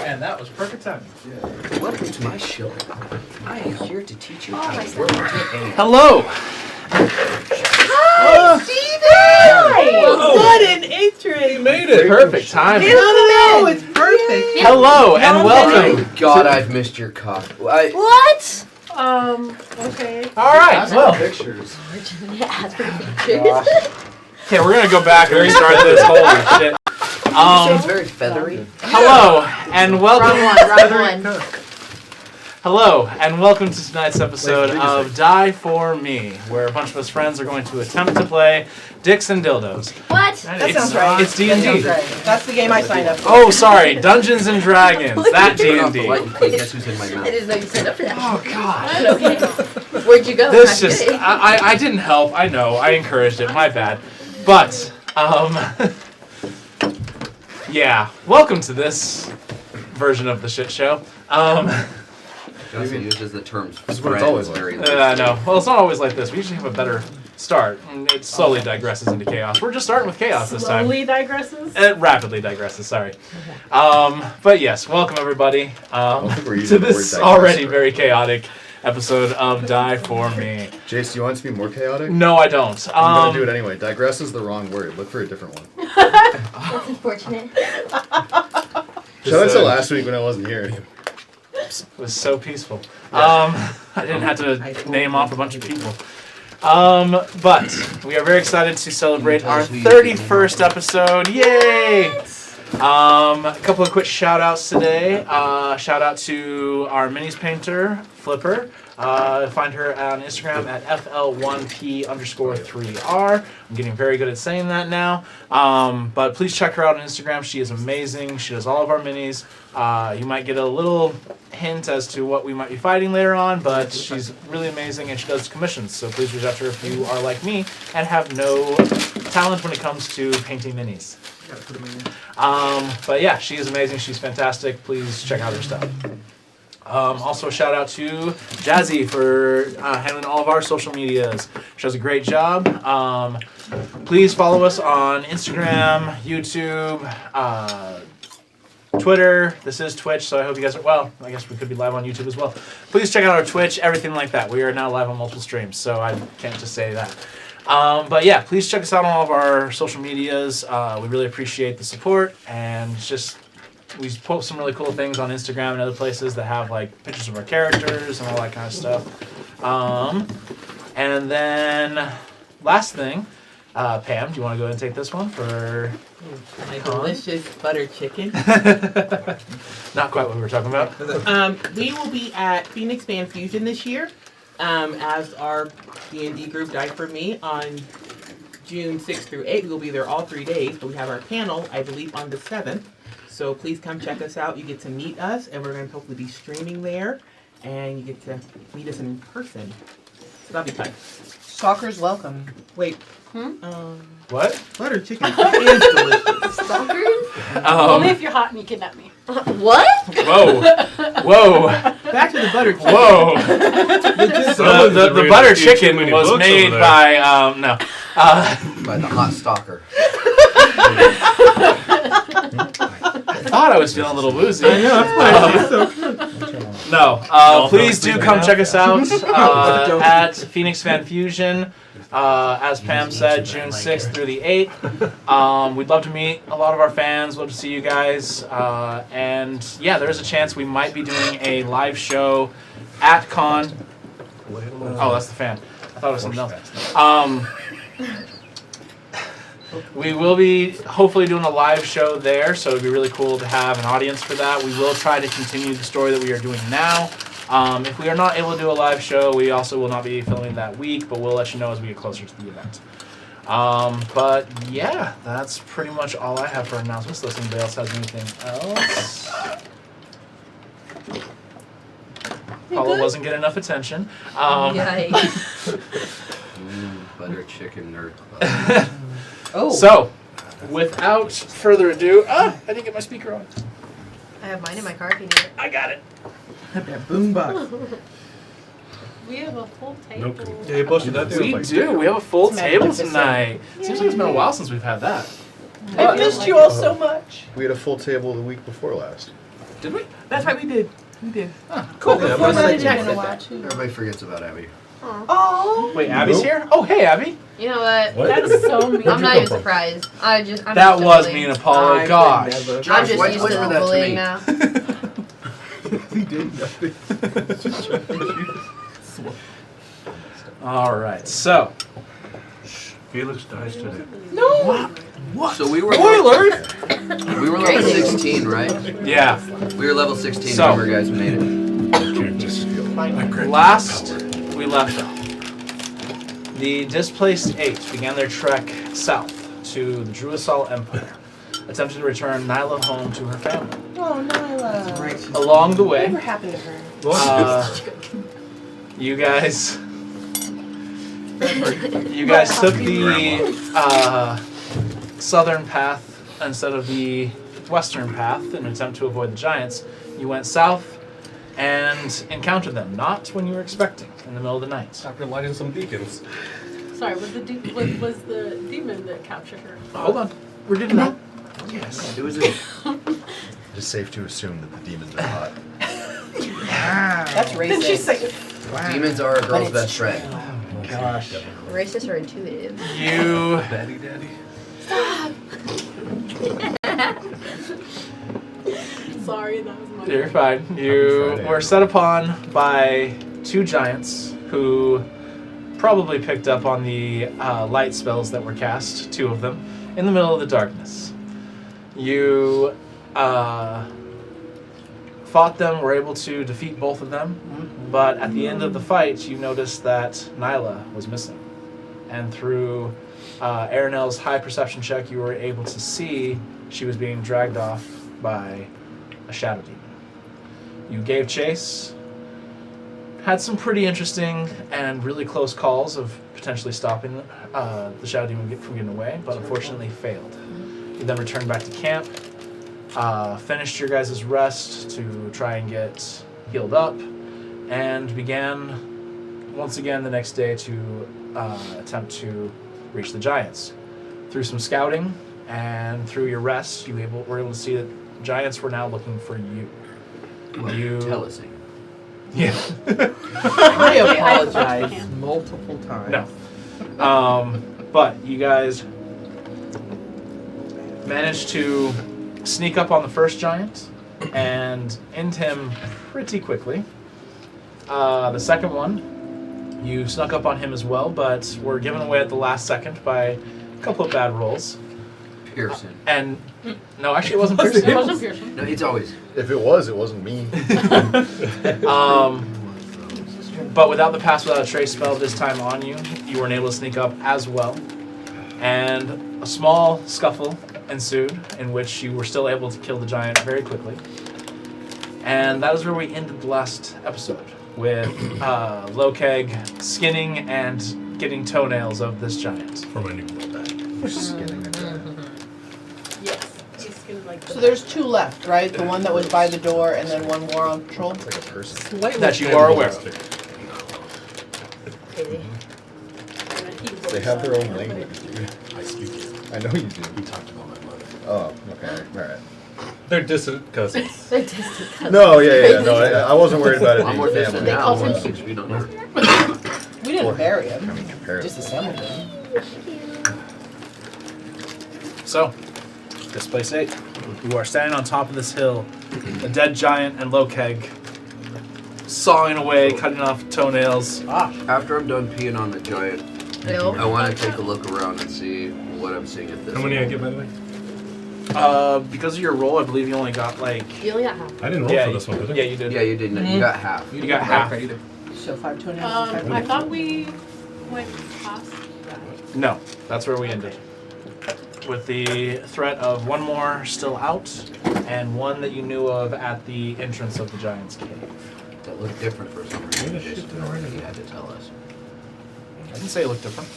And that was perfect timing. Yeah. Welcome to my show. I am here to teach you how to work with your AI. Hello! Hi, Steven! Whoa. What an entrance! You made it! Perfect timing. No, it's perfect. Hello and welcome! Thank God I've missed your cock. What? Okay. Alright, well. Pictures. Okay, we're gonna go back and restart this. Holy shit. Sounds very feathery. Hello and welcome. Wrong one. Hello and welcome to tonight's episode of Die For Me, where a bunch of us friends are going to attempt to play Dicks and Dildos. What? That sounds right. It's D&D. That's the game I signed up for. Oh, sorry, Dungeons and Dragons. That Turn off the D&D. light and play Guess Who's in My I Mouth. didn't know you signed up for that. Oh God. Okay. Where'd you go? This just I didn't help. I know. I encouraged it. My bad. But yeah. Welcome to this version of the shit show. Johnson uses the terms This is what it's always very I know. Well, it's not always like this. We usually have a better start. And it slowly digresses into chaos. We're just starting with chaos this time. Slowly digresses? It rapidly digresses. Sorry. But yes, welcome everybody think we're to using the word this digress already right. very chaotic episode of Die For Me. Jace, do you want it to be more chaotic? No, I don't. I'm gonna do it anyway. Digress is the wrong word. Look for a different one. That's unfortunate. Shout out to last week when I wasn't here. It was so peaceful. I didn't have to name off a bunch of people. But we are very excited to celebrate our 31st episode. Yay! A couple of quick shout outs today. Shout out to our minis painter, Flipper. Find her on Instagram at FL1P_3R. I'm getting very good at saying that now. But please check her out on Instagram. She is amazing. She does all of our minis. You might get a little hint as to what we might be fighting later on, but she's really amazing and she does commissions. So please reach out to her if you are like me and have no talent when it comes to painting minis. But yeah, she is amazing. She's fantastic. Please check out her stuff. Also, a shout out to Jazzy for handling all of our social medias. She does a great job. Please follow us on Instagram, YouTube, Twitter. This is Twitch, so I hope you guys are well. I guess we could be live on YouTube as well. Please check out our Twitch, everything like that. We are now live on multiple streams, so I can't just say that. But yeah, please check us out on all of our social medias. We really appreciate the support, and just we post some really cool things on Instagram and other places that have like pictures of our characters and all that kind of stuff. And then last thing, Pam, do you want to go ahead and take this one for My delicious butter chicken. not quite what we were talking about? We will be at Phoenix Fan Fusion this year as our D&D group Die For Me on June 6th through 8th. We will be there all 3 days, but we have our panel, I believe, on the 7th. So please come check us out. You get to meet us, and we're going to hopefully be streaming there, and you get to meet us in person. So that'll be fun. Stalkers welcome. Wait. What? Butter chicken is delicious. Stalkers? Only if you're hot and you kidnap me. What? Whoa. Whoa. Back to the butter chicken. Whoa. The butter Reading too chicken many was books made over there. by, no. By the hot stalker. I thought I was feeling a little woozy. I know, that's why it's so good. No, Y'all please fell do asleep come now? check us out at Phoenix Fan Fusion. As Pam said, June 6th through the 8th. We'd love to meet a lot of our fans. Love to see you guys. And yeah, there is a chance we might be doing a live show at Con. Oh, that's the fan. I thought it was something else. We will be hopefully doing a live show there, so it'd be really cool to have an audience for that. We will try to continue the story that we are doing now. If we are not able to do a live show, we also will not be filming that week, but we'll let you know as we get closer to the event. But yeah, that's pretty much all I have for announcements, unless anybody else has anything else. Paula wasn't getting enough attention. Yikes. Butter chicken nerd club. Oh. So, without further ado, I didn't get my speaker on. I have mine in my car if you need it. I got it. That boombox. We have a full table. Nope. Yeah, you busted that We do. We have a full table tonight. Seems like it's been a while since we've had that. I missed you all so much. We had a full table the week before last. Did we? That's right, we did. We did. Cool. Before Unless that, I I did didn't that. watch it. Everybody forgets about Abby. Oh. Wait, Abby's Nope. here? Oh, hey, Abby. You know what? What? That's so mean. I'm not even surprised. I'm That just was bullying. mean, Apollo. I Gosh. could never. I'm Josh, just why used whisper to that to bullying me? now. We did nothing. All right, so. Felix dies today. What? So we were Spoiler! we were level 16, right? Yeah. We were level 16 So- whenever guys made it. Last we left off, the Displaced Eight began their trek south to the Druisal Empire, attempting to return Nyla home to her family. Oh, Nyla. Along the way, Whatever happened to her? you guys took the southern path instead of the western path in an attempt to avoid the giants. You went south and encountered them, not when you were expecting, in the middle of the night. After lighting some beacons. Sorry, was the demon that captured her? Hold on, we're getting that. Yes. It was a It is safe to assume that the demons are hot. That's racist. Then she's safe. demons are a girl's it's best friend. Gosh. Racists are intuitive. You Daddy, daddy. Sorry, that was my You're fine. You Friday. were set upon by two giants who probably picked up on the light spells that were cast, two of them, in the middle of the darkness. You fought them, were able to defeat both of them, but at the end of the fight, you noticed that Nyla was missing. And through Aranel's high perception check, you were able to see she was being dragged off by a shadow demon. You gave chase, had some pretty interesting and really close calls of potentially stopping the shadow demon from getting away, but unfortunately failed. You then returned back to camp, finished your guys' rest to try and get healed up, and began once again the next day to attempt to reach the giants. Through some scouting and through your rest, were able to see that giants were now looking for you. You Tell us. Yeah. I apologize multiple times. No. But you guys managed to sneak up on the first giant and end him pretty quickly. The second one, you snuck up on him as well, but were given away at the last second by a couple of bad rolls. Pearson. And no, actually, it wasn't Pearson. It wasn't Pearson. No, it's always. If it wasn't me. But without the pass without a trace spell this time on you, you weren't able to sneak up as well. And a small scuffle ensued in which you were still able to kill the giant very quickly. And that is where we ended the last episode, with Lokeg skinning and getting toenails of this giant. For my new bag. Skinning it down. Yes. He's gonna like So there's two left, right? The one that was by the door and then one more on patrol? Like a person. Slightly That you are aware of. Crazy. They have their own language, dude. I speak it. I know you do. We talked about my mother. Oh, okay. Alright. They're distant cousins. They're distant cousins. No, yeah. No, I wasn't worried about it I'm being more distant family. now. call him- I'm 6 feet under. We didn't bury him. I mean, comparatively. Disassembled him. So, Displaced 8, you are standing on top of this hill, a dead giant and Lokeg, sawing away, cutting off toenails. After I'm done peeing on the giant, Nope. I want to take a look around and see what I'm seeing at this. How many I get, by the way? Because of your roll, I believe you only got like... You only got half. I didn't roll Yeah, for this one, did I? yeah, you did. Yeah, you didn't. You got half. You got half. So 5 toenails and 5 I thought we went past. No, that's where we ended. With the threat of one more still out, and one that you knew of at the entrance of the Giant's Cave. That looked different for some reason. Where the shit did I write it? You had to tell us. I didn't say it looked different.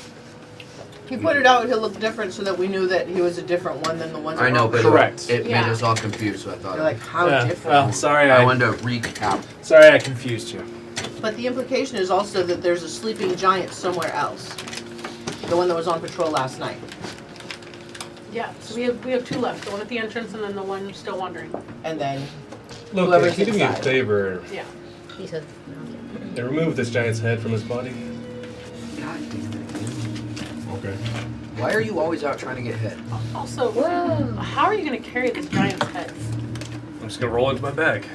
He pointed out he looked different so that we knew that he was a different one than the ones I know, that but Correct. it made Yeah. us all confused, so I thought. You're like, how Yeah, different? well, sorry I I wanted to recap. sorry I confused you. But the implication is also that there's a sleeping giant somewhere else. The one that was on patrol last night. Yeah, so we have two left, the one at the entrance and then the one still wandering. And then Look, Whoever's can you do me a inside. favor Yeah. He said, and remove this giant's head from his body? God damn it. Okay. Why are you always out trying to get hit? Also, whoa. how are you gonna carry this giant's head? I'm just gonna roll into my bag.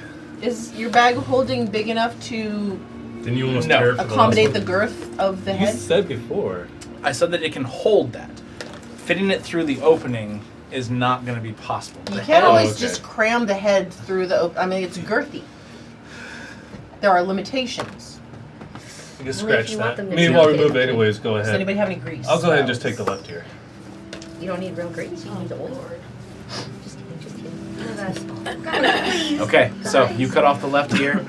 Is your bag holding big enough to Didn't you almost No. tear it for accommodate the the girth of the last one? You head? said before. I said that it can hold that. Fitting it through the opening is not going to be possible. You can't Oh, always okay. just cram the head through the. I mean, it's girthy. There are limitations. You can Only if scratch you want that. them to Maybe I'll take it. remove it anyways. Go Does ahead. anybody have any grease? I'll go ahead and just take the left here. You don't need real grease, you need the oil. Just kidding, just kidding. None of that. Guys, please. Okay, so Guys. you cut off the left ear.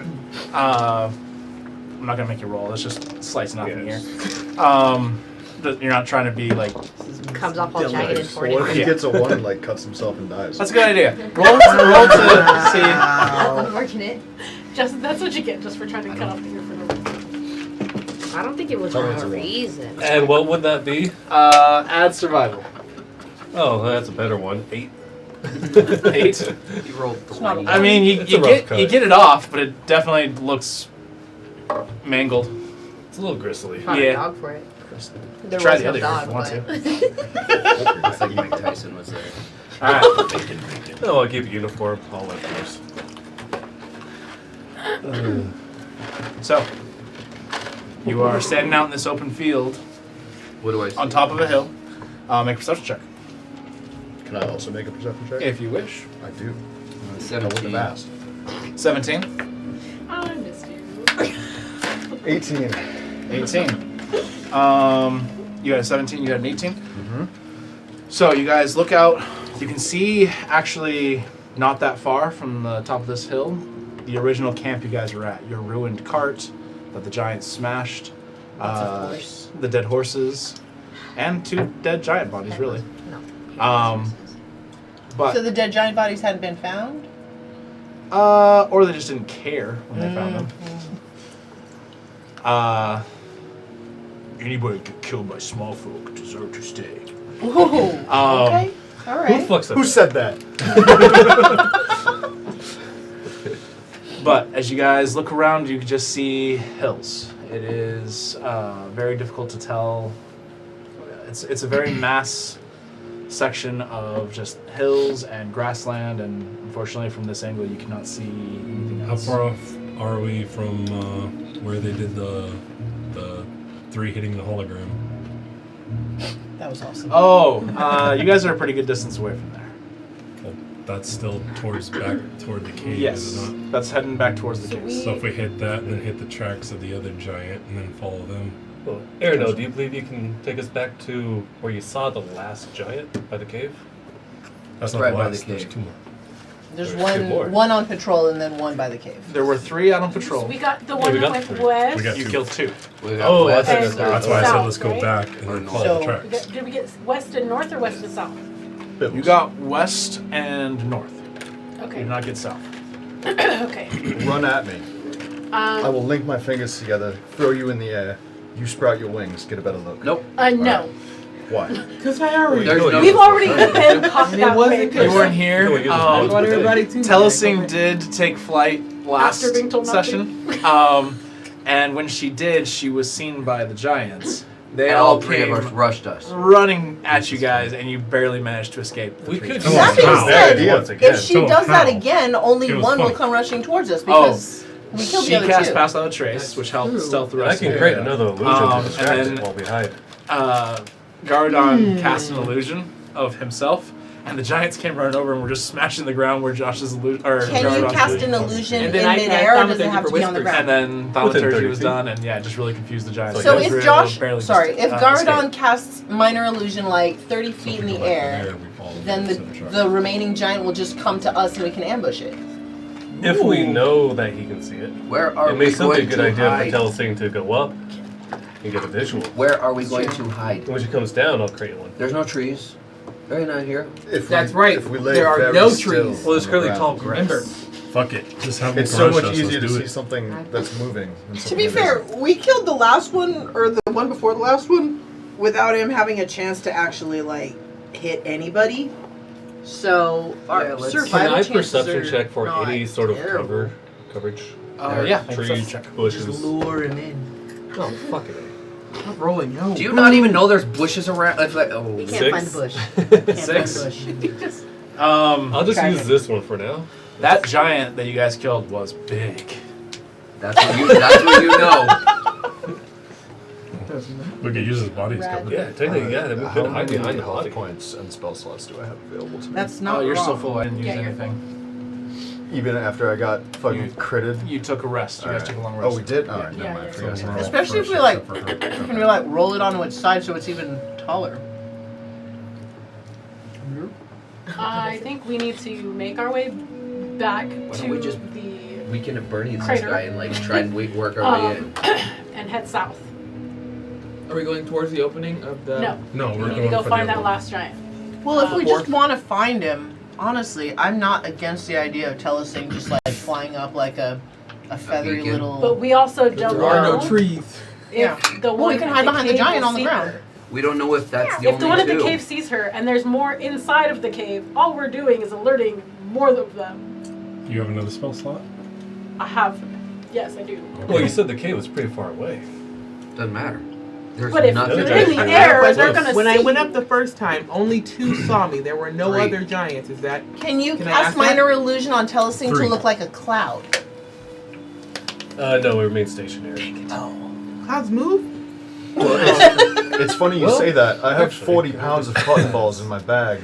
I'm not going to make you roll. It's just slicing off the ear. You're not trying to be like. Comes off all jagged and So torn. what if he Yeah. gets a one and like cuts himself and dies? That's a good idea. Roll to see. That's unfortunate. Just that's what you get just for trying to cut off the ear for no reason. I don't think it was Tell me for it's a a one. reason. And what would that be? Add survival. Oh, that's a better one. 8. 8. You rolled not 20. a I mean, It's a rough cut. you get it off, but it definitely looks mangled. It's a little gristly. Fought Yeah. a dog for it. There Try was the no other ear dog, if you want but- I think Mike Tyson was there. All right. No, I'll give you uniform. All left first. So you are standing out in this open field What do I see? on top of a hill. Make a perception check Can I also make a perception check? if you wish. I do. I wouldn't 17. have asked. 17, I missed you. 18. 18. You had a 17. You had an 18. Mm-hmm. So you guys look out. You can see actually not that far from the top of this hill the original camp you guys were at. Your ruined cart that the giants smashed. Lots of horse. The dead horses, and 2 dead giant bodies, really. No. But So the dead giant bodies hadn't been found? or they just didn't care when they found them. Anybody get killed by small folk deserve to stay. Ooh, okay. All Who right. fucks up? Who said that? But as you guys look around, you can just see hills. It is very difficult to tell. It's a very mass section of just hills and grassland, and unfortunately from this angle you cannot see anything How else. far off are we from where they did the 3 hitting the hologram? That was awesome. Oh, you guys are a pretty good distance away from there. Well, that's still back toward the cave, Yes, is it not? that's heading back towards the So cave. we- So if we hit that and then hit the tracks of the other giant and then follow them. Well, Erno, do you believe you can take us back to where you saw the last giant by the cave? That's Right not by the the last, there's cave. 2 more. There's There's 2 more. one on patrol and then one by the cave. There were 3 out on patrol. We got the Yeah, one we that got went three. west. We got You 2. killed 2. We got Oh, west okay. and That's why I said South, let's go right? back and Or then north. follow So- the tracks. Did we get west and north or west and south? You got west and north. You Okay. did not get south. Okay. Run at me. I Um, will link my fingers together, throw you in the air. You sprout your wings, get a better look. Nope. no. Why? Because I already. There's no- We've already been cocked And it that wasn't way. good. You weren't here. No, we use I one. want everybody to. Telesing did take flight last After being told not to. session. And when she did, she was seen by the giants. They And all all 3 came of us rushed us. running at you guys, and you barely managed to escape. The We 3 could giants. That being use said, that once again. If she So does that how? again, only It was one will funny. come rushing towards us because we killed She the other cast 2. Pass Without a Trace, which helped stealth the And I rest can of create you. another illusion And to distract then- it while we hide. Gardon cast an illusion of himself, and the giants came running over and were just smashing the ground where Josh's illusion. Or Can you Gardon's cast illusion an was. illusion And in then I midair, cast or does it Thaumaturgy have to for be on the whispers. ground? And then Within Thaumaturgy 30 was feet. done, and yeah, it just really confused the giants. So You guys if were able Josh, to barely sorry, just, if Gardon escape. casts minor illusion like 30 So feet if in we the go back air, there, we follow then to the truck. the remaining giant will just come to us and we can ambush it. If we know that he can see it, Where are it may we still be a going good to idea hide? for Telesing to go up and get a visual. Where are we going to hide? When she comes down, I'll create one. There's no trees. They're not here. If That's right. If we lay There are very no still trees. Well, there's on the currently ground, tall grass. Remember. Fuck it. Just have them It's so crush much us. easier to Let's do see it. something that's moving. than To something be that fair, isn't. we killed the last one, or the one before the last one, without him having a chance to actually, like, hit anybody. So our Yeah, let's- survival Can I chances perception are check for not any sort of terrible. coverage? Yeah, make a trees, perception check. bushes. Just lure him in. Oh, fuck it. Stop rolling, no. Do you not even know there's bushes around? It's like, oh. We can't find the bush. Can't Six. find the bush. I'll just Try use it. this one for now. That giant that you guys killed was big. That's what you know. We could use his body as cover. Yeah, technically, yeah. We How could hide many behind the health body. points and spell slots do I have available to me? That's Oh, not you're wrong. still full. I didn't use Yeah, you're anything. Even after I got fucking critted. You took a rest. You guys Alright. took a long rest. Oh, we did. All right, Yeah, never mind. yeah, Forgot yeah. about Especially if first we like, except for her. can we like roll it onto its side so it's even taller? I think we need to make our way back Why to don't we just the weekend at Bernie's this Crater. guy and like try and work our way in. and head south. Are we going towards the opening of the? No, No, we we're need to going go for find the that other last giant. Well, if we Or- just want to find him, honestly, I'm not against the idea of Telesing just like flying up like a feathery beacon. little. But we also don't There are know no trees. if Yeah. the Well, one we can at hide behind the cave giant will on the see ground. her. We don't know if that's the If only the one at the two. cave sees her and there's more inside of the cave, all we're doing is alerting more of them. You have another spell slot? I have, yes, I do. Well, you said the cave was pretty far away. Doesn't matter. There's But if nothing. they're giant. in the I air, know. they're gonna When see I went you. up the first time, only 2 saw me. There were no 3. other giants. Is that? Can you Can I cast ask that? minor illusion on Telesing to 3. look like a cloud? No, we remain stationary. Clouds move? It's funny you Well, say that. I have actually, 40 pounds of cotton balls in my bag.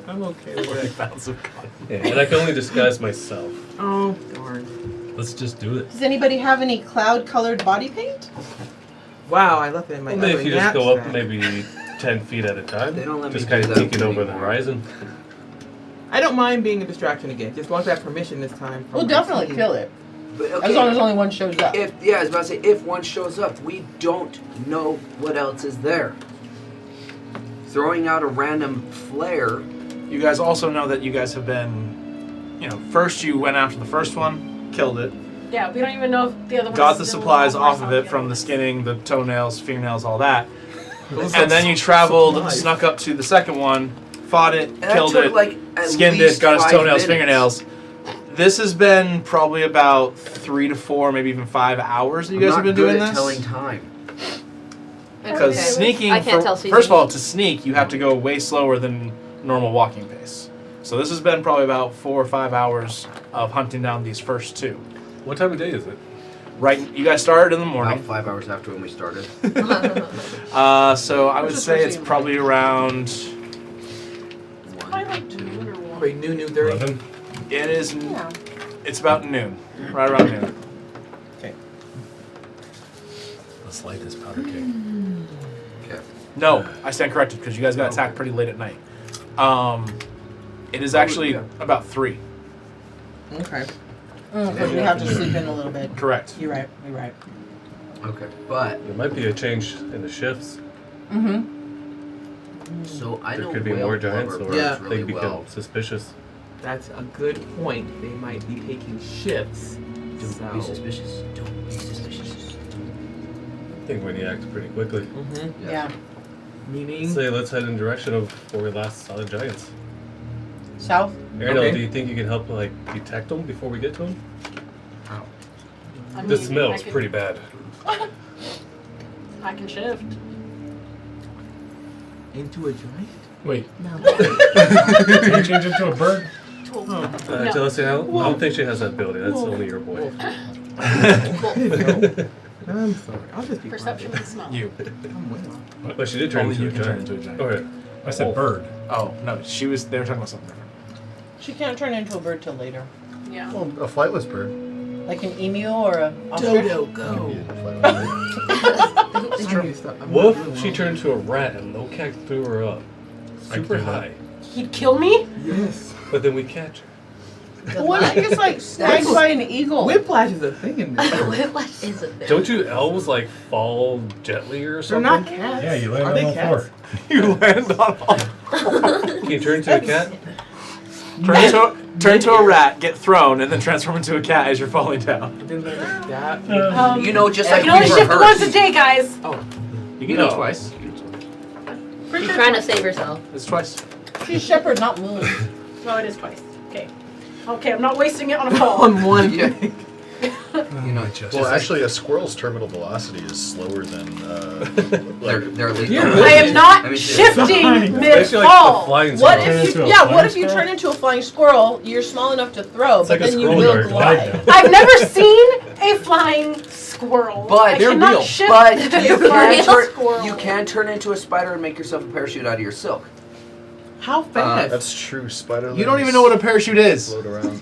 I'm okay with that. Yeah, and I can only disguise myself. Oh darn! Let's just do it. Does anybody have any cloud-colored body paint? Wow, I left it in my. Well, maybe other if you just go up knapsack. maybe 10 feet at a time, They don't let just me kind do of that peeking over the anymore. horizon. I don't mind being a distraction again. Just want that permission this time. from We'll my definitely team. kill it. But, As long as only one shows up. I was about to say, if one shows up, we don't know what else is there. Throwing out a random flare. You guys also know that you guys have been, first you went after the first one, killed it, Yeah, we don't even know if the other one got is the still supplies alive or off of it something. from the skinning, the toenails, fingernails, all that. Those And are then you traveled, supplies. snuck up to the second one, fought it, And that killed took it, like at skinned least it, got its 5 toenails, minutes. fingernails. This has been probably about 3 to 4, maybe even 5 hours that you guys I'm have been not good doing at this. telling time. Because Okay. sneaking, I can't tell seasons. first of all, to sneak, you have to go way slower than normal walking pace. So this has been probably about 4 or 5 hours of hunting down these first 2. What time of day is it? Right, you guys started in the About morning. 5 hours after when we started. So I would Just say it's proceed. probably around. Probably like noon or one. Probably noon 30. 11? It is. Yeah. It's about noon, right around noon. Let's light this powder cake. Okay. No, I stand corrected because you guys got attacked pretty late at night. It is actually yeah. about 3. Because Okay. we have to sleep in a little bit. Correct. You're right. You're right. Okay. But There might be a change in the shifts. Mm-hmm. so I There know could be whale more giants, blubber or Yeah. burns they really become well. suspicious. That's a good point. They might be taking shifts. Don't be suspicious. Don't be suspicious. I think we need to act pretty quickly. Mm-hmm. Yeah. Meaning. Say, let's head in the direction of where we last saw the giants. South. Ariel, Okay. do you think you can help detect them before we get to them? I The mean, smell's I can- pretty bad. I can shift. Into a giant? Wait, No. can you change into a bird? No. Chelsea, I don't think she has that ability. That's only your boy. I'm sorry. I'll just be Perception quiet. and smell. You. I'm way off. But she did turn Only into you a can turn giant. into a giant. Okay. I said bird. Oh no, they were talking about something different. She can't turn into a bird till later. Yeah. Well, a flightless bird. Like an emu or a ostrich. Dodo, go. Yeah, flightless bird. It's true. I'm What not if really she wrong. turned into a rat and Locac threw her up I can super do that. high, He'd kill me? Yes. but then we catch her? What if she gets like snagged by an eagle? Whiplash is a thing in this. Whiplash is a thing. Don't you elves fall gently or They're something? not cats. Yeah, you land Are on they all cats? four. You land on all. Can you turn into a cat? Turn into a, turn into a rat, get thrown, and then transform into a cat as you're falling down. Didn't think like that. You know, just I like can only we shift rehearsed. once a day, guys. You can do it twice. She's trying to save herself. It's twice. She's shepherd, not moon. No, it is twice. Okay. Okay, I'm not wasting it on a fall. On one. Yeah. You know, Well, actually, a squirrel's terminal velocity is slower than. they're legal. I am not I mean, shifting Especially like the mid-fall. flying What squirrel. if you? Yeah. What if you turn into a flying squirrel? You're small enough to throw, It's but like a then you scroll will dart, glide. glide I've never seen a flying squirrel. But I they're cannot real. shift But into you a flying can, squirrel. you can turn into a spider and make yourself a parachute out of your silk. How fast? That's true. Spider. You don't even know what a parachute is. Float around.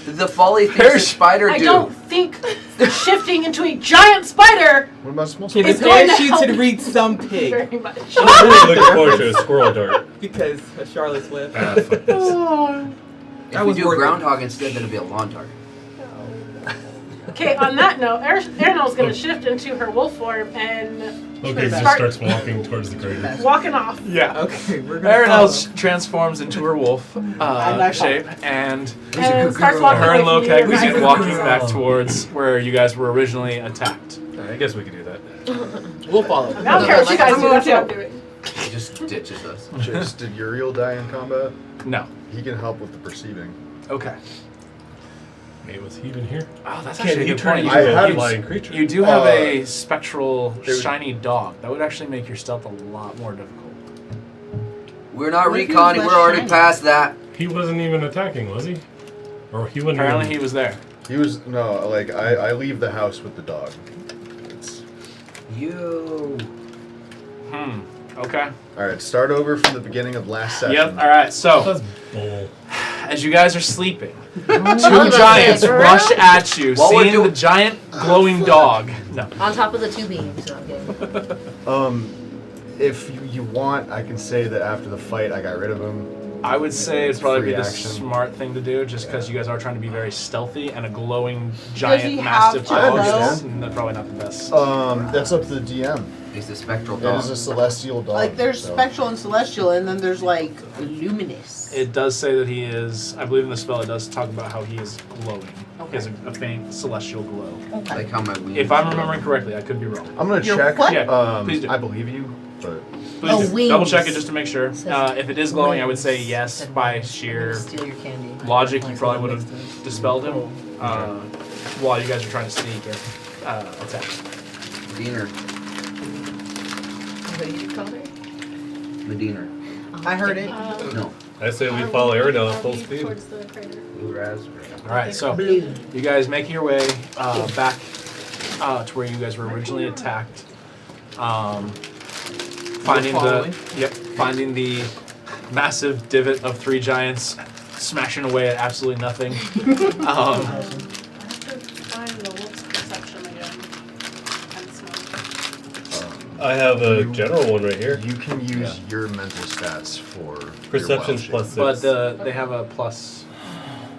The folly things a spider I do. don't think shifting into a giant spider What about small Okay, spider? the It's going to parachute help should reach some pig very much. I'm really looking forward to a squirrel dart. because of Charlotte's Web. Ah, fuck this. If That we was do worth it. groundhog instead, then it'll be a lawn dart. Okay, on that note, Erinel's going to shift into her wolf form and Okay, just start starts walking towards the crater. walking off. Yeah. Okay, we're gonna Arinelle transforms into her wolf shape, and And starts walking her and away from you Lokeg guys. begin walking back towards where you guys were originally attacked. I guess we could do that. We'll follow. I don't care what you guys do, that's what I'm doing. He just ditches us. Chase, did Uriel die in combat? No. He can help with the perceiving. Okay. Hey, was he even here? Oh, that's Can actually a you good turn point. into I a haven't flying creature? You do have Uh, a spectral, there- shiny dog. That would actually make your stealth a lot more difficult. We're not What if he reconning, was we're already shiny? past that. He wasn't even attacking, was he? Or he wasn't Apparently, even... he was there. He was no like I leave the house with the dog. It's, You. Okay. all right, start over from the beginning of last session. Yep. All right. So, That's bull. as you guys are sleeping, two about giants that, rush at you, While we're seeing the giant glowing dog. No. On top of the two beams. No, I'm kidding. If you want, I can say that after the fight, I got rid of him. I would say it'd probably be Free the action. smart thing to do, just because you guys are trying to be very stealthy, and a glowing he giant have mastiff to dog glow? is probably not the best. That's up to the DM. He's the spectral It dog. is a celestial dog. Like there's so- spectral and celestial, and then there's like luminous. It does say that he is. I believe in the spell it does talk about how he is glowing. He has a faint celestial glow. Okay. Like how my wings. If I'm remembering correctly, I could be wrong. I'm gonna Your check. what? Yeah, please do. I believe you, but Please Oh, do. wings. Double check it just to make sure. Says If it is glowing, I would say wings. yes Said by wings. sheer Steal your candy. logic. You Like probably would something have makes dispelled him while you guys are trying to sneak and attack. Medina. What did you call her? Medina. I heard it. No. I say we follow Aerodel at full speed. Towards the crater. Blue raspberry. All right, so Blue. you guys make your way back to where you guys were originally attacked. Finding following? finding the massive divot of three giants smashing away at absolutely nothing. I have to find the wolf's perception again. And smell. I have a general one right here. you can use your mental stats for Perception's your wild plus shape. 6. But they have a plus.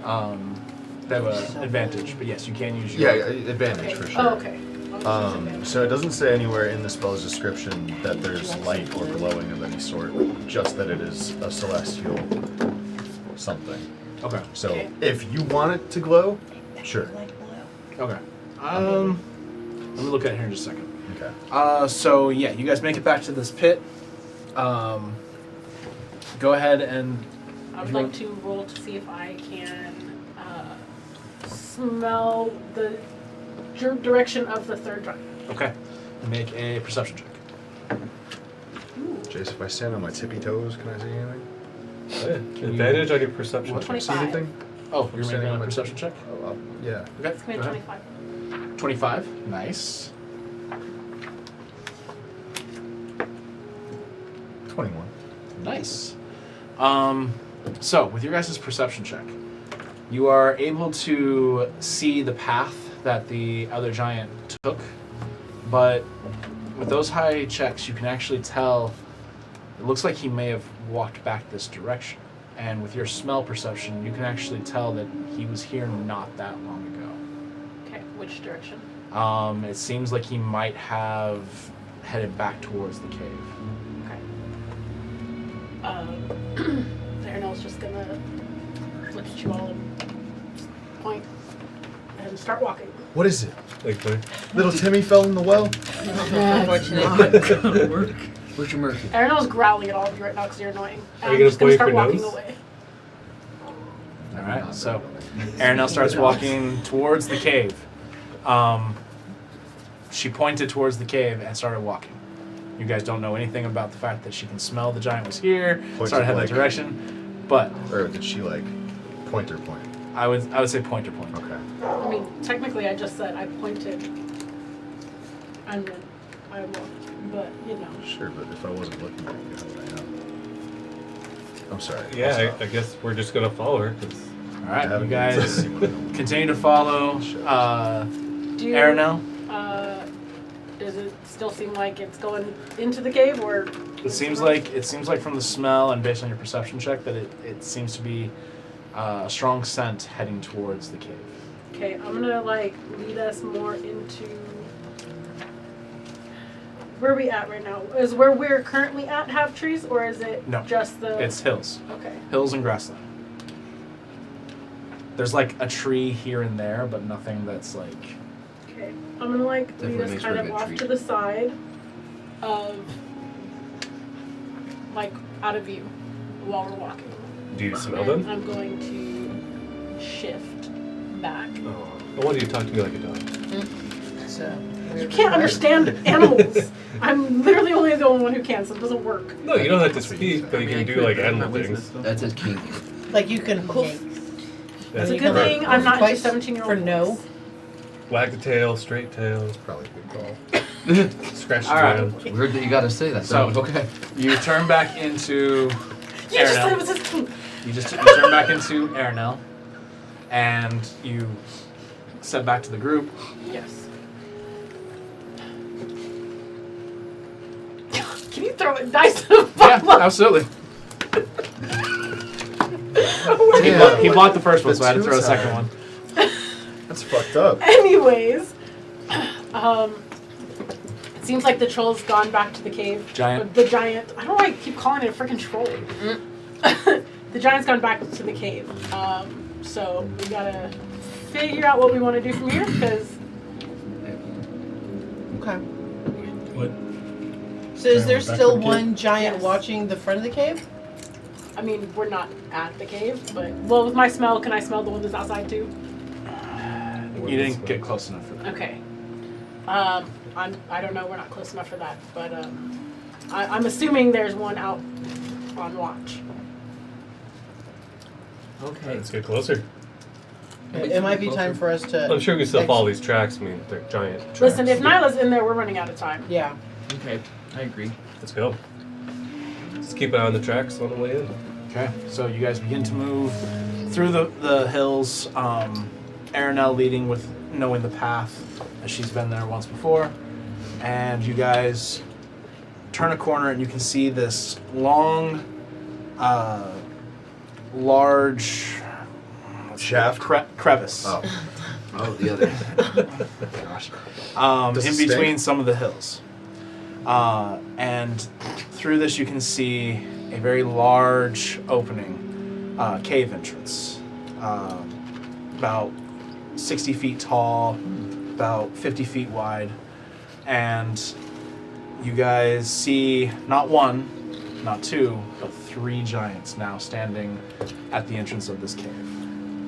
They have an advantage, but yes, you can use your. Yeah, advantage for sure. Oh, okay. I'll choose advantage. So it doesn't say anywhere in the spell's description that there's light or glowing of any sort, just that it is a celestial something. Okay. So if you want it to glow, sure. Okay. Let me look at it here in just a second. Okay. So yeah, you guys make it back to this pit. Go ahead and. I would like to roll to see if I can smell the direction of the third giant. Okay. Make a perception check. Jace, if I stand on my tippy toes, can I see anything? Advantage on your perception. What? check. 25. See anything? Oh, you're Standing making on a my perception check? Oh, yeah. Okay. It's going go to be ahead. 25. 25. Nice. 21. Nice. So, with your guys' perception check, you are able to see the path that the other giant took, but with those high checks, you can actually tell it looks like he may have walked back this direction. And with your smell perception, you can actually tell that he was here not that long ago. Okay, which direction? It seems like he might have headed back towards the cave. Okay. Erinel's just gonna look at you all and point and start walking. What is it? Like, the- Little Timmy fell in the well? Unfortunate. Where's your mercy? Aaron's growling at all of you right now because you're annoying. And Are you I'm gonna just gonna point start for walking nose? away. All right, so Aranel starts walking towards the cave. She pointed towards the cave and started walking. You guys don't know anything about the fact that she can smell the giant was here. Pointed Started heading like- that direction, but Or did she like point? I would say pointer point. Okay. I mean, technically, I just said I pointed and then I walked, but you know. Sure, but if I wasn't looking at you, how would I know? I'm sorry. I'll yeah, stop. I guess we're just gonna follow her. 'Cause All right, you haven't guys seen one. continue to follow Do you, Aranel. Does it still seem like it's going into the cave, or? It seems like from the smell and based on your perception check that it seems to be a strong scent heading towards the cave. Okay, I'm gonna like lead us more into. Where are we at right now? Is where we're currently at have trees, or is it No, just the? It's hills, Okay. hills and grassland. There's like a tree here and there, but nothing that's like. Okay, I'm gonna like Definitely lead us makes kind for a of good off treat. to the side of, like, out of view while we're walking. do you smell And them? I'm going to shift back. Oh, I want you to talk to me like a dog. So, You can't understand animals. I'm literally only the only one who can, so it doesn't work. No, you don't have to speak, but you can do like animal things. That's a kink. like you can It's a you good can thing I'm not twice just 17-year-old. for no. Wag the tail, straight tail, Probably a good call. scratch the All right. ground. Weird that you gotta say that. So- So okay. You turn back into You just said it Aranel. was his kink. You turn back into Aranel, and you step back to the group. Yes. Can you throw a dice? Yeah, absolutely. He blocked the first one, so I had to throw a second one. That's fucked up. Anyways, it seems like the troll's gone back to the cave. Giant. The giant. I don't know why I keep calling it a freaking troll. The giant's gone back to the cave. So we gotta figure out what we want to do from here, because Okay. What? So is there Back to still the cave? one giant Yes. watching the front of the cave? I mean we're not at the cave, but well, with my smell, can I smell the one that's outside too? You didn't get close enough for that. Okay. I don't know. We're not close enough for that, but I'm assuming there's one out on watch. Okay. Let's get closer. It might be time for us to. I'm sure we can still follow these tracks. I mean, they're giant tracks. Listen, if Nyla's in there, we're running out of time. Yeah. Okay, I agree. Let's go. Just keep an eye on the tracks on the way in. Okay, so you guys begin to move through the hills. Aranel leading with knowing the path, as she's been there once before, and you guys turn a corner and you can see this long, large Shaft? crevice. Oh, the other. Gosh. Does In it stink? between some of the hills. And through this you can see a very large opening, cave entrance. About 60 feet tall, about 50 feet wide. And you guys see not one, not two, but 3 giants now standing at the entrance of this cave.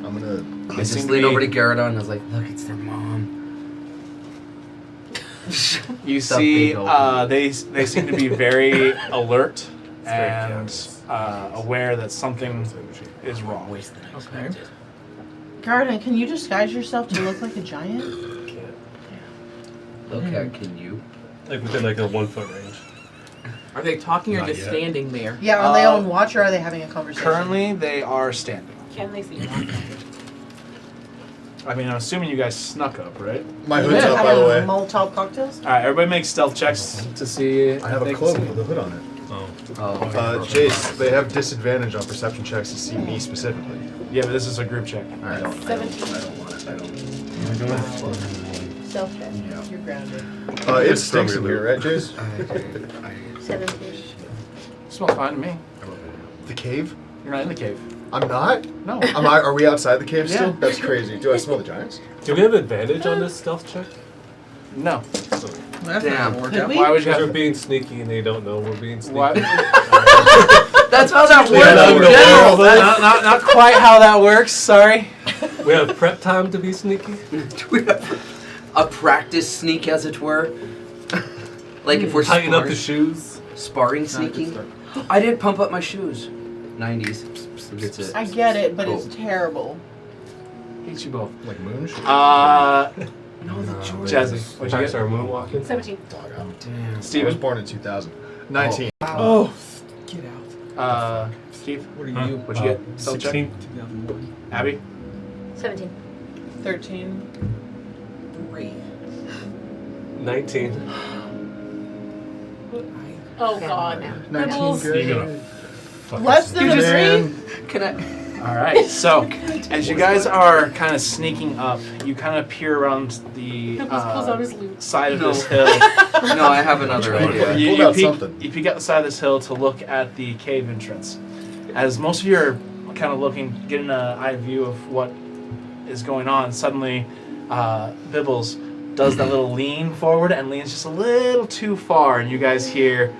I'm gonna. I They seem just to leaned be- over to Gyarados and I was like, look, it's their mom. You The see, big old- they seem to be very alert very and aware that something is wrong. Okay. Garden, can you disguise yourself to look like a giant? Okay, can you? Like within like a 1 foot range. Are they talking or Not just yet. standing there? Yeah, are they on watch or are they having a conversation? Currently, they are standing. Can they see? I mean, I'm assuming you guys snuck up, right? My You hood's have up, by the way. Molotov cocktails? All right, everybody make stealth checks to see. I have if a they cloak can see. with a hood on it. Oh. Oh, Jace, they have disadvantage on perception checks to see me specifically. Yeah, but this is a group check. I don't want it. I don't. Self check. Yeah. You're grounded. It stinks in here, right, Jace? 17. Smells fine to me. The cave? You're not in the cave. I'm not? No. Are we outside the cave still? Yeah. That's crazy. Do I smell the giants? Do we have advantage on this stealth check? No. That's Damn. not gonna work Did out. we? Why would you Because we're have? being sneaky and they don't know we're being sneaky. Why? That's how that Yeah, works. that in would work. general. Not quite how that works. Sorry. We have prep time to be sneaky. Do we have a practice sneak, as it were? Like if we're Tying up the sparring, shoes. sparring sneaking? I did pump up my shoes. 90s. Who gets it? I get it, but Cool. it's terrible. Hate you both. Like moon? No, the George. Jazzy, what'd you Practice get? our moonwalking. 17. I was Steven. born in 2000. 19. Oh. Get out. Steve. What are you? What'd you get? Stealth check? 16. Abby. 17. 13. 3. 19. Oh god. 19 Nibbles. good. You're gonna fucking Less than a Man. 3? Can I? All right. So, as you guys are kind of sneaking up, you kind of peer around the Nibbles pulls out his loot. side of No. this hill. No, I have another idea. You, Pulled you out peek, something. you peek out the side of this hill to look at the cave entrance. As most of you are kind of looking, getting an eye view of what is going on, suddenly Bibbles does that little lean forward and leans just a little too far, and you guys hear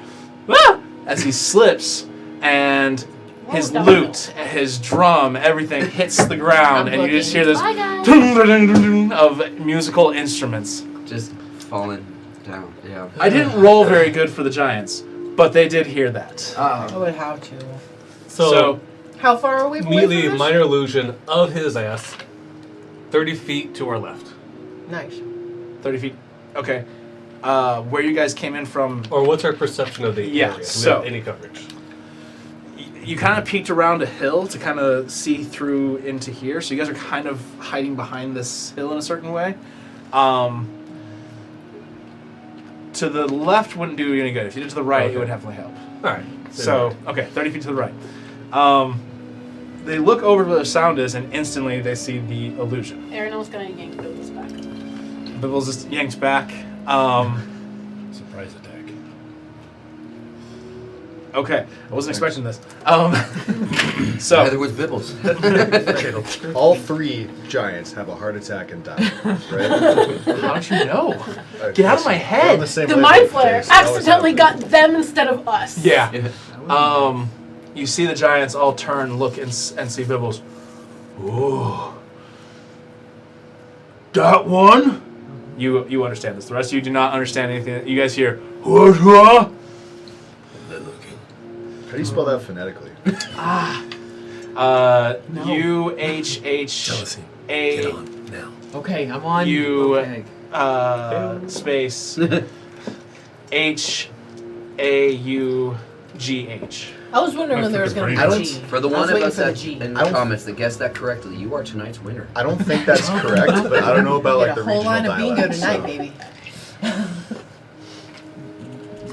"Ah!" as he slips, and his Whoa, lute, his drum, everything hits the ground, I'm and you just hear looking. this Bye, guys. dun-dun-dun-dun of musical instruments. Just falling down. Yeah. I didn't roll very good for the Giants, but they did hear that. I would have to. So, How far are we away immediately, from this? minor illusion of his ass, 30 feet to our left. Nice. 30 feet. Okay. Where you guys came in from, Or what's our perception of the Yeah, area? so- With any coverage. you kind of peeked around a hill to kind of see through into here. So you guys are kind of hiding behind this hill in a certain way. To the left wouldn't do you any good. If you did to the right, Okay. it would definitely help. Alright. So, okay, 30 feet to the right. They look over where the sound is, and instantly they see the illusion. Aaron gonna yank Bibbles back. Bibbles just yanked back. Surprise attack. Okay, I wasn't expecting this. So, Neither was Bibbles. All 3 giants have a heart attack and die. Right? how did you know? Get out of my We're on head. the same The wavelength, mind flayer Jason. Always accidentally have. got them instead of us. Yeah. You see the giants all turn, look, and see Bibbles. Ooh. That one? You understand this. The rest of you do not understand anything. You guys hear, what? How do you spell that phonetically? Jealousy. Get UHHA on now. Okay, I'm on. You- Okay. space HAUGH. I was wondering when there was going to be I a don't- G. For the I was one of waiting us for the that G. in I the don't- comments that guessed that correctly, you are tonight's winner. I don't think that's correct, but I don't know about like Get the a whole regional line of bingo dialects. tonight, so- baby.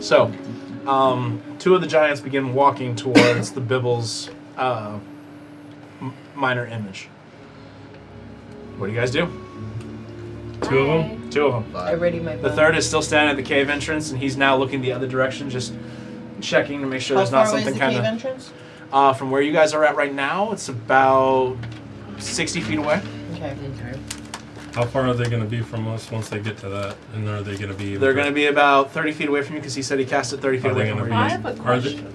So, two of the giants begin walking towards the Bibbles minor image. What do you guys do? 2 of them. 2 of them. I ready my The bow. third is still standing at the cave entrance, and he's now looking the other direction, just checking to make sure How there's not far away is something the kind cave of. entrance? From where you guys are at right now, it's about 60 feet away. Okay. How far are they going to be from us once they get to that? And are they going to be? They're going to be about 30 feet away from you because he said he cast it 30 feet Are they away from gonna where I you have a Are they- question.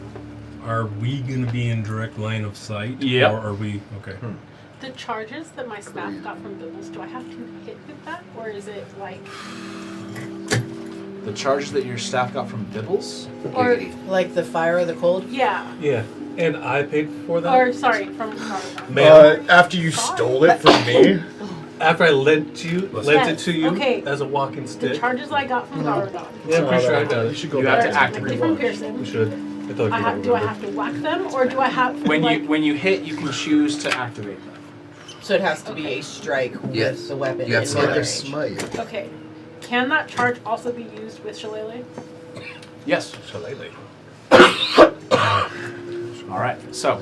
Are we going to be in direct line of sight? Yep. Or are we? Okay. The charges that my staff got from Bibbles, do I have to hit with that? Or is it like. The charges that your staff got from Bibbles? Or. Like the fire or the cold? Yeah. Yeah. And I paid for that? Or, sorry, from Carl. Ma'am, After you stole it from me, after I lent it Yes, to you okay. as a walking The stick. charges I got from Gargadon. Yeah, I'm pretty sure I got you it. should go You back have to activate From one. Pearson. We should. I feel like you don't Do I remember. have to whack them, or do I have When like, you hit, you can choose to activate them. So it has to be a strike with Yes. the weapon. You have in to like melee a range. smite. Okay. Can that charge also be used with Shillelagh? Yes. Shillelagh. All right. So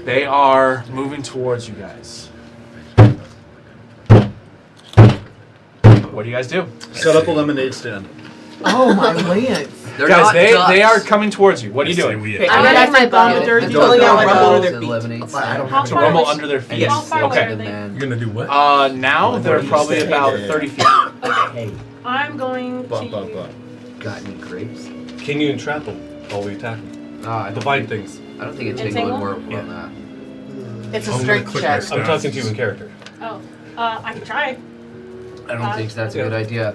they are moving towards you guys. What do you guys do? Set up a lemonade stand. Oh my lance. They're Guys, not they ducks. are coming towards you. What are you I say doing? we Okay, I'm I'm getting gonna my my bum. thaumaturgy, The pulling out dog rumble under to their feet. eliminates I don't How To far rumble away- under their feet. How far away Okay. are they? Man. You're gonna do what? Now they're What do you probably say? about 30 feet. I'm going Bump, to. bump, bump. Got any grapes? Can you entrap them while we attack them? I don't Divide think, things. I don't think it's Entangle? would work Yeah. on that. It's a I'm gonna strength click my check. stuff. I'm talking to you in character. Oh, I can try. I don't think that's a Yeah. good idea.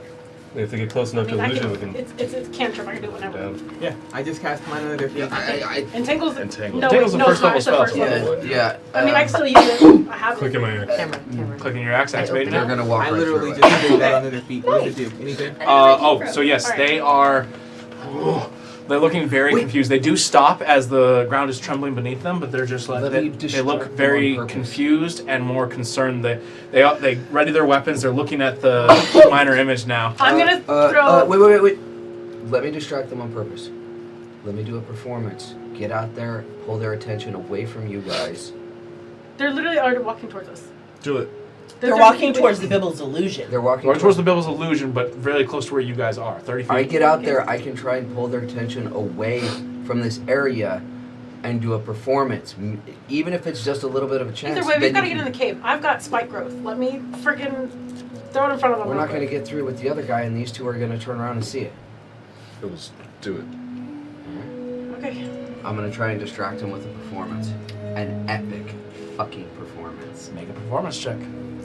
If they get close I enough mean, to I illusion, we can. can. It's a cantrip. I can do it whenever. Down. I just cast mine under their feet. Entangle's. Entangle. No, Entangle's wait, the no, first it's not. level It's the spell, first so- level. Yeah. I mean, I can still use it. I have Click it. in my axe. Camera. Clicking your axe, activating They're it. gonna walk I right literally through it. just did that under their feet. What does it do? Anything? So yes, Alright. they are. They're looking very Wait. confused. They do stop as the ground is trembling beneath them, but they're just like Let me they look distract them very on purpose. confused and more concerned. They ready their weapons. They're looking at the minor image now. I'm gonna throw. Wait. Let me distract them on purpose. Let me do a performance. Get out there, pull their attention away from you guys. They're literally already walking towards us. Do it. They're walking towards the Bibble's illusion. They're walking Going towards the Bible's illusion, but really close to where you guys are. 30 feet. I get out there, I can try and pull their attention away from this area and do a performance. Even if it's just a little bit of a chance. Either way, then we've got to you get in can- the cave. I've got spike growth. Let me friggin' throw it in front of them. We're real not going to quick. get through with the other guy, and these two are going to turn around and see it. It was do it. Okay. I'm going to try and distract him with a performance. An epic fucking performance. Make a performance check.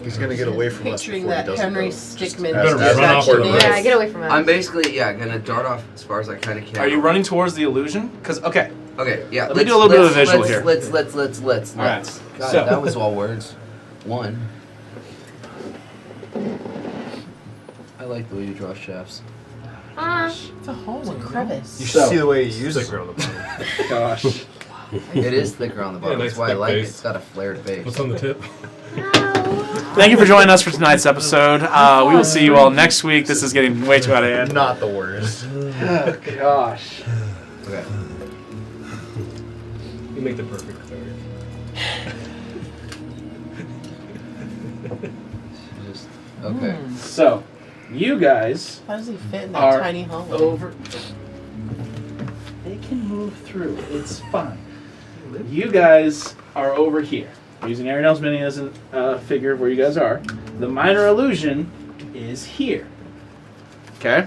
He's gonna get away from us Picturing before he that doesn't Henry go. Just Stickmin as- Better as run an off important with it. risk. Yeah, get away from us. I'm basically, going to dart off as far as I kind of can. Are you running towards the illusion? Because okay, Okay, yeah. Let me do a little bit of a visual let's, here. Let's. All right, God, so- that was all words. One. I like the way you draw chefs. It's a hole in Crevice. You should So- see the way he uses Sticker it. on the bottom. gosh. It is thicker on the bottom. Yeah, That's nice why I thick like it. base. It's got a flared base. What's on the tip? Thank you for joining us for tonight's episode. We will see you all next week. This is getting way too out of hand. Not the worst. Oh gosh. Okay. You make the perfect cleric. Okay. So, you guys How does he fit in that are tiny hole? over. They can move through. It's fine. You guys are over here. Using Ariel's mini as a figure of where you guys are. The minor illusion is here. Okay.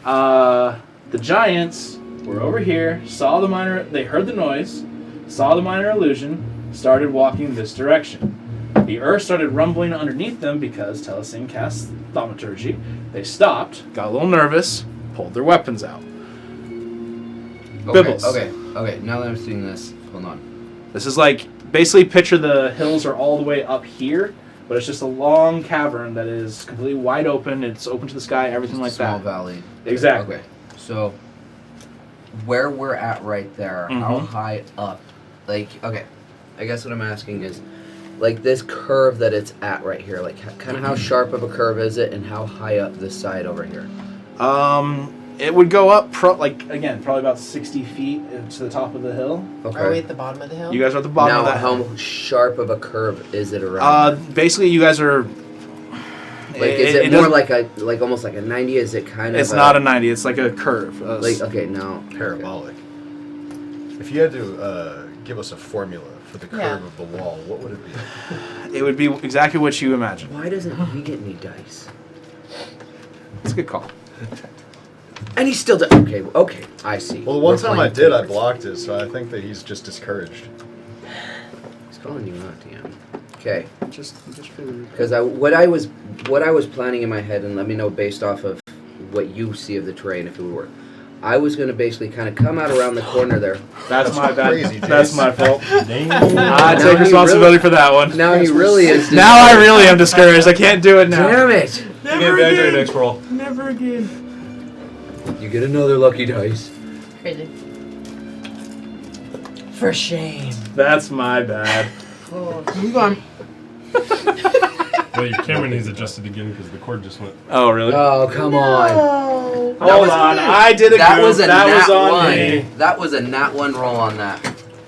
The giants were over here. Saw the minor. They heard the noise. Saw the minor illusion. Started walking this direction. The earth started rumbling underneath them because Telesing cast thaumaturgy. They stopped, got a little nervous, pulled their weapons out. Bibbles. Okay. Now that I'm seeing this, hold on. This is like, basically picture the hills are all the way up here, but it's just a long cavern that is completely wide open. It's open to the sky, everything like Small that. valley. Exactly. Okay. So, where we're at right there, how Mhm. high up? Like, okay. I guess what I'm asking is, like this curve that it's at right here, like kind of how sharp of a curve is it, and how high up this side over here? It would go up, probably about 60 feet to the top of the hill. Okay. Are we at the bottom of the hill? You guys are at the bottom now, of that hill. how sharp of a curve is it around? Basically, you guys are. Is it more doesn't- like almost like a 90? Is it kind of? It's not a 90. It's like a curve. Like okay, now Parabolic. If you had to give us a formula for the curve Yeah. of the wall, what would it be? It would be exactly what you imagine. Why doesn't he get any dice? It's a good call. And he still does. Okay, I see. Well, the one We're time I playing did, I favorites. blocked it, so I think that he's just discouraged. He's calling you out, DM. Okay, Just figured. because what I was planning in my head, and let me know based off of what you see of the terrain if it would work. I was gonna basically kind of come out around the corner there. That's my bad. crazy, That's Jace. my fault. Dang. I Now take he responsibility really- for that one. Now he really is. Now I really am discouraged. I can't do it now. Damn it! You get advantage on your next roll. Never again. You get another lucky dice. Crazy. For shame. That's my bad. Move on. Well, your camera needs adjusted again because the cord just went. Oh really? Oh come on! Hold on. I did a That goof. was a that nat was on one. me. That was a nat one roll on that.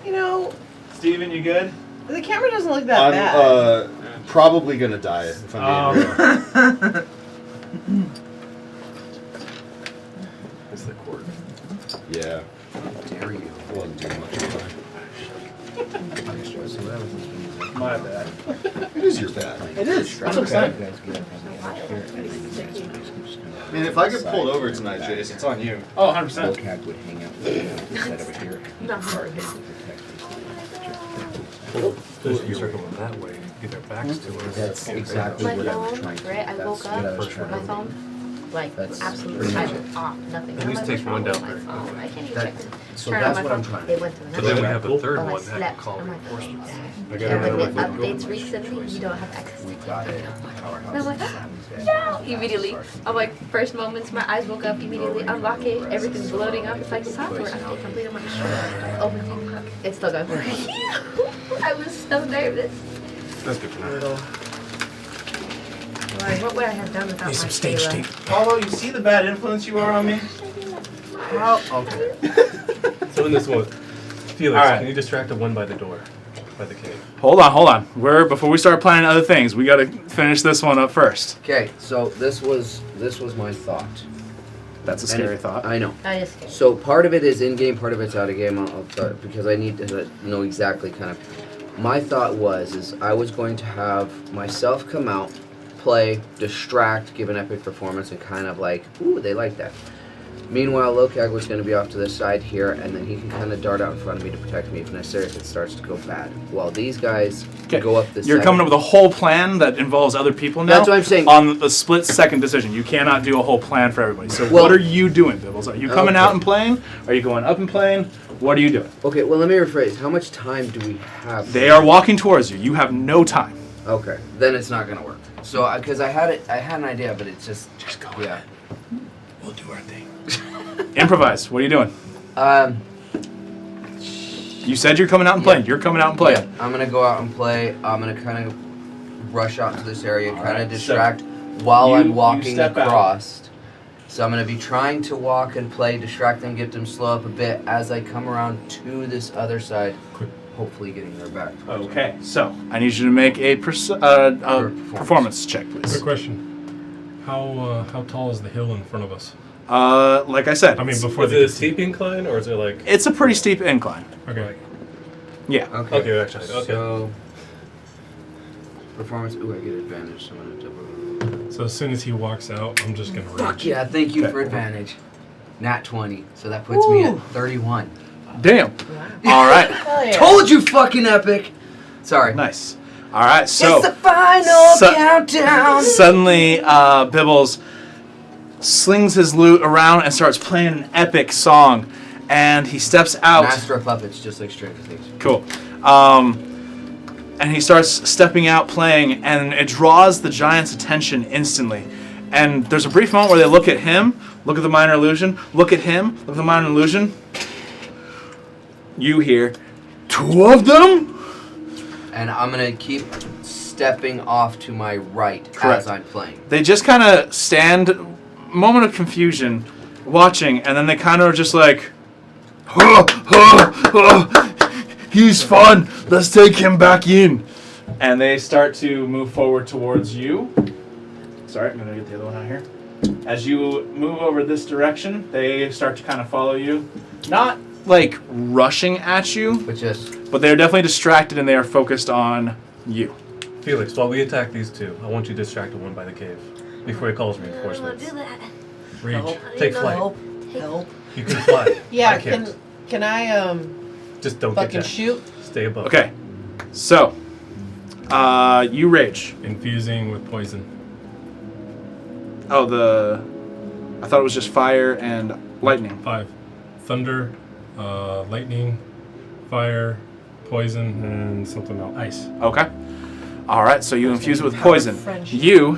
You know, Steven, you good? the camera doesn't look that I'm bad. probably gonna die if I'm being real. That's what I'm saying. I mean, if I get pulled over tonight, Jace, it's on you. Oh, 100%. Vocab would hang out over here. You circle them that way, get their backs to us. That's exactly My what I'm phone, trying to. right? I woke That's what I up was with trying my to phone, like That's absolutely pretty much silent, off, nothing. At least I'm like, take what's one wrong down with my there. phone? I can't even That- check it. so Turn that's on what my I'm phone. trying to It do. went to the So next then we one. have a third While I one that slept. call I'm like, reinforcements. I And gotta when know it what updates recently, you don't have access to We it. got it. And I'm like, no! Immediately. I'm like, first moments, my eyes woke up immediately, unlock it, everything's loading up. It's like software update complete. I'm like, sure. Open TikTok. It's still going. I was so nervous. That's good to know. Like, what would I have done without my Kayla? Paulo, you see the bad influence you are on me? Okay. So in this one, Felix, All right. can you distract the one by the door, by the cave? Hold on. Before we start planning other things, we gotta finish this one up first. Okay, so this was my thought. That's a And scary it- thought. I know. I just scared. So part of it is in game, part of it's out of game. I'll start because I need to know exactly kind of. My thought is I was going to have myself come out, play, distract, give an epic performance, and kind of like, ooh, they like that. Meanwhile, Lokag was going to be off to the side here, and then he can kind of dart out in front of me to protect me if necessary if it starts to go bad. While these guys go up this You're side. coming up with a whole plan that involves other people now. That's what I'm saying. On the split second decision, you cannot do a whole plan for everybody. So Well- what are you doing, Bibbles? Are you coming Okay. out and playing? Are you going up and playing? What are you doing? Okay, well, let me rephrase. How much time do we have? They are walking towards you. You have no time. Okay, then it's not gonna work. So, because I had an idea, but it's just go yeah. We'll do our thing. Improvise. What are you doing? You said you're coming out and playing. Yeah. You're coming out and playing. Yeah, I'm gonna go out and play. I'm gonna kind of rush out to this area, kind Alright, of distract while I'm walking across. So I'm gonna be trying to walk and play, distract them, get them slow up a bit as I come around to this other side, hopefully getting their back. towards me. Okay, so I need you to make a performance check, Quick please. question. How tall is the hill in front of us? Like I said, I mean, before Was they it a could see. steep incline, or is it like... it's a pretty steep incline. Okay. Yeah. Okay, actually, okay. So performance. Ooh, I get advantage. So I'm gonna double. So as soon as he walks out, I'm just gonna Fuck rage. yeah! Thank you Okay. for advantage. Nat 20. So that puts me at 31. Damn. All right. Hell yeah. Told you, fucking epic. Sorry. Nice. All right. So it's the final so- countdown. suddenly, Bibbles slings his lute around and starts playing an epic song, and he steps out. Master of puppets, just like Stranger Things. Cool. And he starts stepping out playing, and it draws the giant's attention instantly. And there's a brief moment where they look at him, look at the minor illusion, look at him, look at the minor illusion. You hear, 2 of them? And I'm gonna keep stepping off to my right Correct. as I'm playing. They just kind of stand, moment of confusion, watching, and then they kind of are just like, he's fun, let's take him back in. And they start to move forward towards you. Sorry, I'm gonna get the other one out here. As you move over this direction, they start to kind of follow you. Not like rushing at you, But just but they're definitely distracted and they are focused on you. Felix, while we attack these two, I want you to distract the one by the cave before he calls I don't want reinforcements. to do that. Rage. Help. Take flight. Help. Help. You can fly. Yeah, I can't. can I Just don't get fucking that. shoot? Stay above. Okay, so you rage. Infusing with poison. Oh, I thought it was just fire and lightning. 5. Thunder, lightning, fire, poison, and something else. Ice. Okay. All right, so you infuse it with Power of poison. friendship. You,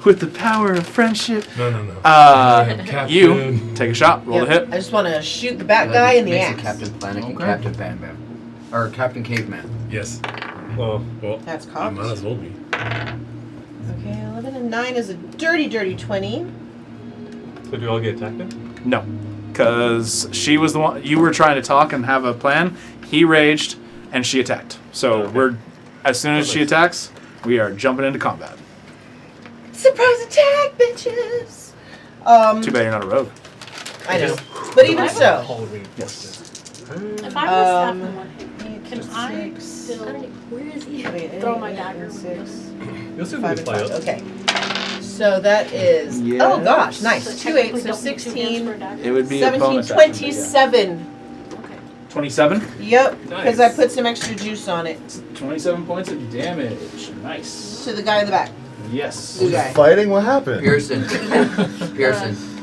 with the power of friendship, No. you Captain. take a shot. Roll Yep, the hit. I just want to shoot the bat guy in the makes ass. it Captain Planet and Okay. Captain Bam Bam. Or Captain Caveman. Yes. Well, Well, That's you cocked. might as well be. Okay, 11 and 9 is a dirty, dirty 20. so do you all get attacked then? No, because she was the one. You were trying to talk and have a plan. He raged, and she attacked. So Okay. as soon as she attacks, we are jumping into combat. Surprise attack, bitches! Too bad you're not a rogue. I know. But even so. Call reinforcements. Yes. If I was Um, staff in one hit, 8, Can I still Where is he? Wait, throw eight, my eight, dagger? and 6, You'll see if we 5, can and fly 5. up. Okay. So that is. Yes. Oh gosh, nice. 2 technically 8, so don't need 2 hands 16, for a dagger? It would be 17, a bonus action, but yeah. 27. 27? Yep, because I Nice. put some extra juice on it 27 points of damage. Nice. to the guy in the back. Yes. Blue guy. Fighting? What happened? Pearson,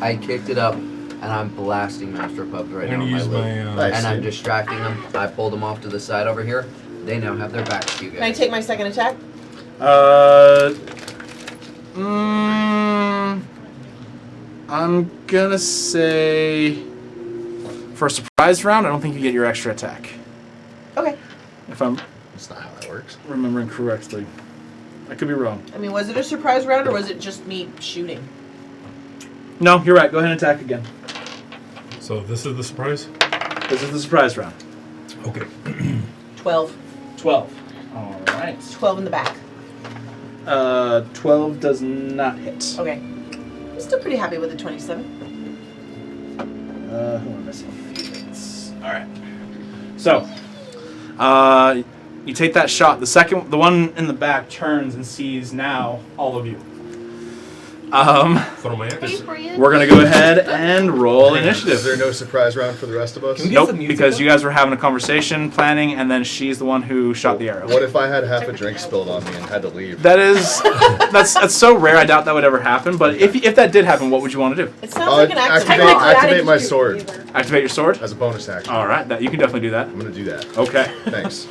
I kicked it up, and I'm blasting Master of Puppets right I'm now gonna on my use loop. my. Nice. And I'm distracting them. I pulled them off to the side over here. They now have their backs to you Can I guys. take my second attack? I'm gonna say for a surprise round, I don't think you get your extra attack. Okay. If I'm That's not how that works. remembering correctly. I could be wrong. I mean, was it a surprise round or was it just me shooting? No, you're right. Go ahead and attack again. So this is the surprise. This is the surprise round. Okay. 12. 12. All right. 12 in the back. 12 does not hit. Okay. I'm still pretty happy with the 27. Who am I missing? All right. So, you take that shot. The one in the back turns and sees now all of you. Throw my Hey, axe. friend. We're gonna go ahead and roll Is initiative. there no surprise round for the rest of us? Can we get Nope, some music because on? you guys were having a conversation, planning, and then she's the one who shot the arrow. What if I had half a drink spilled on me and had to leave? That is, that's so rare. I doubt that would ever happen. But if that did happen, what would you want to do? It sounds like an accident. Activate my sword Activate your sword. as a bonus action. All right, that you can definitely do that. I'm gonna do that. Okay. Thanks.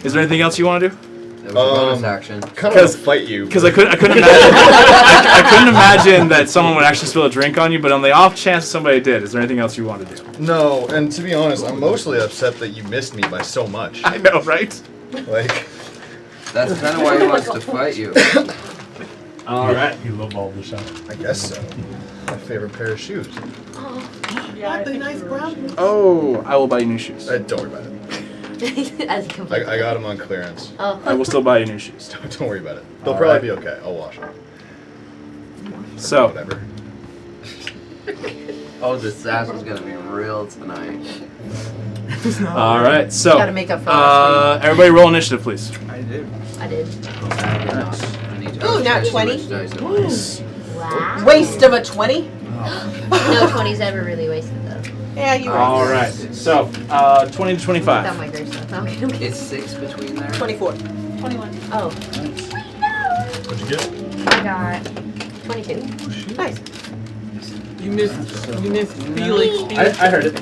Is there anything else you want to do? It was a bonus action. Kind of want to fight you. Because I couldn't imagine. I couldn't imagine that someone would actually spill a drink on you. But on the off chance somebody did, is there anything else you want to do? No, and to be honest, I'm mostly upset that you missed me by so much. I know, right? Like, That's kind of why he wants to fight you. All right. He lowballed the shot. I guess so. My favorite pair of shoes. Yeah, I the think nice we were- brown. Oh, I will buy you new shoes. Don't worry about it. As he comes. I got them on clearance. Oh. I will still buy you new shoes. Don't worry about it. They'll All probably right. be okay. I'll wash them. So, Whatever. Oh, the sass is gonna be real tonight. all right. So, Gotta make up for last everybody roll initiative, please. I did. I did. I did not. I need to Ooh, not too 20. much dice at once. Wow. Waste of a 20? No 20's ever really wasted though. Yeah, you were. All right. So, 20 to Without 25. my grace stuff. No, I'm kidding. It's 6 between there. 24. 21. Oh, What'd you get? I got 22. Nice. You missed Felix. I heard it.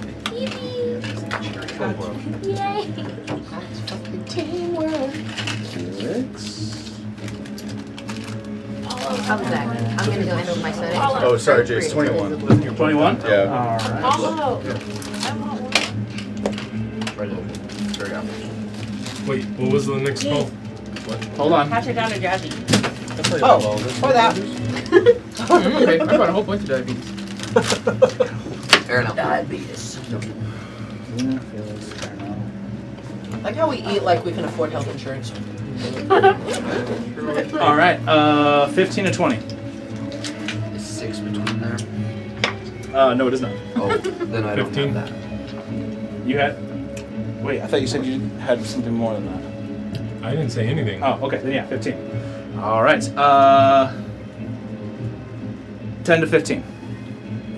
Yay. Teamwork. I'll be back. I'm gonna go handle my soda. Oh, sorry, Jace. 21. 21? Yeah. All right. Oh, I want one. Right there. There we go. Wait, what was the next spell? Hold on. Pass it down to Jazzy. Oh, or that. Okay, I brought a whole bunch of diabetes. Fair enough. Diabetes. Like how we eat like we can afford health insurance. All right. 15 to 20. Is 6 between there? No, it is not. Oh, then I don't 15. have that. You had. Wait, I thought you said you had something more than that. I didn't say anything. Oh, okay. Then yeah, 15. All right. 10 to 15.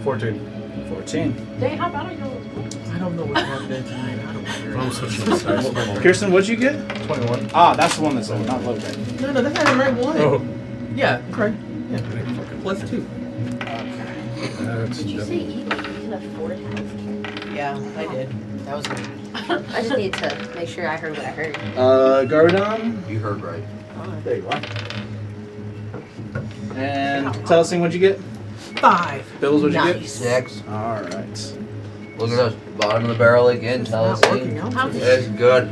14. 14. Dang, how bad are yours? I don't know what happened tonight. I don't care. I'm switching the dice. Kirsten, what'd you get? 21. Ah, that's the one that's not low grade. No, that's not the right one. Oh, Yeah, correct. Yeah. +2. That's Did you say definitely- eat to afford healthcare? Yeah, I did. That was me. I just need to make sure I heard what I heard. Gardon. You heard right. There you are. And tell us, what'd you get? 5. Bills, what'd you Nice. 6. All right. Look at us. Bottom of the barrel again. Tell us. Not working out. It's good.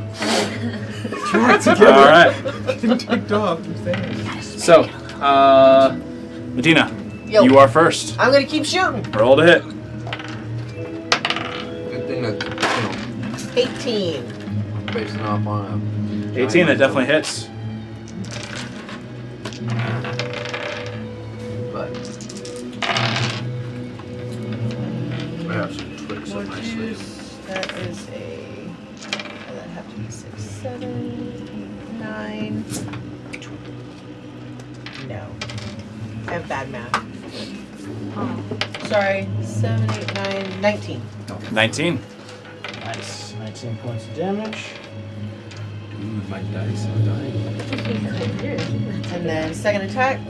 All right. Ticked off. I'm saying. So, Medina, Yo. you are first. I'm gonna keep shooting. Roll to hit. Good thing that, 18. facing off on 18, that definitely hits. But I have some tricks up my sleeve. That is a. have to be 6, 7, 9. No. I have bad math. Sorry. 7, 8, 9, 19. 19. Nice. 19 points of damage. Dude, my dice are dying. And then second attack.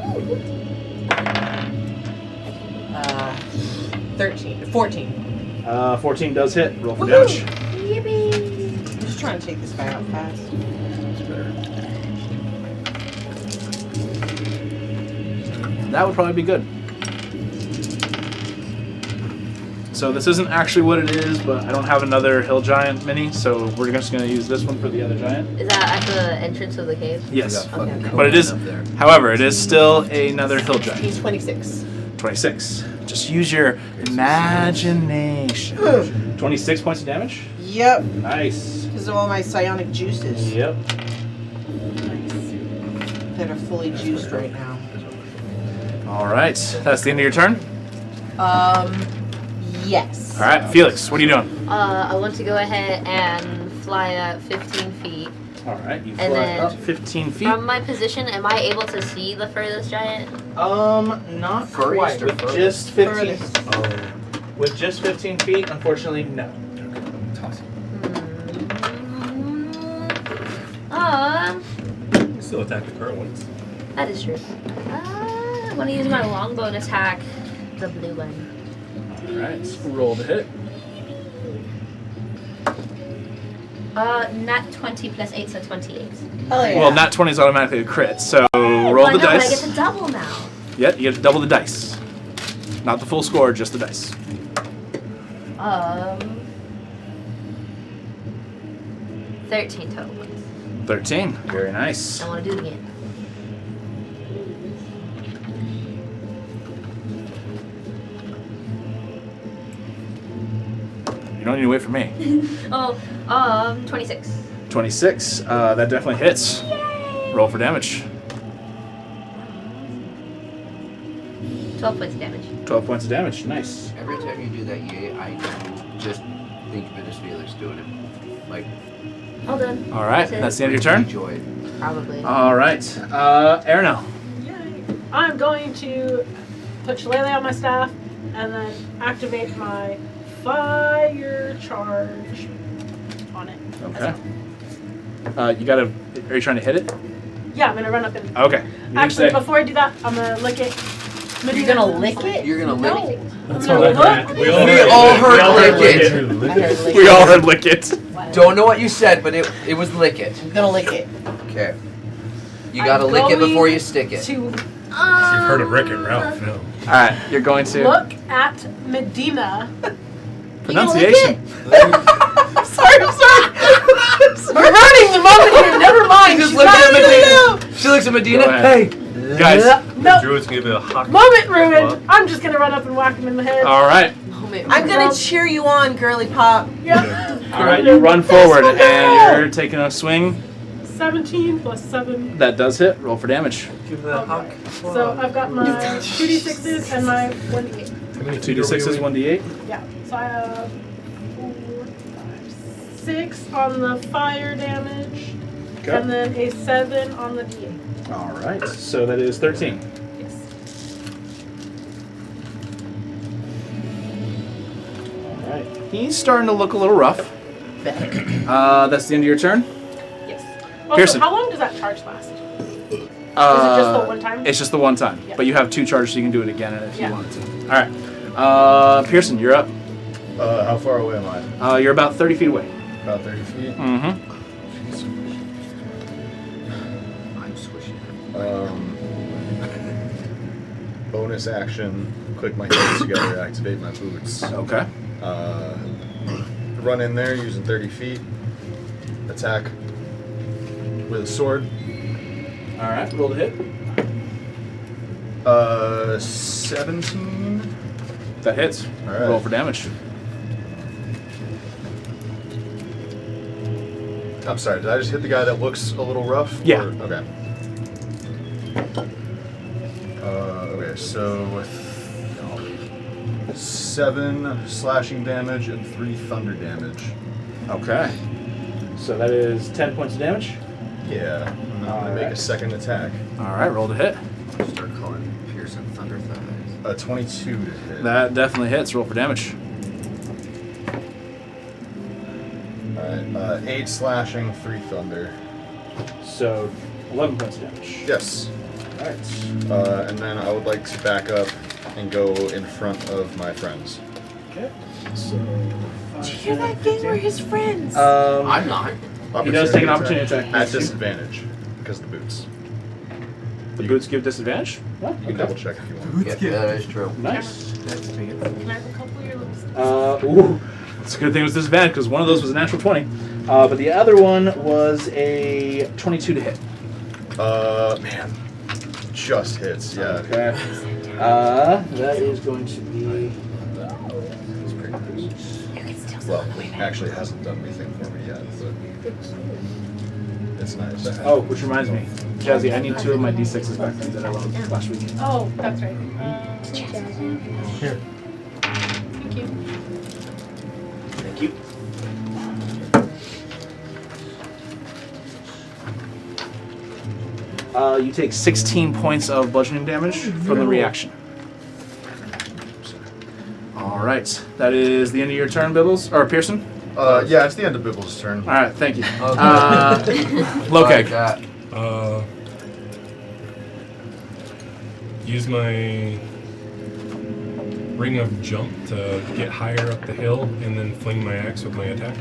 14. 14 does hit. Roll for Woohoo! damage. Yippee! I'm just trying to take this guy out fast. That would probably be good. So this isn't actually what it is, but I don't have another hill giant mini, so we're just going to use this one for the other giant. Is that at the entrance of the cave? Yes. Okay. But it is, however, it is still another hill giant. He's 26. 26. Just use your imagination. 26 points of damage. Yep. Nice. Because of all my psionic juices Yep. that are fully juiced right now. All right. That's the end of your turn. Yes. All right, Felix, what are you doing? I want to go ahead and fly at 15 feet. All right, you fly And then up 15 feet. From my position, am I able to see the furthest giant? Not Furthest quite. or With furthest? just 15. Oh. With just 15 feet, unfortunately, no. Hmm. Still attack the current ones. That is true. I want to use my longbow and attack the blue one. All right, roll the hit. Nat 20 plus 8, so 28. Oh yeah. Well, nat 20 is automatically a crit, so roll Well, I the know, but I dice. get to double now. Yep, you get to double the dice. Not the full score, just the dice. 13 total points. 13. Very nice. I want to do it again. You don't need to wait for me. 26. 26. That definitely hits. Roll for damage. 12 points of damage. 12 points of damage. Nice. Every time you do that, I just think of it as Felix doing it. Like, All done. All right, that's the end of your turn. enjoy it. Probably. All right, Aranel. Yay. I'm going to put Shillelagh on my staff and then activate my fire charge on it. Okay. You gotta. Are you trying to hit it? Yeah, I'm gonna run up and. Okay. You didn't Actually, say- before I do that, I'm gonna lick it. You're gonna lick it? You're gonna lick it. That's No, all look. that We all heard lick it. I heard lick We it. all heard lick it. Don't know what you said, but it was lick it. I'm gonna lick it. Okay. You gotta I'm lick it before going you stick it. To You've heard of Rick and Ralph, no? All right, you're going to look at Medina. pronunciation. I'm sorry. We're running the moment here. Never mind. Just She's look not at gonna Medina. know. She looks at Medina. Go ahead. Hey. Guys. No, Druid's gonna give it a hawk. moment ruined. I'm just gonna run up and whack him in the head. All right. I'm gonna cheer you on, girly pop. Yep. All right. You run forward and you're taking a swing. 17 plus 7. That does hit. Roll for damage. Give it a hawk. So I've got my 2d6s and my 1d8. 2d6 1d8. Yeah. So I have 4, 5, 6 on the fire damage, and then a 7 on the d8. All right. So that is 13. Yes. All right. He's starting to look a little rough. That's the end of your turn. Yes. Also, Pearson. how long does that charge last? Is it just the one time? It's just the one time, Yeah. but you have 2 charges, so you can do it again if Yeah. you wanted to. All right. Pearson, you're up. How far away am I? You're about 30 feet away. About 30 feet? Mm-hmm. I'm squishing. Bonus action, click my heels together, activate my boots. Okay. Run in there using 30 feet. Attack with a sword. All right. Roll the hit. 17. That hits. All right. Roll for damage. I'm sorry, did I just hit the guy that looks a little rough? Yeah. Or- okay. Okay, so 7 slashing damage and 3 thunder damage. Okay. So that is 10 points of damage. Yeah. And then I'm gonna make a Alright. second attack. All right, roll to hit. Start calling Pearson Thunder Thighs. A 22 to hit. That definitely hits. Roll for damage. Alright. 8 slashing, 3 thunder. So 11 points of damage. Yes. All right. And then I would like to back up and go in front of my friends. Okay. So. Did you hear that thing? We're his friends. I'm not. He does take an opportunity attack. At disadvantage because of the boots. The boots give disadvantage. Yeah. You can double check if you want. Yeah, that is true. Nice. That's me. Can I have a couple of your lipsticks? Ooh. It's a good thing it was disadvantage because one of those was a natural 20. But the other one was a 22 to hit. Man. Just hits, yeah. Okay. That is going to be. It's pretty good. Well, actually hasn't done anything for me yet, but it's nice. Oh, which reminds me, Jazzy, I need 2 of my d6s back that I rolled last week. Oh, that's right. Here. Thank you. Thank you. You take 16 points of bludgeoning damage from the reaction. All right, that is the end of your turn, Bibbles or Pearson. Yeah, it's the end of Bibble's turn. All right, thank you. Okay. Lokeg. Use my ring of jump to get higher up the hill and then fling my axe with my attack.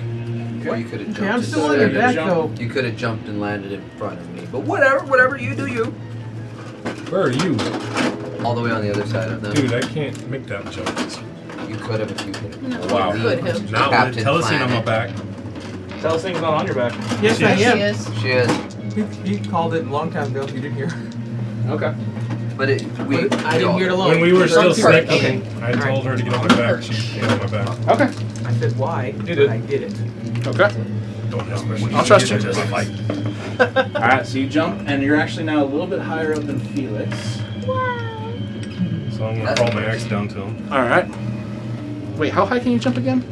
Or you could have jumped. Okay, I'm and still on your landed- back though. You could have jumped and landed in front of me. But whatever, you do you. Where are you? All the way on the other side of them. Dude, I can't make that jump. You could have if you could have. Wow. Could have. Not with Captain Telesine on my Planet. back. Tell us things not on your back. Yes, I She am. is. She is. He called it a long time ago. You didn't hear. Okay. But we. But I didn't hear it alone. When we were still Sorry. sneaking, Okay. I told her to get on my back. She got on my back. Okay. I said why, You but did. I did it. Okay. Don't ask questions. I'll trust you. Just fight. All right, so you jump, and you're actually now a little bit higher up than Felix. So I'm gonna crawl my axe down to him. All right. Wait, how high can you jump again?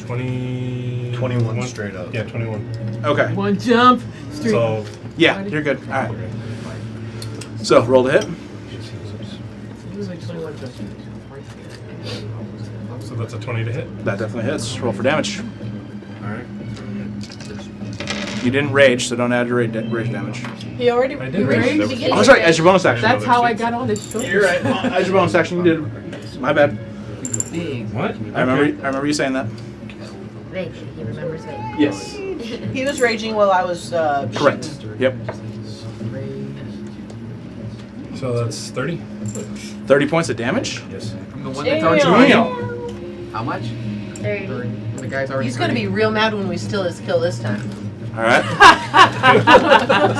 21 straight up. Yeah, 21. Okay. One jump. Straight. So Yeah, you're good. All right. So roll to hit. It was like 21 jumps. So that's a 20 to hit. That definitely hits. Roll for damage. Alright. You didn't rage, so don't add your rage damage. He already. I he did raged rage. to That begin Oh, with. that's right. As your bonus action. That's how I got on this show. You're right. As your bonus action, you did. My bad. Big. What? I remember you saying that. Vaguely, he remembers it. Yes. He was raging while I was Correct. shooting. Yep. So that's 30? 30 points of damage. Yes. I'm the one Damn. that's already on. How much? 30. The guy's already. He's gonna be real mad when we steal his kill this time. All right.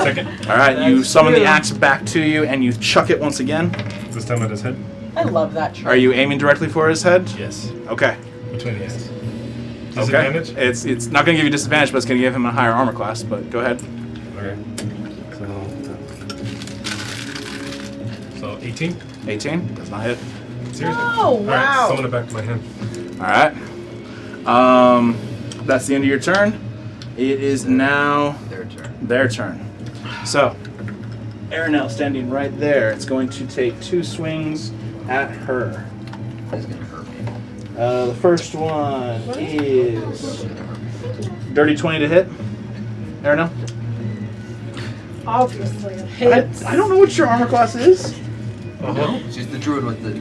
Second. All right. You That's summon the true. axe back to you, and you chuck it once again. This time at his head? I love that trick. Are you aiming directly for his head? Yes. Okay. Between the eyes. Okay. Disadvantage? It's not going to give you disadvantage, but it's going to give him a higher armor class. But go ahead. Okay. So 18? 18 does not hit. Seriously? Oh, Alright, wow. summon it back to my hand. All right. That's the end of your turn. It is now Their turn. their turn. So, Aranel standing right there. It's going to take 2 swings at her. This is gonna hurt me. The first one is dirty 20 to hit. Aranel? Obviously, it hits. I don't know what your armor class is. She's the druid with the.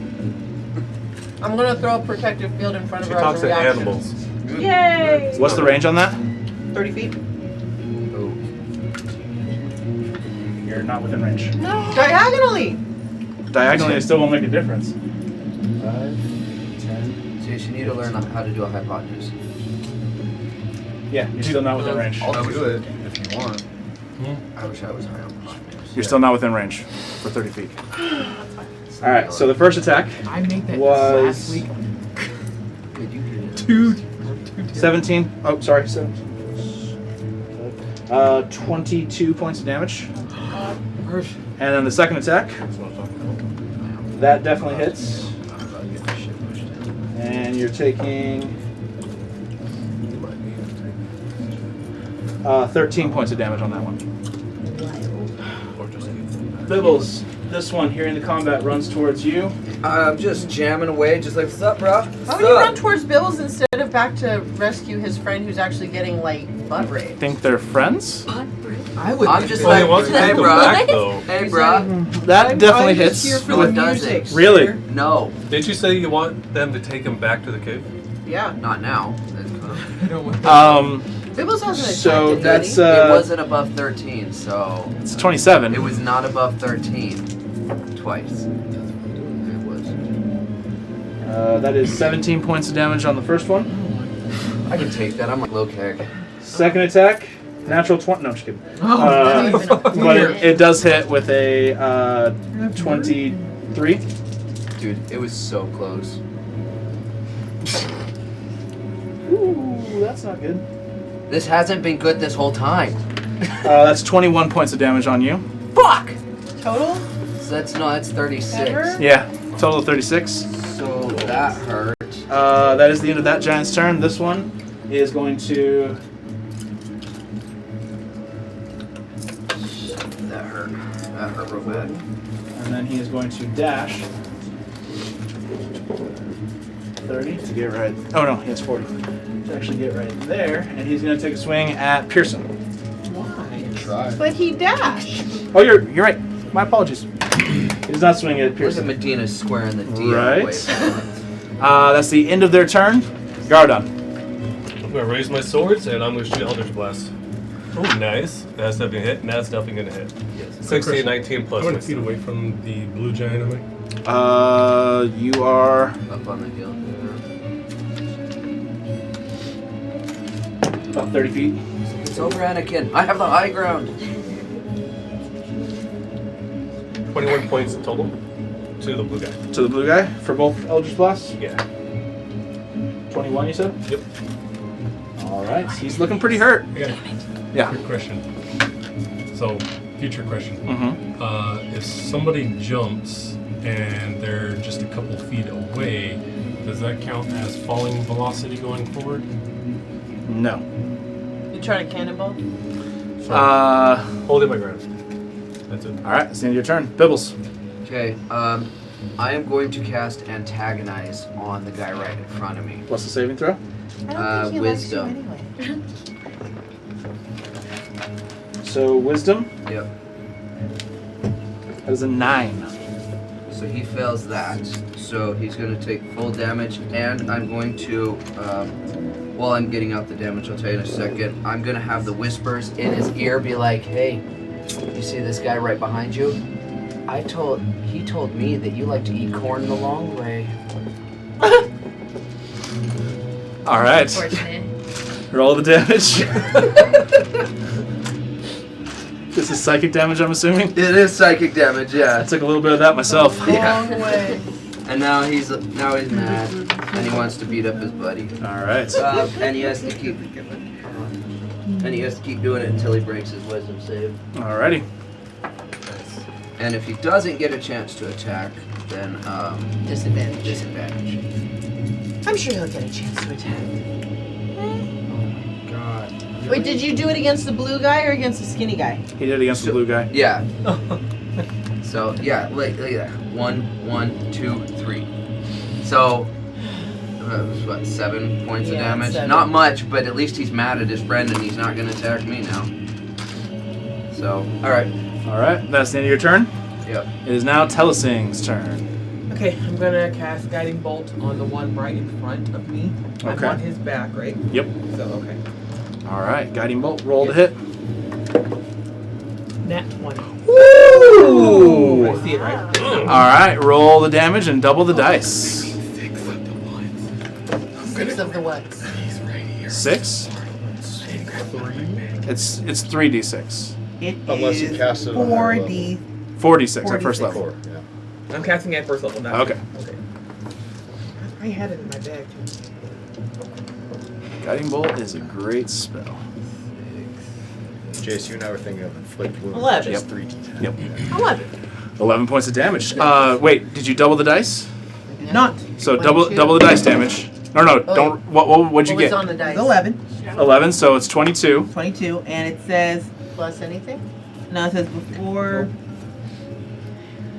I'm gonna throw a protective field in front of She her talks as a to reaction. animals. Yay! What's the range on that? 30 feet. Oh. You're not within range. Diagonally! Diagonally, it still won't make a difference. 5, 10. So you need to learn how to do a hypotenuse. Yeah, you're still not within range. I'll do it if you want. I wish I was high on hypotenuse. You're still not within range for 30 feet. All right, so the first attack I made that was last week. Did you do this? Dude. 17. Oh, sorry, 17. 22 points of damage. Perfect. And then the second attack, that definitely hits. And you're taking 13 points of damage on that one. Or just Bibbles, this one here in the combat runs towards you. I'm just jamming away, just like, what's up, bro? Why would you run towards Bibbles instead of back to rescue his friend who's actually getting like butt raped? Think they're friends? I would. I'm just Well, he like, wants to hey, take him bro. back, though. Hey, bro. That definitely I'm just hits. here for No, the it doesn't. music. Really? sir. No, Didn't you say you want them to take him back to the cave? Yeah. not now. Bibbles hasn't attacked So anybody. that's It wasn't above 13, so it's 27. it was not above 13 twice. It was. That is 17 points of damage on the first one. I can take that. I'm like low keg. Second attack, natural 20. No, I'm just kidding. Oh, But it does hit with a 23. Dude, it was so close. Ooh, that's not good. This hasn't been good this whole time. That's 21 points of damage on you. Fuck! total? So that's 36. Ever? Yeah, total of 36. So that hurt. That is the end of that giant's turn. This one is going to. That hurt. That hurt real bad. And then he is going to dash 30 to get right. Oh no, he has 40 to actually get right there. And he's going to take a swing at Pearson. Why? Try. But he dashed. Oh, you're right. My apologies. He does not swing at Where's Pearson. the Medina squaring the D? Right. Wait. That's the end of their turn. Gardon. I'm gonna raise my swords and I'm gonna shoot Eldritch Blast. Oh, nice. That's definitely gonna hit, and that's definitely gonna hit. Yes. 16, 19 plus. How many feet away from the blue giant am I? You are Up on the hill. about 30 feet. It's over, Anakin. I have the high ground. 21 points total to the blue guy. To the blue guy for both Eldritch Blasts. Yeah. 21, you said? Yep. All right. He's looking pretty hurt. I got a Yeah. quick question. So, future question. Mm-hmm. If somebody jumps and they're just a couple feet away, does that count as falling velocity going forward? No. You try to cannonball? Holding my ground. That's it. All right. It's the end of your turn. Bibbles. Okay. I am going to cast Antagonize on the guy right in front of me. What's the saving throw? I don't think he Wisdom. likes you anyway. So wisdom. Yep. That is a 9. So he fails that. So he's going to take full damage, and I'm going to, while I'm getting out the damage, I'll tell you in a second, I'm going to have the whispers in his ear be like, hey, you see this guy right behind you? He told me that you like to eat corn the long way. All right. Unfortunate. Roll the damage. This is psychic damage, I'm assuming. It is psychic damage, I yeah. took a little bit of that myself. Yeah. Long way. And now he's mad, and he wants to beat up his buddy. All right. And he has to keep doing it until he breaks his wisdom save. Alrighty. And if he doesn't get a chance to attack, then Disadvantage. disadvantage. I'm sure he'll get a chance to attack. God. Wait, did you do it against the blue guy or against the skinny guy? He did against the blue guy. Yeah. So yeah, look at that. 1, 2, 3. So it was what, 7 points of Yeah, damage? 7. Not much, but at least he's mad at his friend and he's not gonna attack me now. So alright. Alright, that's the end of your turn. Yep. It is now Telesing's turn. Okay, I'm gonna cast Guiding Bolt on the one right in front of me. I'm Okay. on his back, right? Yep. So, okay. Alright, Guiding Bolt, roll to hit. Nat 20. Ooh! I see it, right? Alright, roll the damage and double the dice. 6 of the ones. 6? It's 3d6. It Unless you is cast it on a higher 4D. 4d6 at first 46. level. 4, yeah. I'm casting at first level now. Okay. Okay. I had it in my bag too. Guiding Bolt is a great spell. Jace, you and I were thinking of inflict wounds. 11. Just 3d10. Yep. 11. 11 points of damage. Wait, did you double the dice? Not. So 22. double the dice damage. No, no, Oh, don't. What'd you What was get? on the dice? 11. 11, so it's 22. 22, and it says, Plus anything? no, it says before.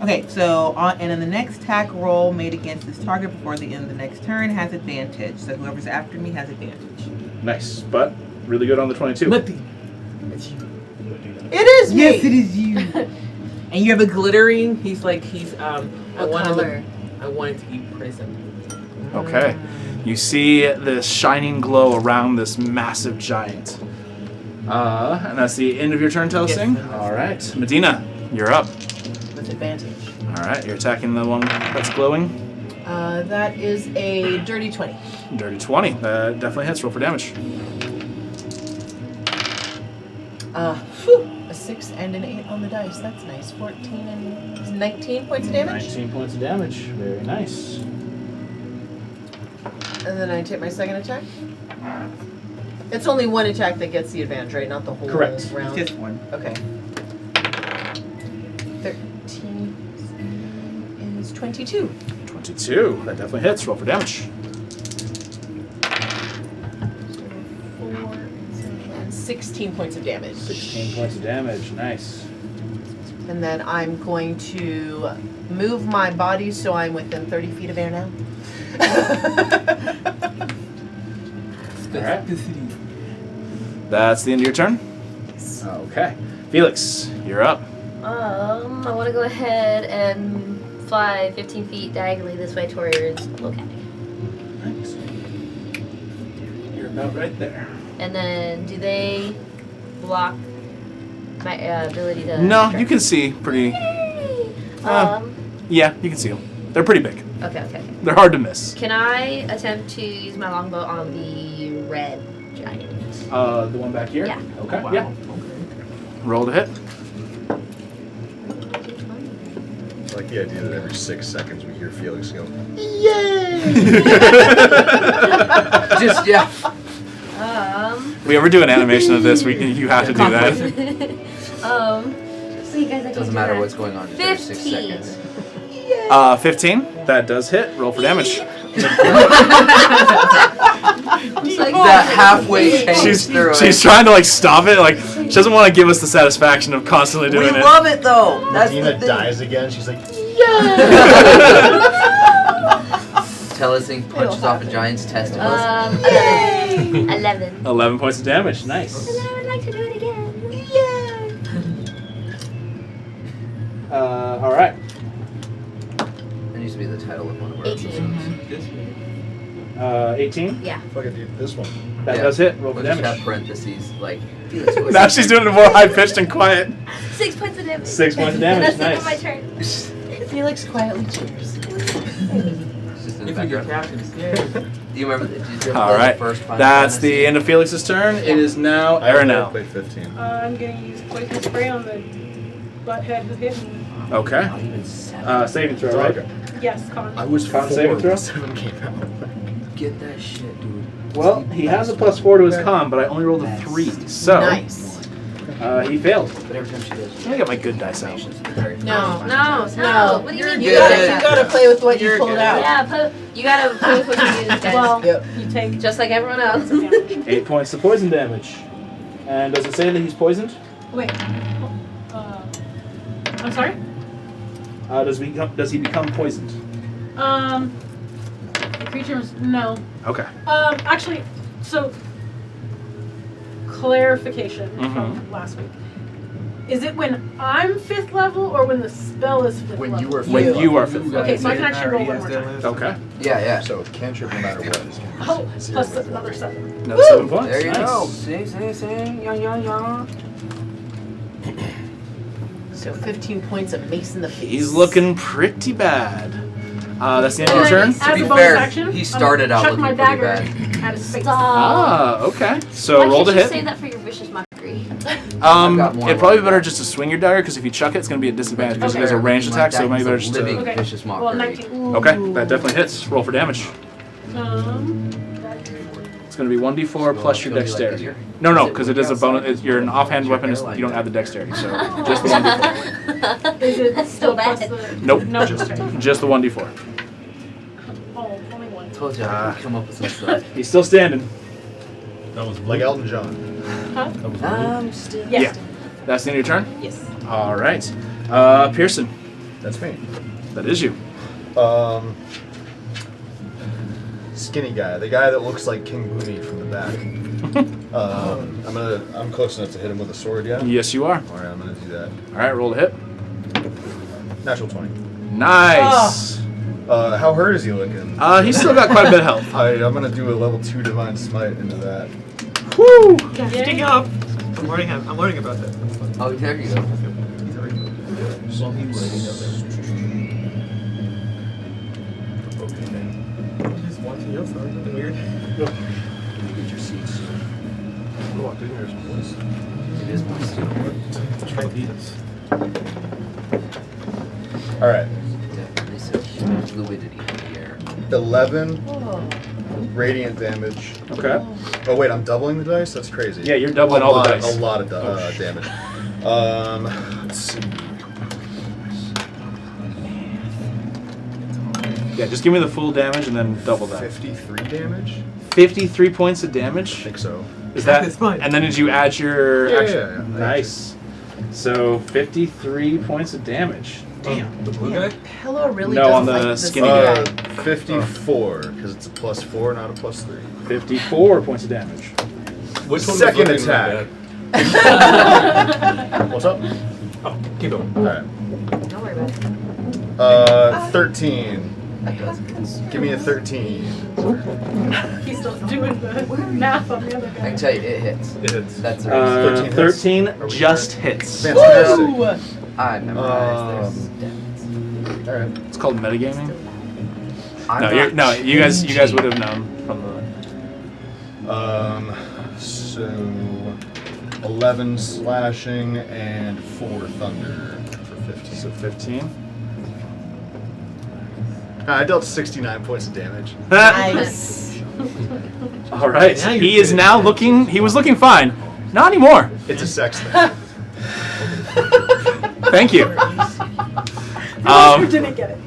Okay, so and in the next attack roll made against this target before the end of the next turn has advantage. So whoever's after me has advantage. Nice, but really good on the 22. It's you. It is me. Yes, it is you. And you have a glittering. He's I What wanted color? I wanted to be prism. Okay. You see this shining glow around this massive giant. And that's the end of your turn, Telesing. Yes. All right. Medina, you're up. With advantage. All right, you're attacking the one that's glowing. That is a dirty 20. Dirty 20. That definitely hits. Roll for damage. A 6 and an 8 on the dice. That's nice. 14 and 19 points of damage. 19 points of damage. Very nice. And then I take my second attack. It's only one attack that gets the advantage, right? Not the whole Correct. round. Just one. Okay. 13 is 22. 22. That definitely hits. Roll for damage. 4 and 16 points of damage. 16 points of damage. Nice. And then I'm going to move my body so I'm within 30 feet of air now. All right. That's the end of your turn. Okay. Felix, you're up. I want to go ahead and fly 15 feet diagonally this way towards Locatic. Nice. You're about right there. And then, do they block my ability to? No, strike? you can see pretty. Yay! Yeah, you can see them. They're pretty big. Okay. They're hard to miss. Can I attempt to use my longbow on the red giant? The one back here? Yeah. Okay. Wow. Yeah. Roll to hit. I like the idea that every 6 seconds we hear Felix go, Just, yeah. If we ever do an animation of this, you have to do that. So you guys, I can't Doesn't do matter that. what's going on. Just every 6 15. seconds. 15. That does hit. Roll for damage. That halfway change through She's it. trying to like stop it. Like she doesn't want to give us the satisfaction of constantly We doing it. love it though. That's Medina the thing. dies again. She's like, Telesing punches off a giant's testicles. 11. 11 points of damage. Nice. And I would like to do it again. All right. That used to be the title of one of our 18. episodes. 18. Yeah. fucking dude, this one. That Yeah. does hit. Roll for We'll just have damage. parentheses like Felix was. Now she's doing it more high pitched and quiet. 6 points of damage. 6 points of And damage. that's Nice. my turn. Felix quietly cheers. It's just in the If you get background. captain scared. Do you remember? Did you ever All play right. the first Final That's Fantasy? the end of Felix's turn. It is now I only Aranel. played 15. I'm gonna use poison spray on the butthead who hit me. Okay. Not even 7. Saving throw, right? Yes, con. I was Con 4 saving throw? when 7 came out. Get that shit, dude. Well, he has a +4 to his con, but I only rolled a 3. So Nice. he failed. But every time she does, Let me get my good dice out. No. No. What do you mean? You good. gotta play with what you pulled out. Yeah, you gotta play with what you use, guys. Well, Yep. you take Just like everyone else. damage. 8 points of poison damage. And does it say that he's poisoned? Wait. I'm sorry? Does he become poisoned? The creature was no. Okay. Actually, so clarification Mhm. from last week. Is it when I'm 5th level or when the spell is 5th level? When you are 5th level. Okay, so I can actually roll one more time. Okay. yeah. So cantrip no matter what. Oh, plus another 7. Another 7 points. There you Nice. go. See, yeah. So 15 points of mace in the face. He's looking pretty bad. That's the end of your And turn? then To as be a bonus fair, action, he started out chuck looking my pretty dagger bad. at his face. Ah, okay. So Why roll can't to you hit. save that for your vicious mockery? I've got more It'd probably be like better that. just to swing your dagger because if you chuck it, it's going to be a disadvantage because Okay. it has a ranged My attack. So it might be better dagger's just a living to. Okay. vicious mockery. Well, 19. Okay, that definitely hits. Roll for damage. It's going to be 1d4 plus your It's gonna be like dexterity. easier? No, because it is a bonus. You're an offhand weapon. You don't have the dexterity, so just the 1d4. Is it That's still plus bad. the- Nope. No, okay. Just the 1d4. Oh, only one. told you I could come up with some stuff. He's still standing. That was Like Elton John. That was blue. I'm still. Yeah. That's the end of your turn? Yes. All right. Pearson, That's me. that is you. Skinny guy, the guy that looks like King Booney from the back. I'm close enough to hit him with a sword, yeah? Yes, you are. Alright, I'm gonna do that. All right, roll to hit. Natural 20. Nice. How hurt is he looking? He's still got quite a bit of health. I'm gonna do a level 2 Divine Smite into that. Woo! Stick up. I'm learning about that. Oh, there you go. Just watching your sword. Nothing weird. Get your seats. It is moist. Alright. Definitely some human fluidity in the air. 11 radiant damage. Okay. Oh wait, I'm doubling the dice? That's crazy. Yeah, you're doubling all the dice. A lot of damage. Let's see. Yeah, just give me the full damage and then double that. 53 damage? 53 points of I damage? think so. Is that? That's fine. And then did you add your Yeah, action? yeah. Nice. So 53 points of damage. Damn. The blue guy? Pillow really No, doesn't on the like the skinny guy. 54, because it's a +4, not a +3. 54 points of damage. Which one Second was looking attack. like What's up? that? Oh, keep going. Alright. Don't worry about it. 13. Give me a 13. He's still doing the math on the other I guy. can tell you, it hits. It hits. That's 13 13 hits? just hits. Fantastic. I memorized their stats. Alright. It's called metagaming. I'm No, not you guys stingy. would have known from the. So 11 slashing and 4 thunder for 15. So 15. I dealt 69 points of damage. Nice. All right. Now you're He is good. now looking. He was looking fine. Not anymore. It's a sex thing. Thank you. You didn't get it.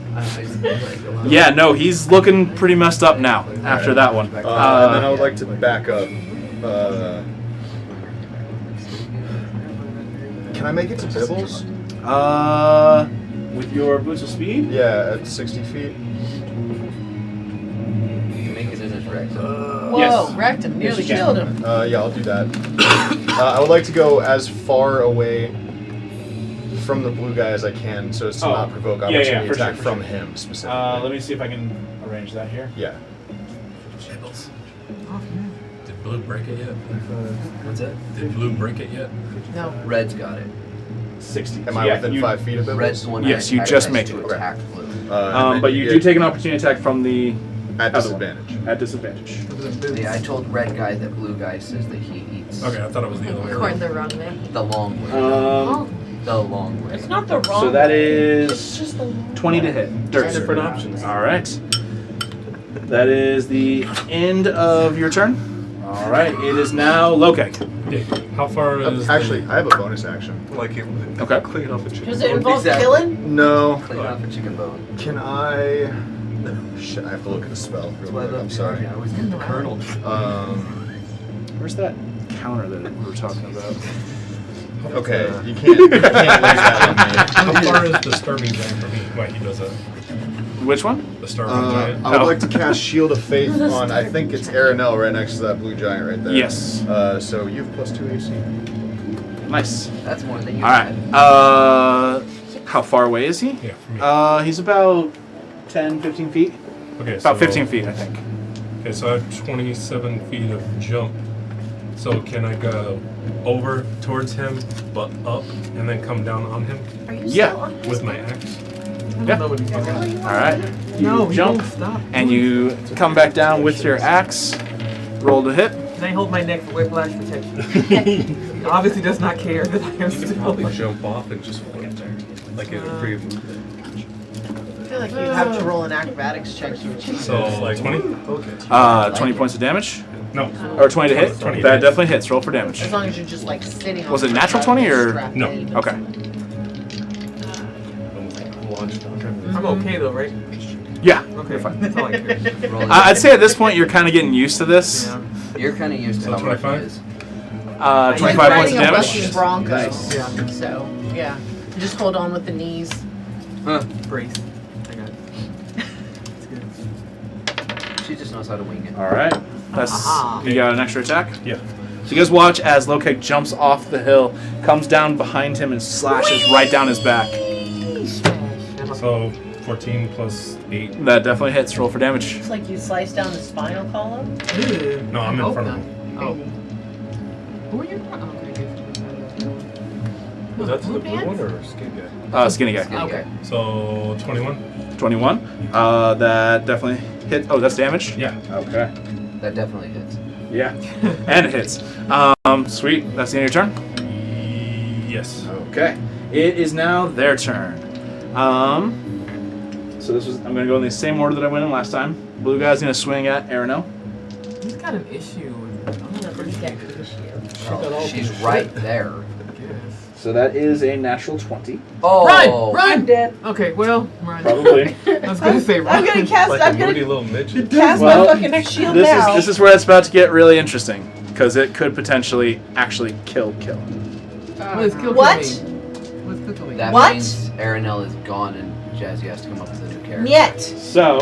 Yeah, no, he's looking pretty messed up now after that one. And then I would like to back up. Can I make it to Bibbles? With your boots of speed? Yeah, at 60 feet. You make it in his Rex. Whoa, Yes. wrecked him, Yes, nearly you can. killed him. Yeah, I'll do that. I would like to go as far away from the blue guy as I can, so as to Oh. not provoke Yeah, opportunity for sure, attack for from sure. him specifically. Let me see if I can arrange that here. Yeah. Did blue break it yet? What's that? Did blue break it yet? No. Red's got it. 60. Am So I yeah, within you- 5 feet of Bibbles? Red's the one Yes, that you just has make to it. attack blue. And then But you do get take an opportunity attack from the at other one. disadvantage. At disadvantage. Yeah, I told red guy that blue guy says that he eats Okay, I thought it was the other way Going around. the wrong way. the long way. Oh. The long way. It's not the wrong. So that It's is just the 20 to hit. Dirt. Different options. All right. That is the end of your turn. All right. It is now Lokek. Okay, how far is Actually, the, I have a bonus action. Like it. Okay. Clean off the chicken. Does it involve Exactly. killing? No. Clean off a chicken bone. Can I? Shit, I have to look at the spell. That's Real why I quick. love I'm the sorry. army. I always get the colonel. Where's that counter that we were talking about? Okay, you can't lose that how far is the starving giant for me? Wait, he does that. Which one? The starving on me. giant. I would Oh. like to cast Shield of Faith on, I think it's Aranel right next to that blue giant right there. Yes. So you have +2 AC. Nice. That's more than you All right. had. How far away is he? Yeah, for me. He's about 10, 15 feet. Okay, About so, 15 feet, I think. Okay, so I have 27 feet of jump. So can I go over towards him, but up, and then come down on him Are you Yeah. still on? with my axe? Yeah. All right. You No, jump no, stop. and you come back down with your axe. Roll to hit. Can I hold my neck for whiplash protection? He obviously does not care that I am You can still. probably jump off and just flip there. Like in a free movement. I feel like you'd have to roll an acrobatics check to achieve So like 20? 20 points of damage. No. Or 20 to hit. 20 That hits. definitely hits. Roll for damage. as long as you're just like sitting on Was it the natural ground 20 or- strapped No. in. Okay. Launched. I'm okay though, right? Yeah. Okay, fine. That's all I care. Rolling. I'd say at this point you're kind of getting used to this. Yeah. You're kind of used to So how rough it 25? is. 25 points riding of a damage. bucking bronco. Nice. Yeah. So yeah, just hold on with the knees. Brace. I got it. It's good. She just knows how to wing it. All right. That's Aha. you got an extra attack. Yeah. So you guys watch as Lokek jumps off the hill, comes down behind him, and slashes right down his back. So 14 plus 8. That definitely hits. Roll for damage. It's like you slice down the spinal column. No, I'm in Hope front of not. him. Oh. Who are you? Oh, okay. Was that the Blue blue one pants? or skin guy? Skinny guy. Skinny Okay. guy. So 21? 21. That definitely hit. Oh, that's damage? Yeah. Okay. That definitely hits. Yeah. And it hits. Sweet. That's the end of your turn? Yes. Okay. It is now their turn. So this was. I'm going to go in the same order that I went in last time. Blue guy's going to swing at Arano. He's got an issue with Oh, she's right there. So that is a natural 20. Oh, Run! Run! I'm dead. Okay, well, run. Probably. I was gonna say run. I'm gonna cast. Like I'm a moody gonna little midget. cast Well, my fucking shield This now. is where it's about to get really interesting because it could potentially actually kill. What does kill What? mean? What's kill mean? That What? means Aranel is gone and Jazzy has to come up with a new character. Niet. So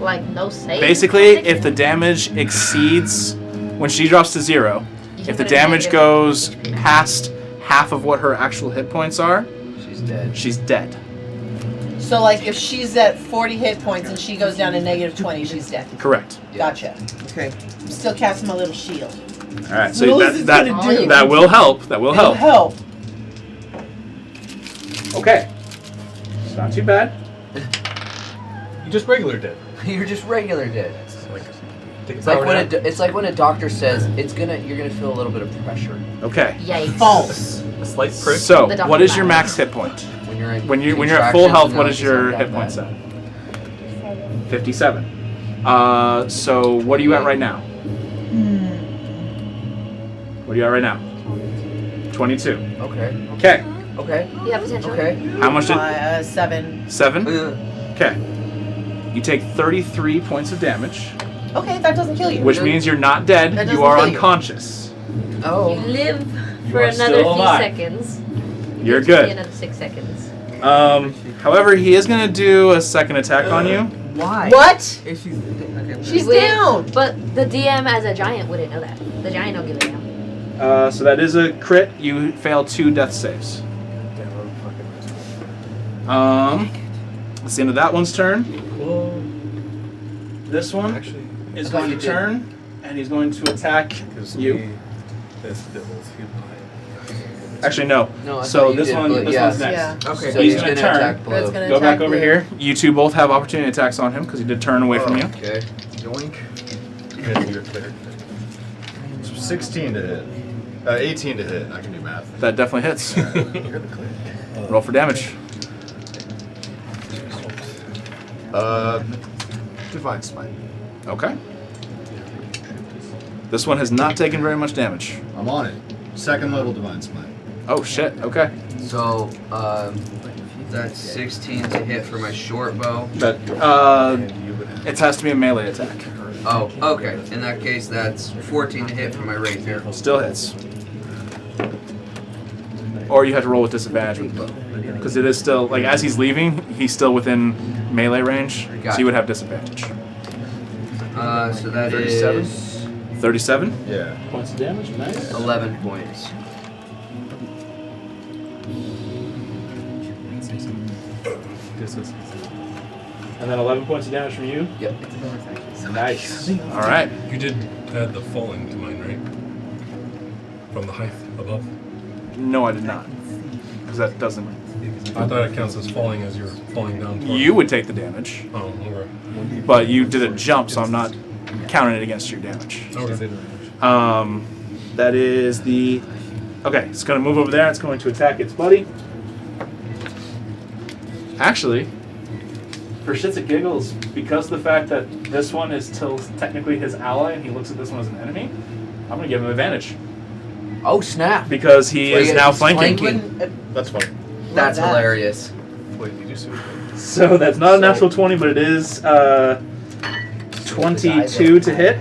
Like no save. basically, if the damage exceeds when she drops to 0, if the damage goes past half of what her actual hit points are, She's dead. she's dead. So like if she's at 40 hit points and she goes down to -20, she's dead. Correct. Gotcha. Okay. I'm still casting my little shield. All right. So What is that this gonna do? that will help. That will It'll help. help. Okay. It's not too bad. You just regular dead. You're just regular dead. Like, take a It's like power when nap. it's like when a doctor says you're gonna feel a little bit of pressure Okay. Yikes. False. A slight prick. So The doctor what is your matters. max hit point? when you're in When you're at full contractions health, and what now is she's your not that hit points bad. at? 57. So what are you at right now? What are you at right now? 22. Okay. Okay. Okay. You have potential. Okay. How much did 7. 7? Uh, Okay. You take 33 points of damage, Okay, that doesn't kill you. which means you're not dead. That You doesn't are kill you. unconscious. You oh. live You for are another still few alive. seconds. You're It took me good. Another 6 seconds. However, he is going to do a second attack on you. Why? What? If she's okay. She's Wait, down. But the DM as a giant wouldn't know that. The giant don't give a damn. So that is a crit. You fail 2 death saves. That's the end of that one's turn. Well, This one actually, is I thought going to you did. turn, and he's going to attack because you. This devil's hit Actually, no. No, I So thought you this did, one, but this yeah. one's next. Yeah. Okay. So He's he's gonna gonna turn. attack blue. That's gonna Go attack back over blue. here. You two both have opportunity attacks on him because he did turn away from you. Okay. Yoink. And you're clear. 16 to hit. 18 to hit. I can do math. That definitely hits. You're the clear. Roll for damage. Divine Smite. Okay. This one has not taken very much damage. I'm on it. Second level Divine Smite. Oh shit. Okay. So that's 16 to hit for my short bow. But it has to be a melee attack. Oh, okay. In that case, that's 14 to hit for my rapier. Still hits. Or you have to roll with disadvantage because it is still like as he's leaving, he's still within melee range, so Gotcha. you would have disadvantage. So that 37? is 37 Yeah. points of damage. Nice. 11 points. And then 11 points of damage from you. Yep. Nice. All right. You did add the falling to mine, right? From the height above. No, I did not. Because that doesn't. I thought it counts as falling as you're falling down. Toward You would take the damage, Oh, okay. but you did a jump, so I'm not counting it against your damage. Okay. That is the. Okay, it's going to move over there. It's going to attack its buddy. Actually, for shits and giggles, because of the fact that this one is still technically his ally and he looks at this one as an enemy, I'm going to give him advantage. Oh, snap. Because he Wait, is now he's flanking. flanking. That's fine. That's that? hilarious. Wait, did you see what So that's not a natural 20, but it is 22 to hit.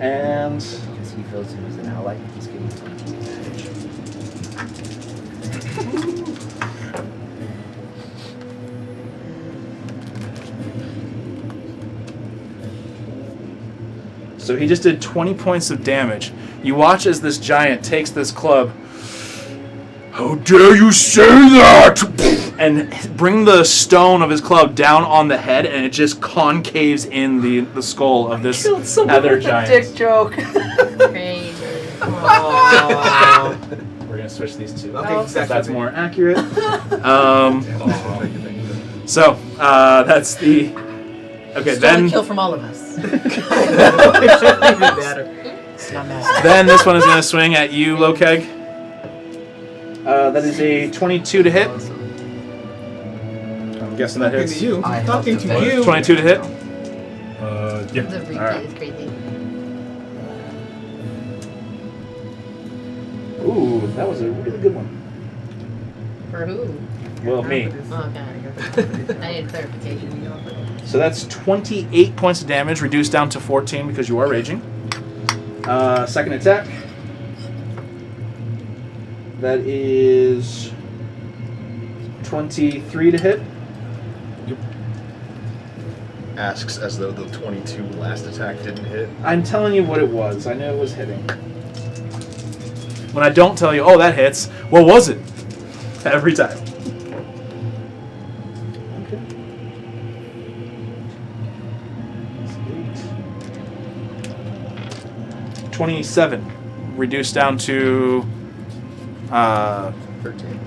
And because he feels him as an ally, he's getting advantage. so he just did 20 points of damage. You watch as this giant takes this club. How dare you say that? And bring the stone of his club down on the head, and it just concaves in the skull of this other giant. Dick joke. Crazy. We're gonna switch these two. Okay, So exactly. that's more accurate. So that's the. Okay, Stole then a kill from all of us. Even better. It's not matter. then this one is gonna swing at you, Lokeg. That is a 22 to hit. I'm guessing that Talking hits. to you. I Talking helped to defend. you. 22 to hit. Yeah. The replay Alright. is crazy. Ooh, that was a really good one. For who? Well, me. Oh, okay. I need clarification. So that's 28 points of damage, reduced down to 14 because you are raging. Second attack. That is 23 to hit. Asks as though the 22 last attack didn't hit. I'm telling you what it was. I knew it was hitting. When I don't tell you, oh, that hits, what was it? Every time. Okay. 27, reduced down to 13.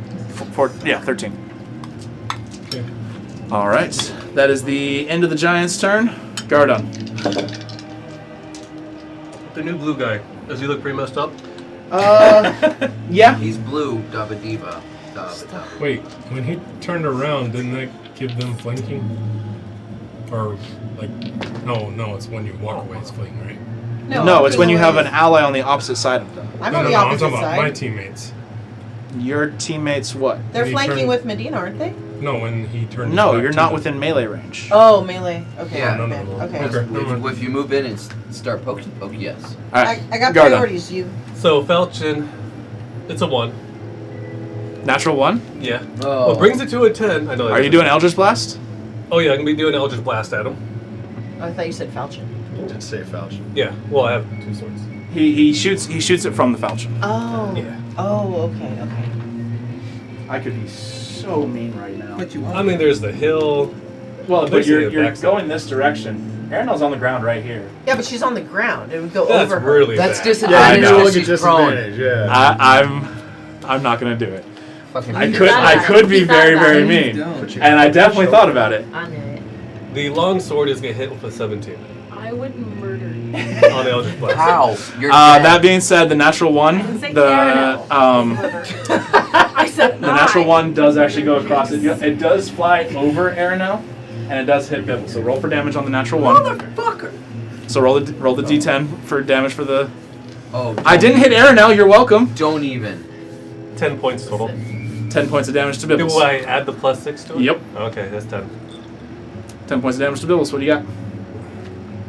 13. Okay. All right, that is the end of the giant's turn. Gardon. The new blue guy. Does he look pretty messed up? Yeah. He's blue, Dabba Diva. Dabba. Wait, when he turned around, didn't that give them flanking? Or like, no, it's when you walk away, it's flanking, right? No, it's when you have an ally on the opposite side of them. I'm no, on the I'm opposite talking about my side. teammates. Your teammates what? They're When he flanking turned- with Medina, aren't they? No, when he turned. his No, back you're to not them. within melee range. Oh, melee. Okay. Yeah. No, okay. no, no. Okay. Okay. never mind. If you move in and start poke, yes. All right, I got Gardon. priorities. You. So Falchion, it's a 1. Natural 1. Yeah. Oh. What brings it to a 10? I know. Are you doing Eldritch Blast? Oh yeah, I'm gonna be doing Eldritch Blast at him. Oh, I thought you said Falchion. You did say Falchion. Yeah. Well, I have 2 swords. He shoots it from the falchion. Oh. Yeah. Oh, okay, okay. I could be so mean right now. But you I won't. mean, there's the hill. Well, but Basically you're a backside. going this direction. Arenel's on the ground right here. Yeah, but she's on the ground. It would go That's over her. really That's bad. disadvantage Yeah, I know. because she's prone. Yeah. I'm not gonna do it. Fucking I weird. could be He thought very about very it. mean, Don't. and I definitely thought about it. I knew it. The long sword is gonna hit with a 17 I would murder you. on the Eldritch Blast. How? You're That dead. being said, the natural one, didn't say the I said the natural one does actually go across it. It does fly over Aranel, and it does hit Bibble. So roll for damage on the natural one. Motherfucker. So roll the d10 for damage for the. Oh. I didn't hit Aranel. You're welcome. Don't even. 10 points total. 10 points of damage to Bibbles. Do I add the +6 to it? Yep. Okay, that's 10. 10 points of damage to Bibbles. What do you got?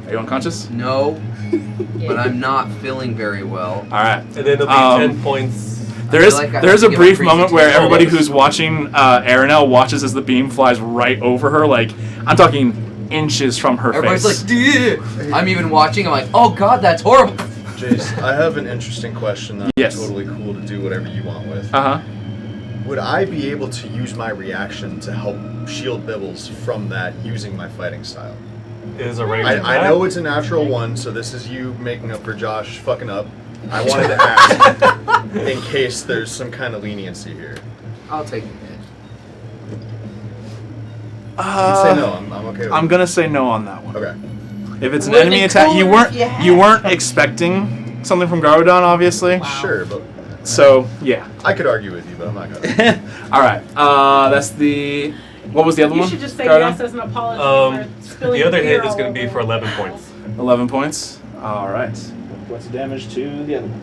Are you unconscious? No, but I'm not feeling very well. All right. And then it'll be 10 points. There's I feel like I there's have a to give brief a moment where presentation. everybody who's watching Aranel watches as the beam flies right over her. Like I'm talking inches from her Everybody's face. like, "Dude." I'm even watching. I'm like, oh god, that's horrible. Jace, I have an interesting question that Yes. I'm totally cool to do whatever you want with. Uh huh. Would I be able to use my reaction to help shield Bibbles from that using my fighting style? Is a range I attack. know it's a natural one, so this is you making up for Josh fucking up. I wanted to ask in case there's some kind of leniency here. I'll take it. You can say no. I'm okay with I'm it. gonna say no on that one. Okay. If it's an Wouldn't enemy it attack, you cooler weren't if you had you weren't expecting something from Garudon, obviously. Sure, but So yeah. I could argue with you, but I'm not gonna. All right. That's the. What was the other You one? should just say Garudon? yes as an apology for spilling The other beer hit is all going to be over for my 11 walls. points. 11 points. All right. What's the damage to the other one?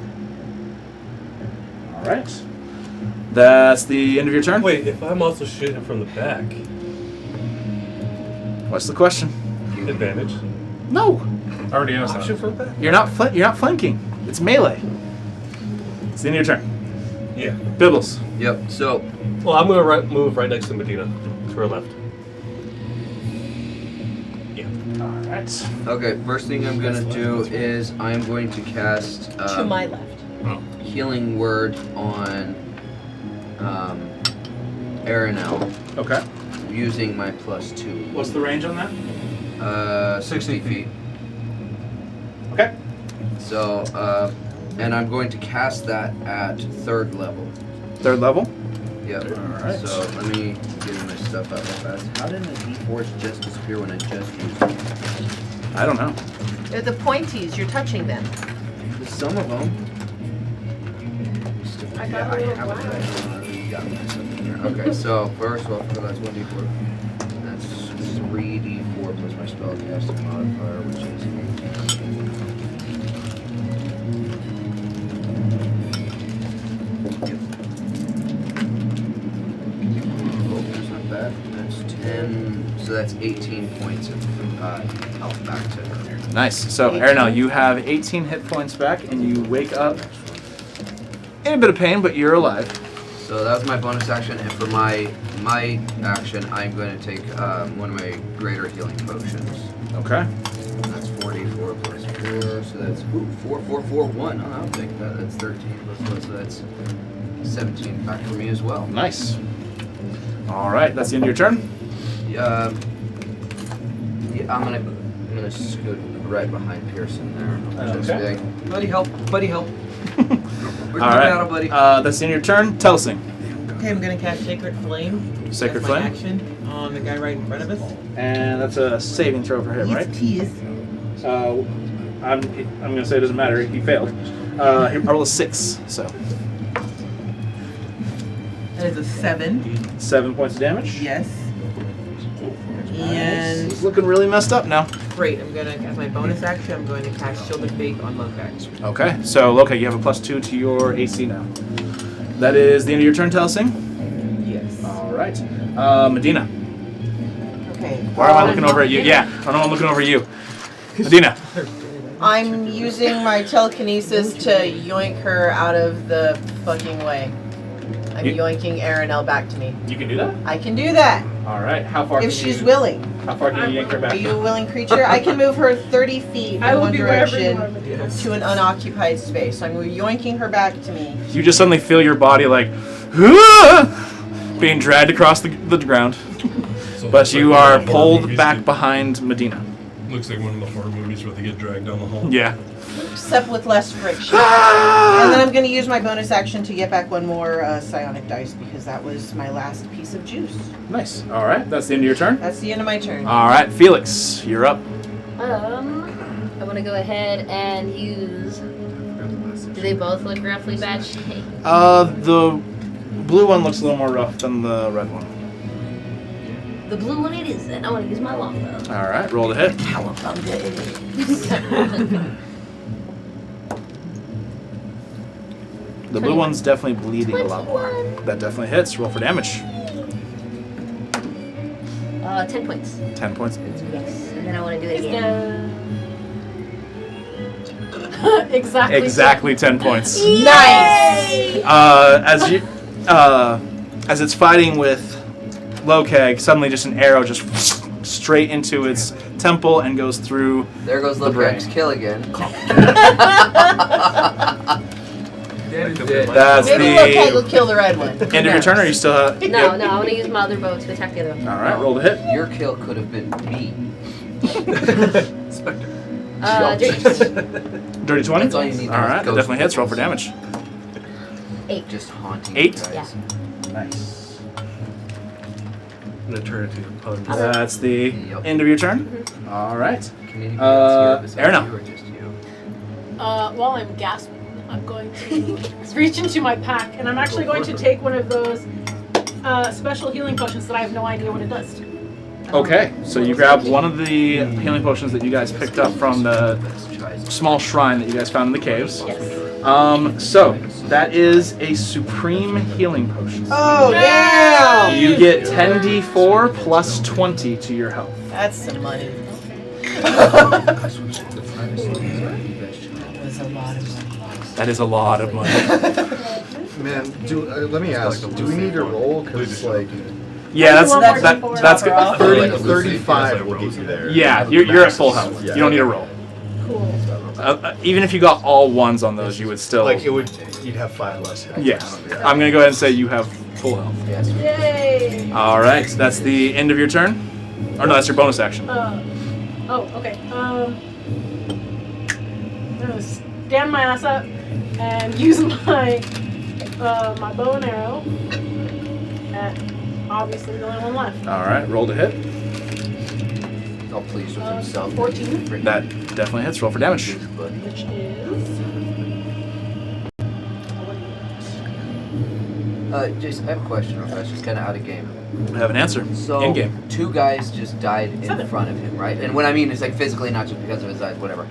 All right. That's the end of your turn. Wait, if I'm also shooting from the back, What's the question? Advantage. No. I already asked Option that. for that? You're not flanking. It's melee. It's the end of your turn. Yeah. Bibbles. Yep. So Well, I'm gonna move right next to Medina, to her left. Yeah. Alright. okay, first thing I'm gonna do is I'm going to cast To my left. Oh. Healing Word on Aranel Okay. using my +2. What's the range on that? 60 feet. Okay. So, and I'm going to cast that at 3rd level. 3rd level. Yep. Alright. So let me get my stuff out real fast. How did the D4s just disappear when I just used them? I don't know. They're the pointies. You're touching them. Some of them. I got a little have black. Okay, so first off, that's 1d4. That's 3d4 plus my spellcasting modifier, which is 18. That's not bad. That's 10. So that's 18 points of health back to her. Nice. So, Aranel, you have 18 hit points back, and you wake up in a bit of pain, but you're alive. So that was my bonus action, and for my action, I'm going to take one of my greater healing potions. Okay. That's 44 plus 4, so that's 4, 4, 4, 1. Oh, I'll take that. That's 13 plus 1, so that's 17 back for me as well. Nice. All right. That's the end of your turn. Yeah, I'm gonna scoot right behind Pearson there. Just Okay. be like, buddy, help! Buddy, help! Where's All my right. battle, buddy? That's the end of your turn. Telsing. Okay, I'm gonna cast Sacred Flame. Sacred That's Flame? my action on the guy right in front of us. And that's a saving throw for him, right? Tease. I'm gonna say it doesn't matter. He failed. I rolled a 6, so That is a 7. 7 points of damage. Yes. He's And looking really messed up now. great, I'm gonna, as my bonus action, I'm going to cast Shield of Faith on Lokax. Okay, so Loka, you have a +2 to your AC now. That is the end of your turn, Telsing. Yes. All right. Medina. Okay. Why am I looking over at you? Yeah, I know I'm looking over at you. Medina. I'm using my telekinesis to yoink her out of the fucking way. I'm You- yoinking Aranel back to me. You can do that? I can do that All right. How far? if can she's you, willing. How far can you yank her back? Are you a willing creature? I can move her 30 feet in I will one be wherever you direction want me to do. to an unoccupied space. So I'm yoinking her back to me. You just suddenly feel your body like being dragged across the ground, So it but looks you like one are of the horror pulled movies back get- behind Medina. Looks like one of the horror movies where they get dragged down the hall. Yeah. Except with less friction. And then I'm going to use my bonus action to get back one more psionic dice because that was my last piece of juice. Nice. All right. That's the end of your turn. That's the end of my turn. All right, Felix, you're up. I want to go ahead and use. Do they both look roughly bad shape? The blue one looks a little more rough than the red one. The blue one it is, then. I want to use my longbow. All right, roll to hit. Cowabunga it is. The blue 21. one's definitely bleeding a lot more. 21. That definitely hits. Roll for damage. 10 points. 10 points. Yes. And then I want to do it again. Exactly. Exactly 10 points. Nice! As it's fighting with Lokag, suddenly just an arrow just straight into its temple and goes through. There goes The brain. Lokax kill again. That's Maybe Lokag will the kill the red one. end of your turn, or are you still? No, I want to use my other bow to attack the other one. All right, roll to hit. Your kill could have been me. Dirty 20. That's all you need. All right, that Ghost definitely hits. Roll for weapons. damage. Just haunting. 8? you guys. Yeah. Nice. An eternity upon this. That's the Yep. end of your turn. All right. Can anybody Uh, else hear Erna. besides you or just you? While I'm gasping, I'm going to reach into my pack, and I'm actually going to take one of those special healing potions that I have no idea what it does. Okay, so you grab one of the healing potions that you guys picked up from the small shrine that you guys found in the caves. Yes. So that is a supreme healing potion. Oh, damn! You get 10d4 plus 20 to your health. That's some money. That was a lot of money. That is a lot of money. Man, let me ask, do we need to roll? Because, like, Yeah, that's One more that, D4. that's good. 35 will get you there. Yeah, you're at full health. Yeah. You don't need to roll. Cool. Even if you got all ones on those, you would still. Like, you'd have 5 less hit. Yeah. I'm gonna go ahead and say you have full health. Yes. Yay! All right, so that's the end of your turn. Or no, that's your bonus action. Oh, okay. I'm gonna stand my ass up and use my my bow and arrow. At obviously the only one left. All right, roll to hit. Not pleased with himself. 14. That definitely hits. Roll for damage. Which is. Jason, I have a question. That's just kind of out of game. I have an answer. So, In game. 2 guys just died in front of him, right? And what I mean is, like, physically, not just because of his eyes, whatever.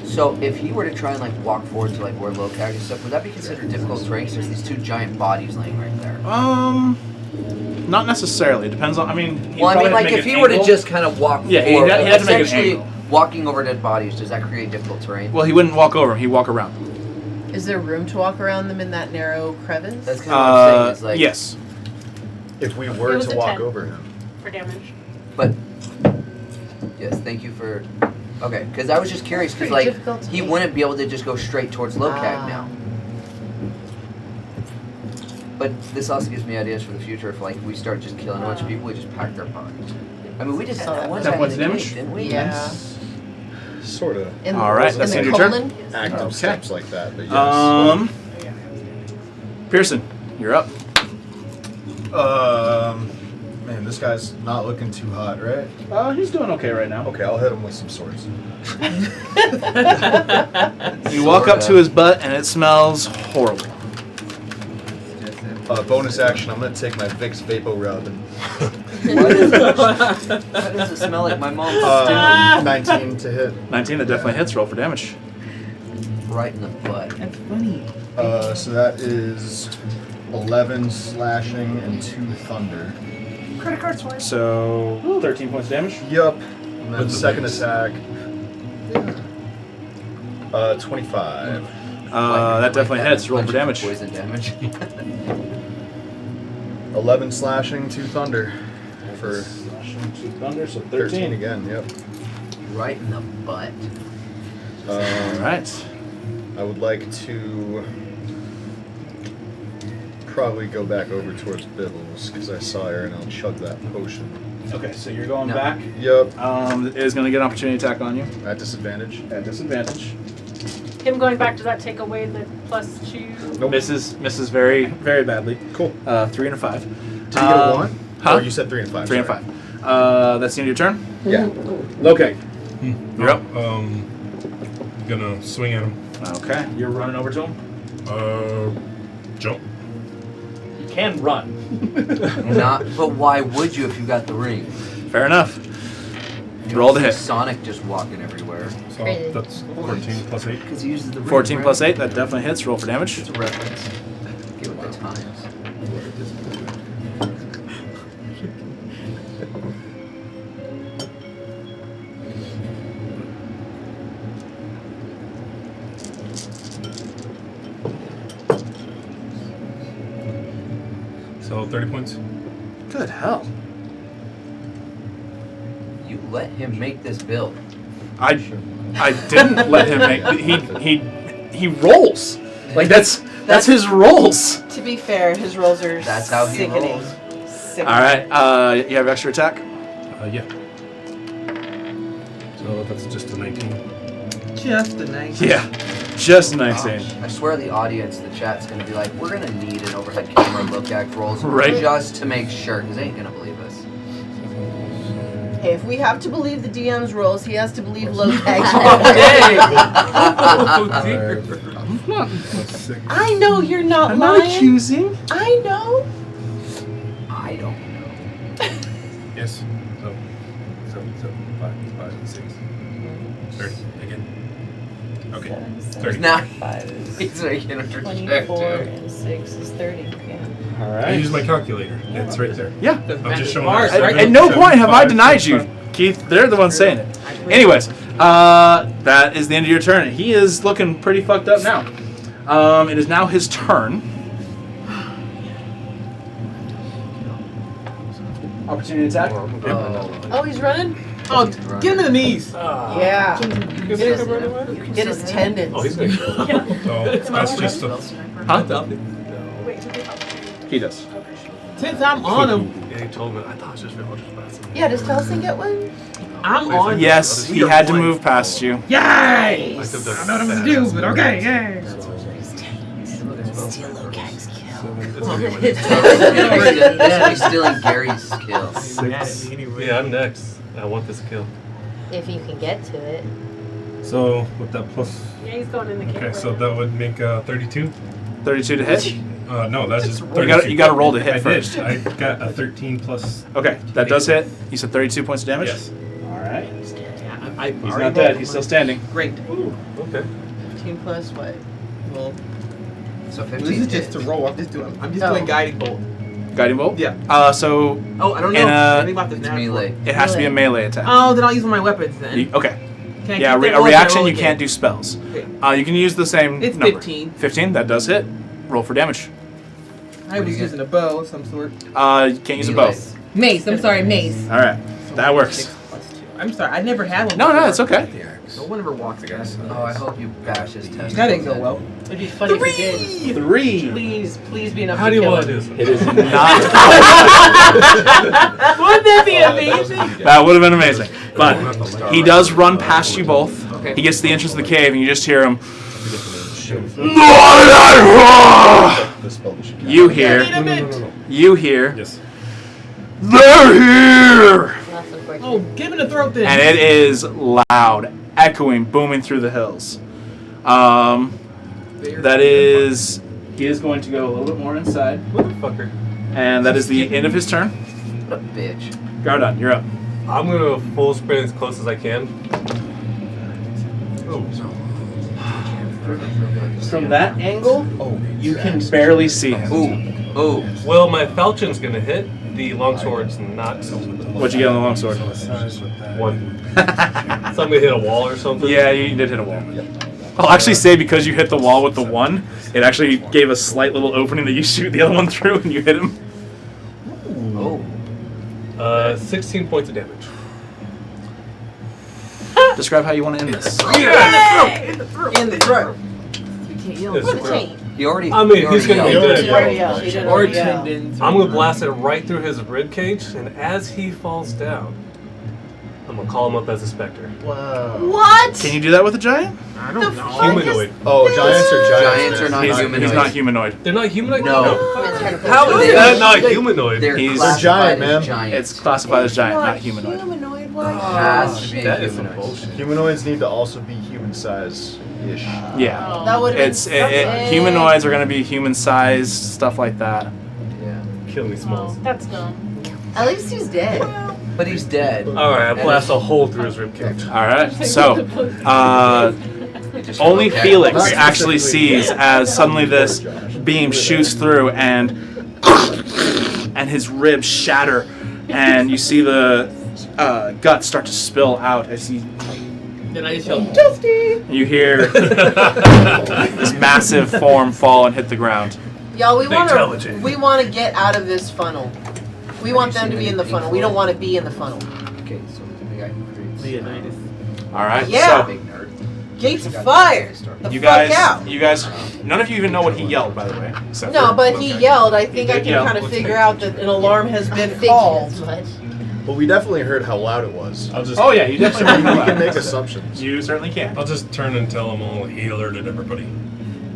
So, if he were to try and, like, walk forward to, like, where Lokag and stuff, would that be considered difficult terrain? 'Cause there's these 2 giant bodies laying right there. Not necessarily. It depends on. I mean. he'd Well, I mean, probably have like, to if make he an were to angle. just kind of walk Yeah, he'd forward, have to make an essentially angle. walking over dead bodies, does that create difficult terrain? Well, he wouldn't walk over. He'd walk around. Is there room to walk around them in that narrow crevice? That's kind of what I'm saying. Is like, Yes. If we It were was to a walk 10. over him. For damage. But yes, thank you for. Okay, because I was just curious because Pretty like difficult to he make. wouldn't be able to just go straight towards Lokag now. But this also gives me ideas for the future. If like we start just killing a bunch of people, we just pack their bodies. I mean, we just saw that one 10 time points in the damage? cave, didn't we? Yeah. Sort of In All right, in that's the the end of your colon? active Okay. steps like that, but yes. Pearson, you're up. Man, this guy's not looking too hot, right? He's doing okay right now. Okay, I'll hit him with some swords. You walk up to his butt and it smells horrible. Bonus action, I'm gonna take my Vicks Vapo Rub and Why does it smell like my mom's 19 to hit. 19, that definitely hits. Roll for damage. right in the butt? That's funny. So that is 11 slashing and 2 thunder. Credit card swipe. So 13 points of damage. Yup. And then second attack. 25. That definitely hits. Roll for damage. Poison damage. 11 slashing, 2 thunder. For Thunder, so 13 again, yep. Right in the butt. All right. I would like to probably go back over towards Bibbles because I saw her and I'll chug that potion. Okay, so you're going No. back. Yup. It is going to get an opportunity attack on you. At disadvantage. At disadvantage. Him going back, does that take away the +2? Nope. Misses very, very badly. Cool. 3 and a 5. Did you get a 1? Huh? Oh, you said 3 and 5. 3 and sorry. 5. That's the end of your turn? Yeah. Okay. You're up. Gonna swing at him. Okay. You're running over to him? Jump. You can run. Not, but why would you if you got the ring? Fair enough. You Roll don't to see hit. Sonic just walking everywhere. So that's 14 plus 8. Because he uses the ring. 14 right? plus 8, that definitely hits. Roll for damage. It's a reference. Get with the times. So 30 points. Good hell. You let him make this build. I didn't let him make. He rolls. Like that's his rolls. To be fair, his rolls are That's how he sickening. rolls. Sickening. All right. You have extra attack. Yeah. So that's just a 19. Just a nice. Yeah. Just 19. I swear the audience, the chat's gonna be like, we're gonna need an overhead camera look at rolls Right. just to make sure, because they ain't gonna believe us. Hey, if we have to believe the DM's rolls, he has to believe Lokag's Plus 6. I know you're not I'm lying. not accusing. I know. I don't know. Yes. So 7, 5, 6. 30 again. Okay. 30. Now, 5 is he's making a 24 trajectory. and 6 is 30. Yeah. All I right. use my calculator. It's right there. Yeah. I'm just showing Mars, that. right? At no point have I denied you Keith, they're the ones saying it. Anyways, that is the end of your turn. He is looking pretty fucked up now. It is now his turn. Opportunity attack. Oh, he's running? Oh, get him to the knees. Yeah. Get Get his tendons. Oh, he's gonna kill. So that's just a. Huh? Wait, who did help? He does. Since I'm on him, Yeah, he told me. I thought it was just Eldritch Blast. Yeah, does Telson get one? I'm on. Yes, he had to move past you. Yay! I don't know what I'm gonna do, but okay, yay. Steal Lokag's kill. He's stealing Gary's kill. Yeah, I'm next. I want this kill. If you can get to it. So with that plus. Yeah, he's going in the cave. Okay, right so now. that would make 32. 32 to hit. No, that's just 32. You got to roll to hit I first. did. I got a 13 plus. Okay, that does hit. You said 32 points of damage? Yes. All right. I He's not dead. He's still standing. Great. Okay. 15 plus what? Well, So This 15 is just hits. to roll. I'm just doing Oh. guiding bolt. Guiding bolt? Yeah. So Oh, I don't know And, anything about this It's now. melee. it has to be a melee attack. Oh, then I'll use one of my weapons then. Okay. Can I Yeah, keep that a roll or reaction roll you again? can't do spells. Okay. You can use the same It's number. 15. 15, that does hit. Roll for damage. I What do was you using a bow of some sort. You can't use a bow. Mace. I'm sorry, mace. All right, that works. I'm sorry. I never had one. No, before. it's okay. No one ever walks past. Oh, I hope you bash his test. That didn't go well. it'd be funny if it did. 3. Please be enough How to do you kill want to him. do this? It is not. Wouldn't that be amazing? That would have been amazing. But he does run past you both. Okay. He gets to the entrance of the cave, and you just hear him. The spell that she cast. You hear. You hear. Yes. They're here! That's unfortunate. Oh, give him the throat then. And it is loud, echoing, booming through the hills. That is. He is going to go a little bit more inside. Motherfucker. And that is the end of his turn. What a bitch. Gardon, you're up. I'm gonna full sprint as close as I can. From that angle, you can barely see him. Ooh. Oh. Well, my falchion's gonna hit. The longsword's not. What'd you get on the longsword? 1. So I'm gonna hit a wall or something. Yeah, you did hit a wall. I'll actually say because you hit the wall with the 1, it actually gave a slight little opening that you shoot the other one through and you hit him. Oh. 16 points of damage. Describe how you want to end this. In the throat. It's He already. I mean, he he's gonna be yelled. dead. She already yelled. She did Or already yell. tendons. I'm gonna blast it right through his rib cage, and as he falls down, I'm gonna call him up as a specter. Wow. What? Can you do that with a giant? I don't know. Humanoid. Oh, giants are giants. Giants are not humanoid. He's not humanoid. They're not humanoid. No. How is They- that not humanoid? They're He's- classified giant, as man. giants. It's classified as giant, not humanoid. Humanoid, why? Has to be That is some humanoid. bullshit. Humanoids need to also be human size-ish. Yeah. That would have been It's humanoids are going to be human-sized, stuff like that. Yeah. Kill me, Oh, Smalls. that's dumb. At least he's dead. But he's dead. Alright, I blast a hole through his rib cage. All right. So, He just only broke Felix that. actually sees as suddenly this beam shoots through and his ribs shatter, and you see the guts start to spill out as he. Then I just yelled, You hear this massive form fall and hit the ground. Y'all, we Fatality. want to get out of this funnel. We want them to be in the funnel. We don't want to be in the funnel. Okay, so the guy who creates. Leonidas. All right. Yeah. Big nerd. Gates of fire. The You fuck out. guys, none of you even know what he yelled, by the way. except No, for- but he yelled. I think I did can yell. kind of figure out that an alarm has been Figured called. as much. But we definitely heard how loud it was. I'll just. Oh yeah, you definitely we can make assumptions. You certainly can. I'll just turn and tell them all. He alerted everybody.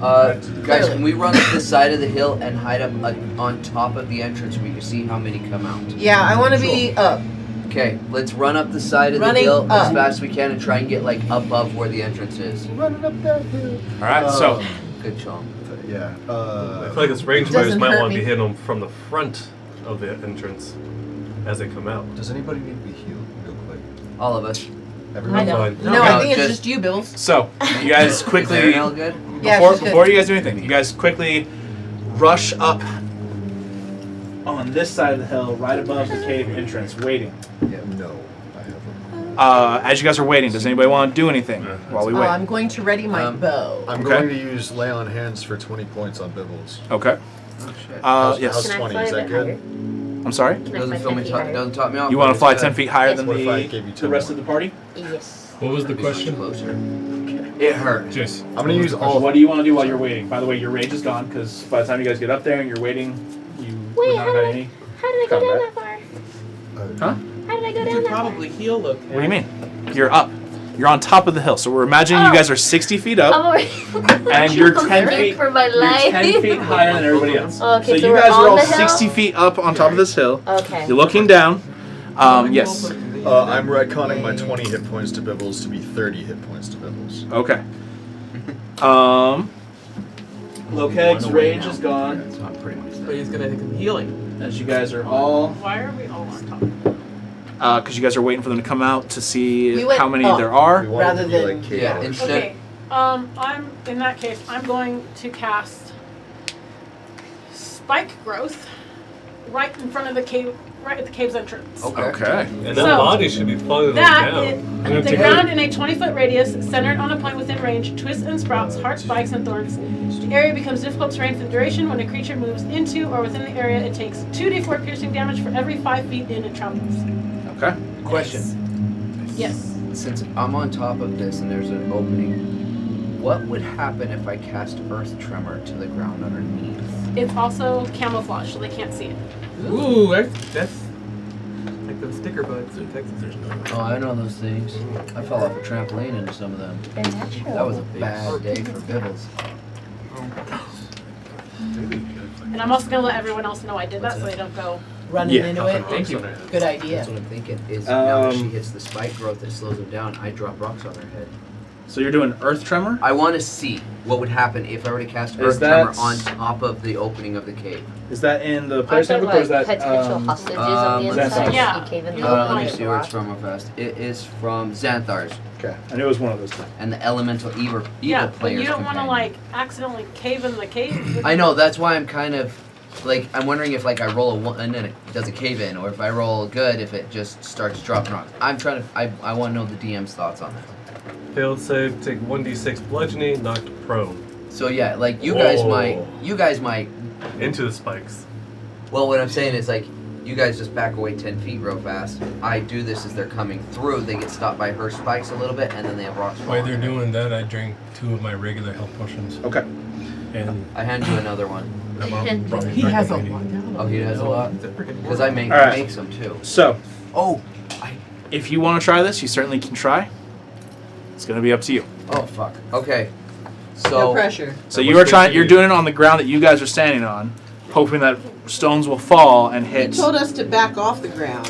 Guys, can we run up the side of the hill and hide up on top of the entrance so we can see how many come out? Yeah, I want to be up. Okay, let's run up the side of the Running hill as up. fast as we can and try and get like above where the entrance is. Running up that hill. All right. So Good job. Yeah. I feel like his range fighters Doesn't might hurt want to me. be hitting them from the front of the entrance as they come out. Does anybody need to be healed real quick? All of us. Everyone? I don't. Fine. No, No, I think it's just- just you, Bills. so you guys Is quickly Ariel good? Yeah, before she's good. before you guys do anything, you guys quickly rush up on this side of the hill, right above the cave entrance, waiting. Yeah. No, I have them. As you guys are waiting, does anybody want to do anything while we wait? I'm going to ready my bow. I'm Okay. going to use Lay on Hands for 20 points on Bibbles. Okay. Oh shit. Yes. How's Can I 20? fly Is a that bit good? higher? I'm sorry? Can I Doesn't fly fill 10 me feet top, higher? doesn't top me off. You but want to it's fly good. 10 feet higher Yes. than What if I gave you the 10 rest more? of the party? Yes. What was the Maybe question? closer. It hurt. Jace. I'm going to use all. What do you want to do while you're waiting? By the way, your rage is gone because by the time you guys get up there and you're waiting, you Wait, would not how have did any. How did I go down Combat. that far? Huh? How did I go You down could that far? probably heal okay. What do you mean? You're up. You're on top of the hill. So we're imagining Oh. you guys are 60 feet I'm up, already. and you're I'm 10 scared feet. for my You're life. 10 feet higher than everybody else. Okay, so you we're guys are on all the hill? 60 feet up on top of this hill. Okay. You're looking down. Yes. I'm retconning my 20 hit points to Bibbles to be 30 hit points to Bibbles. Okay. Lokeg's rage is gone. Yeah, so I'm pretty much But there. he's gonna take some healing. As you guys are all, Why are we all on top? because you guys are waiting for them to come out to see We went how many up. there are. We want it Rather to be than- like cave Yeah, art. instead. Okay. I'm in that case. I'm going to cast spike growth right in front of the cave, right at the cave's entrance. Okay. Okay. And that So, body should be farther That down. gonna the take ground in a 20-foot radius, centered on a point within range, twists and sprouts, hard spikes and thorns. The area becomes difficult terrain for the duration. When a creature moves into or within the area, it takes 2d4 piercing damage for every 5 feet in it travels. Okay. Question. Yes. Since I'm on top of this and there's an opening, what would happen if I cast Earth Tremor to the ground underneath? It's also camouflage, so they can't see it. Ooh, that's like those sticker bugs in Texas. Oh, I know those things. I fell off a trampoline into some of them. They're natural. That was a bad day for Bibbles. And I'm also gonna let everyone else know I did that, so they don't go. Running Yeah. into it. Thank you. Good idea. That's what I'm thinking. Is now that she Um, hits the spike growth that slows them down, I drop rocks on her head. So you're doing Earth Tremor? I want to see what would happen if I were to cast Is Earth Tremor that- on top of the opening of the cave. Is that in the Aren't player's there handbook or is like that potential hostages on the um, inside? Yeah. You cave in the Let like me open see and where it's rock? from real fast. It is from Xanthar's Okay. I knew it was one of those two. and the Elemental Evil Yeah, but Players you don't want to Companion. like accidentally cave in the cave. I know, that's why I'm kind of like I'm wondering if like I roll a one and then it does a cave in, or if I roll good, if it just starts dropping rocks. I'm trying to. I want to know the DM's thoughts on that. Failed save, take 1d6 bludgeoning, knocked prone. So yeah, like you guys Whoa. might. Into the spikes. Well, what I'm saying is like you guys just back away 10 feet real fast. I do this as they're coming through. They get stopped by her spikes a little bit, and then they have rocks. While fall they're on them. doing that, I drank 2 of my regular health potions. Okay. And I hand you another one. my mom brought me He back has a what I lot. needed. Oh, he has a lot? It's a freaking Because I make All right. makes them too. So, Oh, if you want to try this, you certainly can try. It's going to be up to you. oh fuck. Okay. No So pressure. So you are trying. You're doing it on the ground that you guys are standing on, hoping that stones will fall and He hit. told us to back off the ground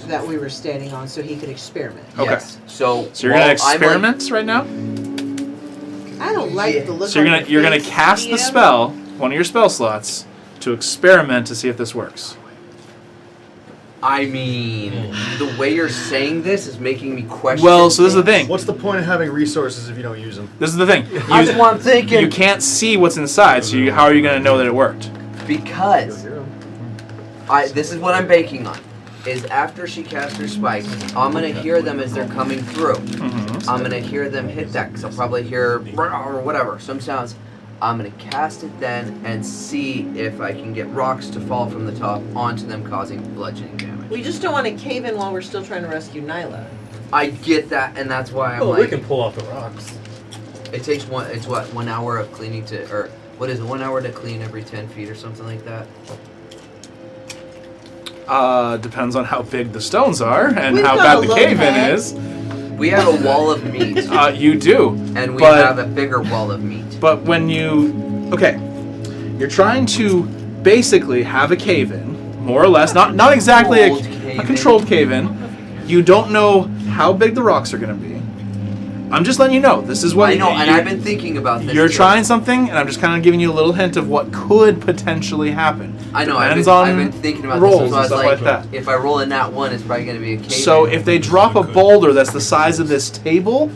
that we were standing on so he could experiment. Okay. yes. So So you're gonna while I'm, like, experiment right now. I don't like the look So you're on gonna your you're gonna face, cast the DM. spell, one of your spell slots, to experiment to see if this works. I mean, the way you're saying this is making me question. Well, so this is the things. thing. What's the point of having resources if you don't use them? This is the thing. That's what I'm thinking. You can't see what's inside, so how are you gonna know that it worked? Because this is what I'm banking on. Is after she casts her spikes, I'm gonna hear them as they're coming through. Mm-hmm. I'm gonna hear them hit that, because I'll probably hear or whatever, some sounds. I'm gonna cast it then and see if I can get rocks to fall from the top onto them, causing bludgeoning damage. We just don't want to cave in while we're still trying to rescue Nyla. I get that, and that's why I'm Oh, we like, can pull off the rocks. it takes it's what, 1 hour of cleaning to, or what is it, 1 hour to clean every 10 feet or something like that? Depends on how big the stones are and We've how got bad a the low cave-in head. is. We have a wall of meat, You do. and we but- have a bigger wall of meat. But when okay, you're trying to basically have a cave-in, more or less, not exactly Controlled a cave-in. controlled cave-in. You don't know how big the rocks are going to be. I'm just letting you know. This is what I know, and you- I've been thinking about this. You're too. trying something, and I'm just kind of giving you a little hint of what could potentially happen. I know, Depends I've on been thinking about rolls this, so I and was stuff like, like that. if I roll a nat 1, it's probably going to be a cave. So if they drop a boulder that's the size of this table,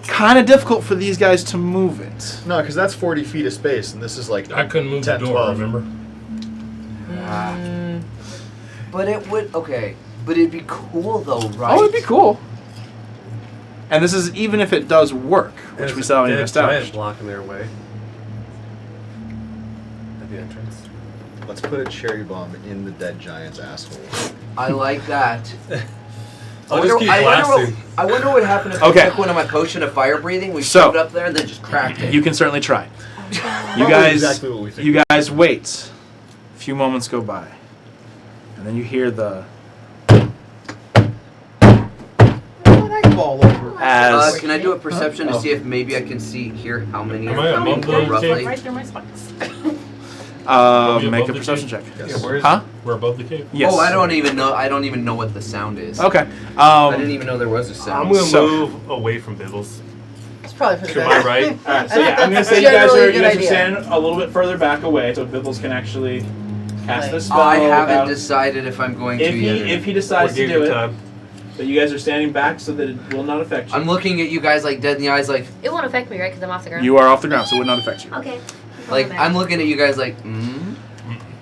kind of difficult for these guys to move it. No, because that's 40 feet of space, and this is like I couldn't move 10, the door, 12. remember? But it would, okay, but it'd be cool though, right? Oh, it'd be cool. And this is even if it does work, which we saw when you Dead established. giant blocking their way at the entrance. Let's put a cherry bomb in the dead giant's asshole. I like that. I'll just keep I blasting. wonder what would happen if Okay. I took one of my potion of fire breathing, we So- shoved it up there, and then just cracked it. You can certainly try. You Probably guys, exactly what we think. you guys wait. A few moments go by, and then you hear the Oh, that ball over. as Can I do a perception to see if maybe I can hear how many Am I are above coming the roughly? cave? Right through my spikes. Are we make above a the perception cave? check. Yes. Yeah, where's Huh? We're above the cave. Yes. Oh, I don't even know what the sound is. Okay. I didn't even know there was a sound. I'm gonna So- move away from Bibbles. It's probably for the To my best. right. All right. So I yeah, think I'm gonna that's say you guys generally are a good idea. standing a little bit further back away, so Bibbles can actually cast Like- this spell. I haven't without- decided if I'm going to If yet. he We'll decides to give do you it, time. but you guys are standing back so that it will not affect you. I'm looking at you guys like dead in the eyes, like It won't affect me, right? Because I'm off the ground. You are off the ground, so it would not affect you. Okay. I'm looking at you guys like,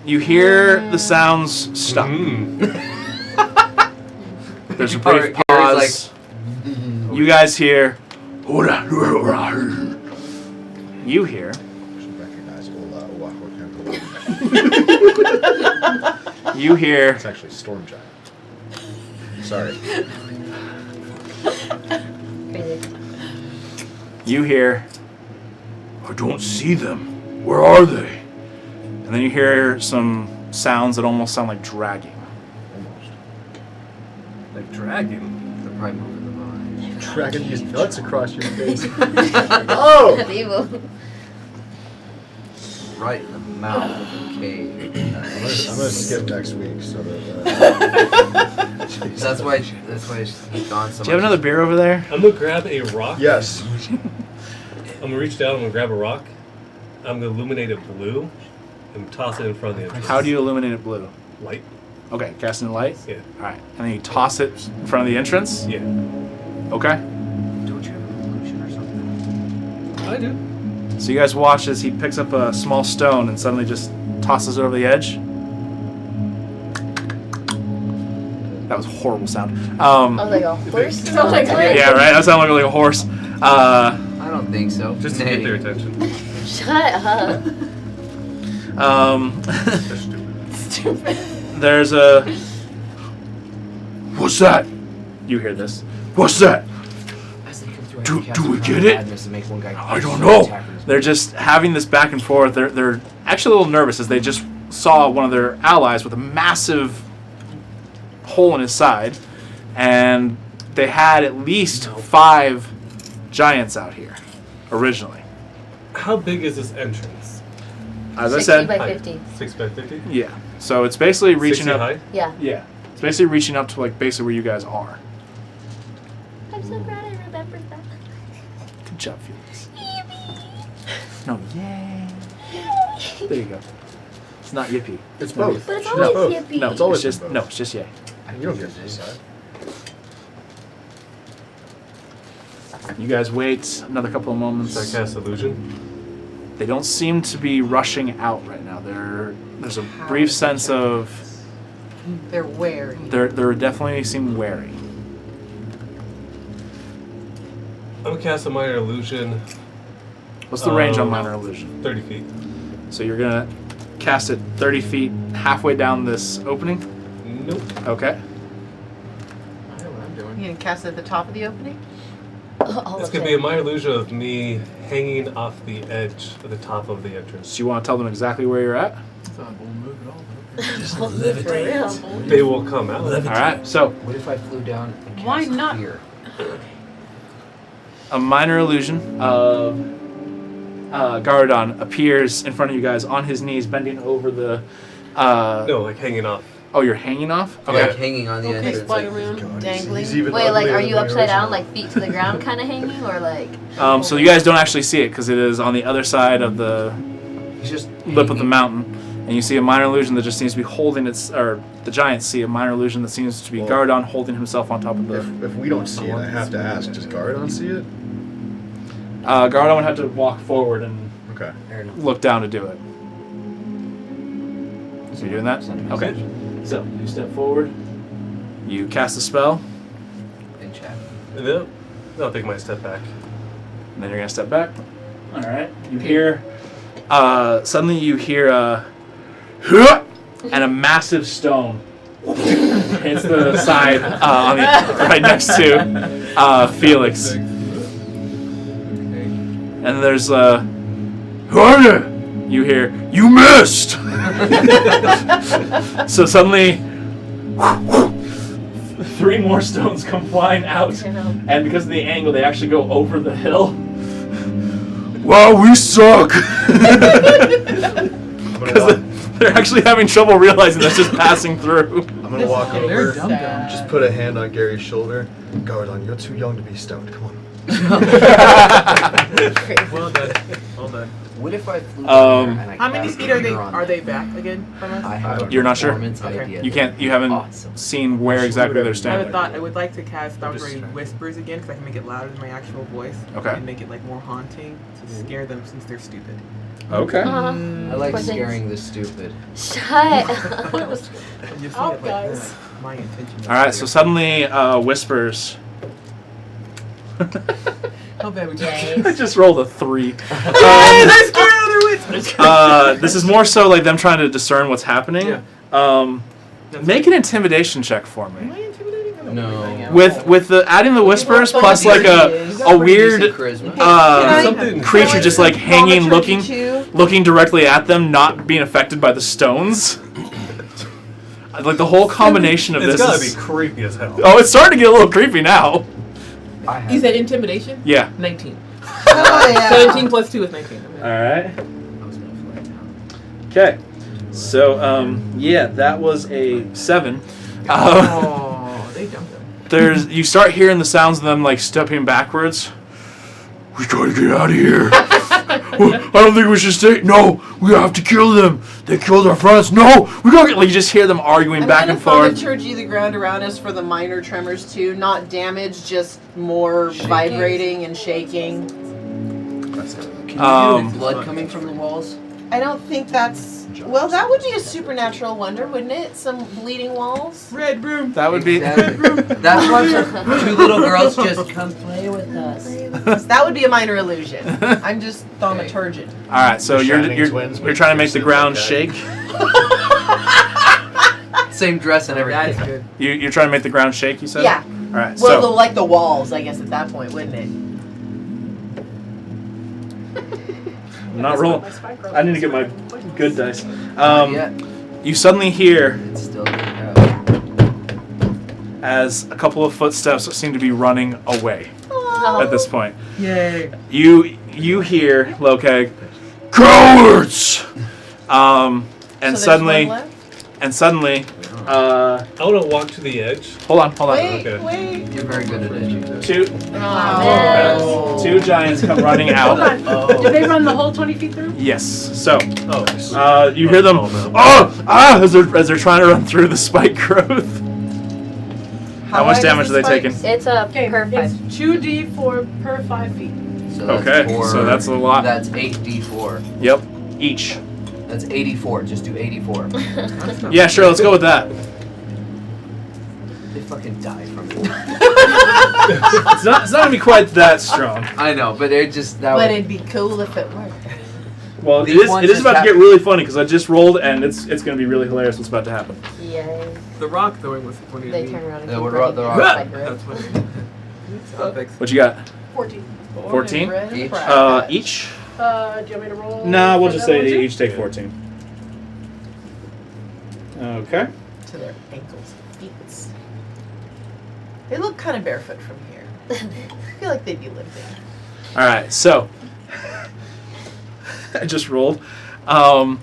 You hear the sounds stop. Mm. There's a Gary's brief pause. You guys hear. You hear. Should recognize Ola Oahu. You hear. It's actually Storm Giant. Sorry. Crazy. You hear. I don't see them. Where are they? And then you hear some sounds that almost sound like dragging. Almost. Like dragging. they're probably moving the vine. Dragging these nuts across your face. Oh! That's evil. Right in the mouth of the cave. I'm gonna skip next week so that. That's why it's gone so Do you have another beer over there? I'm gonna grab a rock. Yes. I'm gonna reach down. I'm gonna grab a rock. I'm gonna illuminate it blue and toss it in front of the entrance. How do you illuminate it blue? Light. Okay, casting the light? Yeah. Alright. And then you toss it in front of the entrance? Yeah. Okay. Don't you have an illusion or something? I do. So you guys watch as he picks up a small stone and suddenly just tosses it over the edge. That was a horrible sound. I was like, a horse? Sounds like Yeah, right? That sounded like a horse. I don't think so. Just to Nay. get their attention. Shut up. They're stupid. There's a. What's that? You hear this? What's that? As they come through, I Do- cast do we a get round it? madness to make one guy I don't start know. attacking his They're just having this back and forth. They're actually a little nervous as they just saw one of their allies with a massive hole in his side, and they had at least 5 giants out here originally. How big is this entrance? As I 60 said, by 50. 6 by 50? yeah. So it's basically 6 reaching feet up. high? Yeah. Yeah, it's basically reaching up to like basically where you guys are. I'm so glad I remembered that. Good job, Felix. No, yay. There you go. It's not yippee. It's both. But it's It's always both. yippee. No, It's always it's just been no, both. it's just yay. You don't get this side. You guys wait another couple of moments. Should I cast illusion? They don't seem to be rushing out right now. There's a brief sense of They're wary. they're definitely seem wary. I'm gonna cast a minor illusion. What's the range on minor illusion? 30 feet. So you're gonna cast it 30 feet halfway down this opening. Nope. Okay. I know what I'm doing. You gonna cast it at the top of the opening? All It's of gonna it. be a minor illusion of me hanging off the edge of the top of the entrance. So you want to tell them exactly where you're at? It's not a bold move at all. For real. They will come out. All right. So What if I flew down and cast Why not? fear? a minor illusion of Garadon appears in front of you guys on his knees, bending over the. No, like hanging off. Oh, you're hanging off. Like Okay. hanging on the Okay, entrance. spider Like, man. Dangling. He's even Wait, like, uglier are than you the upside down, original. like feet to the ground, kind of hanging, or like? So you guys don't actually see it because it is on the other side of the he's just lip of the hanging. mountain, and you see a minor illusion that just seems to be holding its. Or the giants see a minor illusion that seems to be Well, Garadon holding himself on top of the. If we don't see it, I have to ask, does Garadon see it? Garadon would have to walk forward and Okay. Fair enough. look down to do it. So you're doing that? Okay. So you step forward. You cast a spell. In chat. No. I'll take my step back. And then you're gonna step back. All right. You hear. Suddenly you hear "Huh!" and a massive stone hits the side on the, right next to Felix. And there's "Who are you?" You hear, "You missed." So suddenly, 3 more stones come flying out, and because of the angle, they actually go over the hill. Wow, we suck! Because they're actually having trouble realizing that's just passing through. I'm gonna walk They're over, dumb. just put a hand on Gary's shoulder. Gardon, you're too young to be stoned. Come on. Well done. Well done. What if I flew Um, there and I How many cast feet are they? Fear on Are they them? back again from us? I have a You're not sure? performance Okay. idea. You can't. You haven't Awesome. seen where exactly they're I standing. would like to cast Thaumaturgy Whispers again because I can make it louder than my actual voice. Okay. And make it like more haunting to scare them since they're stupid. Okay. I like Poor things. scaring the stupid. Shut up. I'm just saying Oh, it like guys. that. My intention. All right. So suddenly, whispers. How bad would you? I just rolled a 3. I scared other whispers. This is more so like them trying to discern what's happening. Make an intimidation check for Am me. I intimidating? I don't No. really am. With the adding the whispers plus like a weird charisma. Something creature just like hanging, looking Too. looking directly at them, not being affected by the stones. Like the whole combination of It's this gotta is, be creepy as hell. oh, it's starting to get a little creepy now. I have You said intimidation? Yeah. 19. Oh, yeah. 17 plus 2 is 19. All right. I was gonna fly down. Okay. So yeah, that was a 7. Oh, they jumped them. You start hearing the sounds of them like stepping backwards. We gotta get out of here. I don't think we should stay. No, we have to kill them. They killed our friends. No, we gotta get. Like you just hear them arguing I'm back gonna and forth. thaumaturgy the ground around us for the minor tremors too. Not damage, just more vibrating and shaking. Can you Um, hear blood coming from the walls? I don't think that's. Well, that would be a supernatural wonder, wouldn't it? Some bleeding walls. Red room. That would be. Exactly. That's why 2 little girls just come play with us. That would be a minor illusion. I'm just thaumaturgid. All right, so The you're Shining Twins, you're trying to make the but ground okay. shake. Same dress and everything. That's good. You're trying to make the ground shake. You said. Yeah. All right. Well, So like the walls, I guess, at that point, wouldn't it? I'm not rolling. I need to get my good dice. Yeah. You suddenly hear It's still good out. as a couple of footsteps seem to be running away at this point. Yay. You hear Lokeg, cowards! And So there's suddenly, one left? I want to walk to the edge. hold on. Wait, Okay. wait. You're very good at it. Two giants come running Hold out. on. Did they run the whole 20 feet through? Yes. So, Oh, you hear them, as they're trying to run through the spike growth. How much wide damage is are they the taking? spikes? It's a Okay, per it's 5. 2d4 per 5 feet. So that's Okay, so that's a lot. That's 8d4. Yep. Each. That's 84. Just do 84. Yeah, sure. Let's go with that. They fucking die from it. It's not gonna be quite that strong. I know, but it just that But would, it'd be cool if it worked. Well, These ones it is just about to have- get really funny because I just rolled and it's gonna be really hilarious what's about to happen. Yay. The rock throwing was pointing They at me. turn around and They keep would running the down rock. the spike road. That's funny. What you got? 14. 14? Red and Each? black. Each? Do you want me to roll? Nah, we'll for just that say one they too? each take 14. Okay. To their ankles and feet. They look kind of barefoot from here. I feel like they'd be limping. All right. So I just rolled. I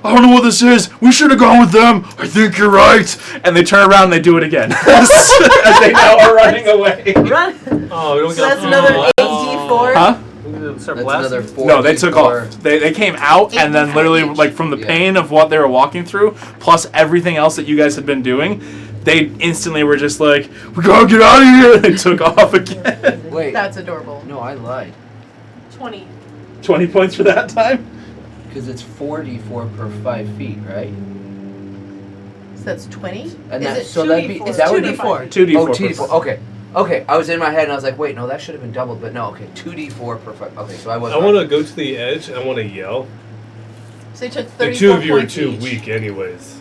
don't know what this is. We should have gone with them. I think you're right. And they turn around and they do it again as they now are running away. Run. Oh, we don't So that's another 8d4. Huh? Start that's blasting. another 4. No, they took off. They came out and then literally like from the Yeah. pain of what they were walking through, plus everything else that you guys had been doing, they instantly were just like, "We gotta get out of here!" And they took off again. Wait. That's adorable. No, I lied. 20. 20 points for that time. Because it's 4d4 per 5 feet, right? So that's 20? And Is that, it so that'd be 2d4? that would be 2d4. 2d4. Oh, 2d4. Okay. Okay, I was in my head and I was like, wait, no, that should have been doubled, but no, okay, 2d4 per fight. Okay, so I was. I want to go to the edge. I want to yell. So you took The 34 two of you are points too each. weak, anyways.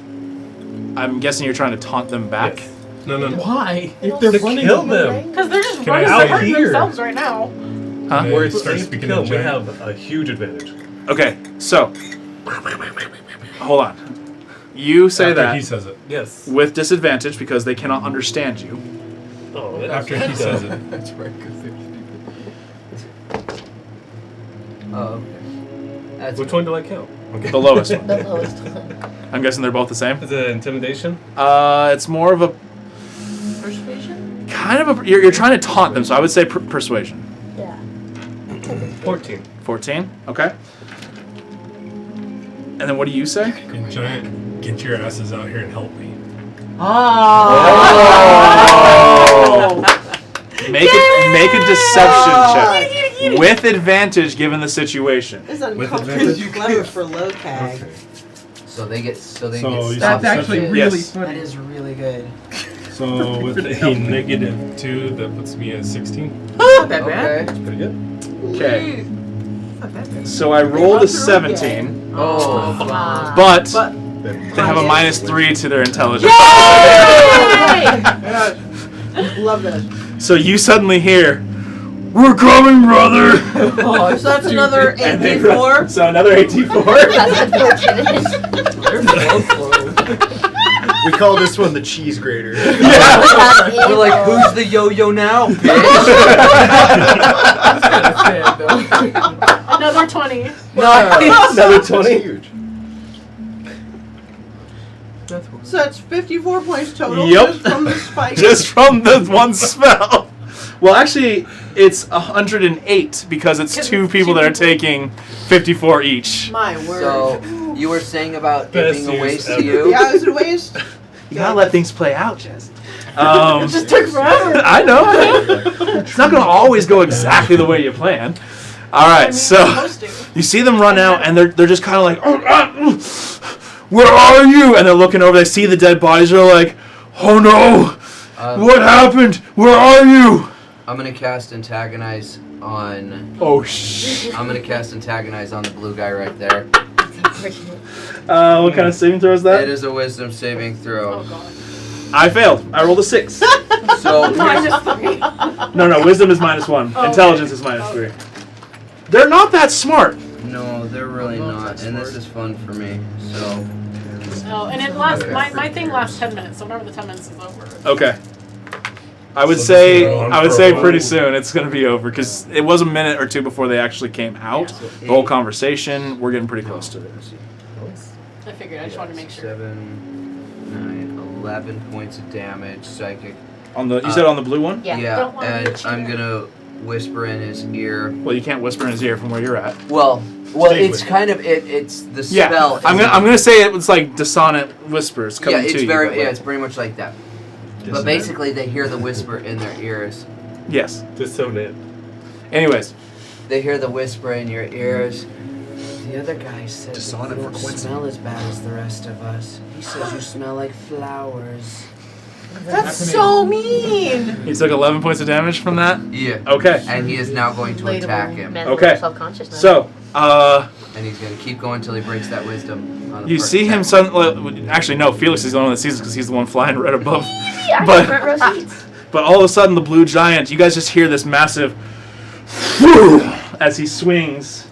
I'm guessing you're trying to taunt them back. Yes. No. Why? If they're running kill them. Because they're just Can I running say out hurting here? themselves right now. Huh? Or It's start safe to speaking kill. in We giant. have a huge advantage. Okay, so hold on. You say After that he says it. Yes. with disadvantage because they cannot understand you. Oh, that's After he says it. That's right, because Oh, okay. That's Which one do I count? Okay. The lowest one. The lowest one. I'm guessing they're both the same. Is it intimidation? It's more of a Persuasion? kind of a. You're trying to taunt them, so I would say persuasion. Yeah. 14. 14. Okay. And then what do you say? And giant, get your asses out here and help me. Make a deception check with advantage given the situation. It's With uncomfortably advantage. clever for low tag. So they get So get you stopped. That's actually Yes. really Yes. funny. That is really good. So with a -2, that puts me at 16. Not that bad. Okay. That's pretty good. Okay. Not that bad. So I rolled a 17, Oh, but But they have a -3 to their intelligence. love that. So you suddenly hear, "We're coming, brother!" Oh, so that's another And they 84. So another 84. That's unfortunate. We call this one the cheese grater. We're like, who's the yo-yo now, bitch? Another 20. Another That's 20. huge. So that's 54 points total. Yep. Just from the spike. Just from the one spell. Well, actually, it's 108 because it's two people that are taking 54 each. My word. So, you were saying about it Best being a use waste ever. to you? yeah, is it a waste? You gotta let things play out, Jess. It just took forever. I know. It's not gonna always go exactly the way you plan. All right, so you see them run out, and they're just kind of like, "Where are you?" And they're looking over. They see the dead bodies. They're like, "Oh no! What happened? Where are you?" I'm gonna cast Antagonize on... Oh shit! I'm gonna cast Antagonize on the blue guy right there. What kind of saving throw is that? It is a Wisdom saving throw. Oh god. I failed. I rolled a 6. So, -3. No, wisdom is -1. Oh, Intelligence is -3. They're not that smart. no, they're really not, and this is fun for me, so... Oh, and it lasts. My thing lasts 10 minutes. So whenever the 10 minutes is over. Okay. I would So say this is on I would for say a pretty while. soon it's gonna be over because it was a minute or two before they actually came out. The whole conversation, we're getting pretty close to it. I figured. I just wanted to make sure. 7, 9, 11 points of damage, psychic. On the you said on the blue one? Yeah. Don't wanna be a and cheater. I'm gonna whisper in his ear. Well, you can't whisper in his ear from where you're at. Well, Stay it's with kind of it's the Yeah, spell. I'm gonna say it was like dissonant whispers coming Yeah, it's to you. very but, yeah, like- it's pretty much like that. But Dissonant. basically, they hear the whisper in their ears. yes. Dissonant. Anyways, They hear the whisper in your ears. The other guy says Dissonant you don't frequency. smell as bad as the rest of us. He says you smell like flowers. That's so mean. he took 11 points of damage from that. Yeah. Okay. And he is now going to attack him. Men Okay. Self-conscious now. So, And he's going to keep going until he breaks that wisdom. On the you first see him attack. suddenly. Actually, no. Felix is the one that sees it because he's the one flying right above. Yeah, I But- got front row seats. But all of a sudden, the blue giant, you guys just hear this massive as he swings.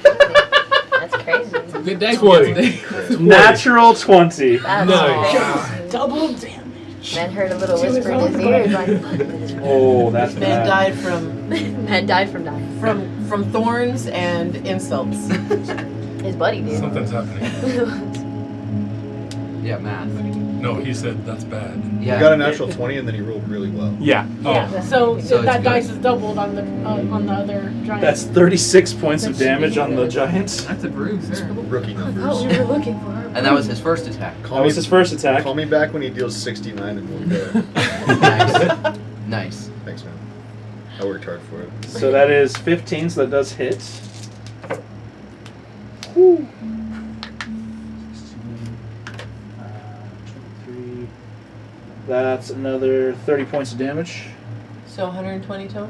That's crazy. Good day. 20. Natural 20. That's Nice. crazy. Double damage. Man heard a little whisper in his ear. He's like, Oh, that's Man bad. died from man died from dying. from thorns and insults. His buddy did. Something's happening. Yeah, math. No, he said that's bad. Yeah. You got a natural 20 and then he rolled really well. Yeah. Yeah. So So, it's that good. dice is doubled on the other giant. That's 36 points of damage on the giant. That's a bruise, sir. Rookie numbers. Oh, we were looking for her. And that was his first attack. Call That was me- his first attack. Call me back when he deals 69 and we'll go. Nice. Nice. Thanks, man. I worked hard for it. So that is 15, so that does hit. Whew. 23, That's another 30 points of damage. So 120 total?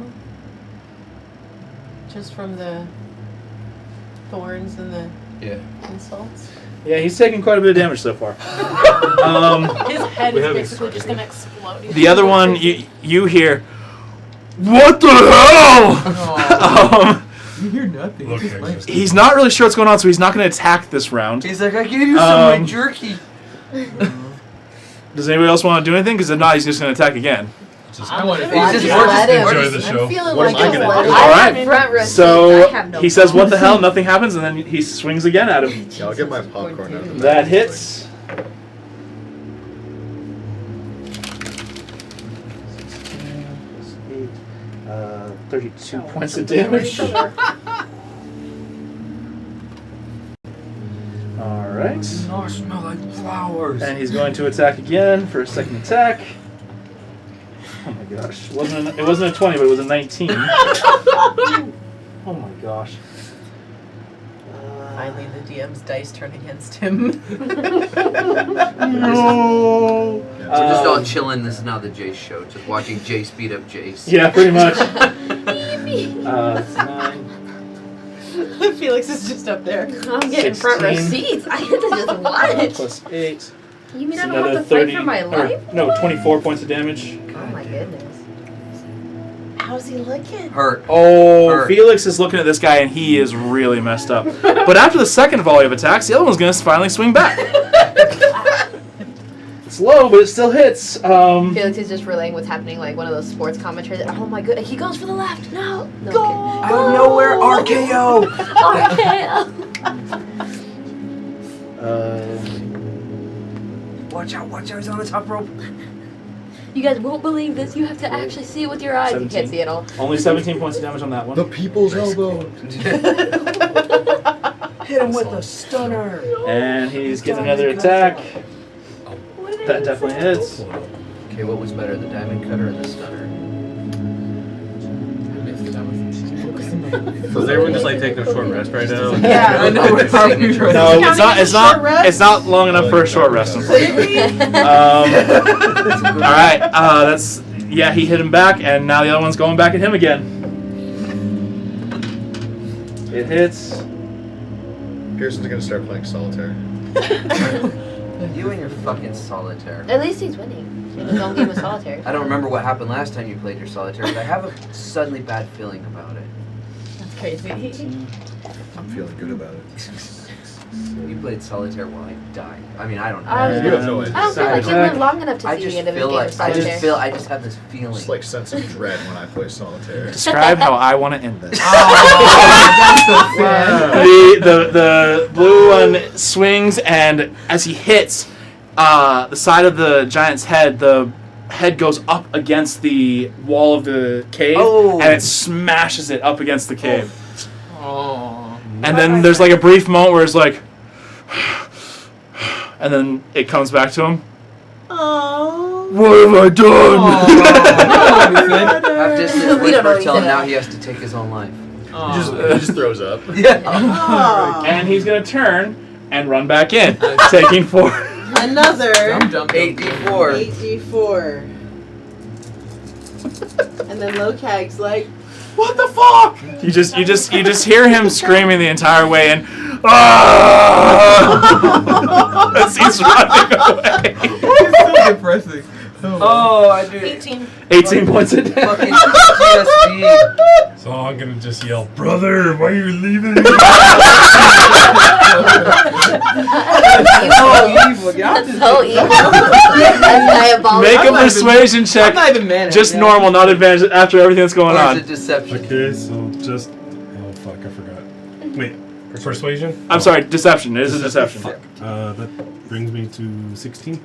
Just from the thorns and the Yeah. insults? Yeah, he's taking quite a bit of damage so far. His head We is have basically just gonna explode. He's The other gonna one, go crazy. you hear, what the hell? You hear nothing. Look, I just- He's not really sure what's going on, so he's not going to attack this round. He's like, I gave you some of Um, my jerky. Does anybody else want to do anything? Because if not, he's just going to attack again. I want to He's just let him. Enjoy the show. I'm feeling What like am I it's gonna let do? him. All I right. have front row seat. So I have no he says, what the hell? problem. Nothing happens, and then he swings again at him. Yeah, I'll get my popcorn out. That hits. 32 points of damage. Alright. No, smell like flowers. And he's going to attack again for a second attack. Oh my gosh. It wasn't a 20, but it was a 19. Oh my gosh. Finally, the DM's dice turn against him. No. We're just all chilling. This is now the Jace show. Just watching Jace beat up Jace. Yeah, pretty much. It's 9. Felix is just up there. I'm getting front row 16. seats. I get to just watch. Plus 8. You mean It's I don't have another to fight 30. for my or, life? no, 24 points of damage. Oh my goodness. How's he looking? Hurt. Oh, Hurt. Felix is looking at this guy and he is really messed up. But after the second volley of attacks, the other one's going to finally swing back. It's low, but it still hits. Felix is just relaying what's happening like one of those sports commentators. Oh my goodness, he goes for the left. No. No. Out of nowhere, RKO. Okay. Watch out! He's on the top rope. You guys won't believe this. You have to actually see it with your eyes. 17. You can't see it all. Only 17 points of damage on that one. The people's elbow. Hit him with a stunner. And he's getting another attack. That definitely hits. Okay, what was better, the diamond cutter or the stunner? So is everyone just like taking a short rest right now? Yeah, I know. We're talking No, it's not. It's not. It's not long enough for a short rest. Unfortunately. All right. That's yeah. He hit him back, and now the other one's going back at him again. It hits. Pearson's gonna start playing solitaire. You and your fucking solitaire. At least he's winning in his own game of solitaire. I don't remember what happened last time you played your solitaire, but I have a suddenly bad feeling about it. That's crazy. I'm feeling good about it. You played solitaire while I died. I mean, I don't know. I was You have no I idea. don't feel like you went long enough to I see just the end of his feel game of like solitaire. I just have this feeling. Just like sense of dread when I play solitaire. Describe how I want to end this. Oh, The blue one swings, and as he hits the side of the giant's head, the head goes up against the wall of the cave, Oh. and it smashes it up against the cave. Oh. And then there's like a brief moment where it's like, and then it comes back to him. Oh. What have I done? I've just We don't know whispered what he till him said. now he has to take his own life. He just throws up. And he's gonna turn and run back in, taking 4. Another 8d4. 8d4. And then Lokag's like, What the fuck? You just hear him screaming the entire way, and as he's running away. It's so depressing. Oh, I do. 18 points of damage. Fucking PTSD. So I'm gonna just yell, brother, why are you leaving? Evil. That's so evil. That's diabolical. Make a persuasion check. I'm not even mad at Just you. normal, not advantage after everything that's going Or is on. it deception? Okay, so just oh fuck, I forgot. Wait, persuasion? I'm sorry, deception. It is a deception. Fuck. That brings me to 16.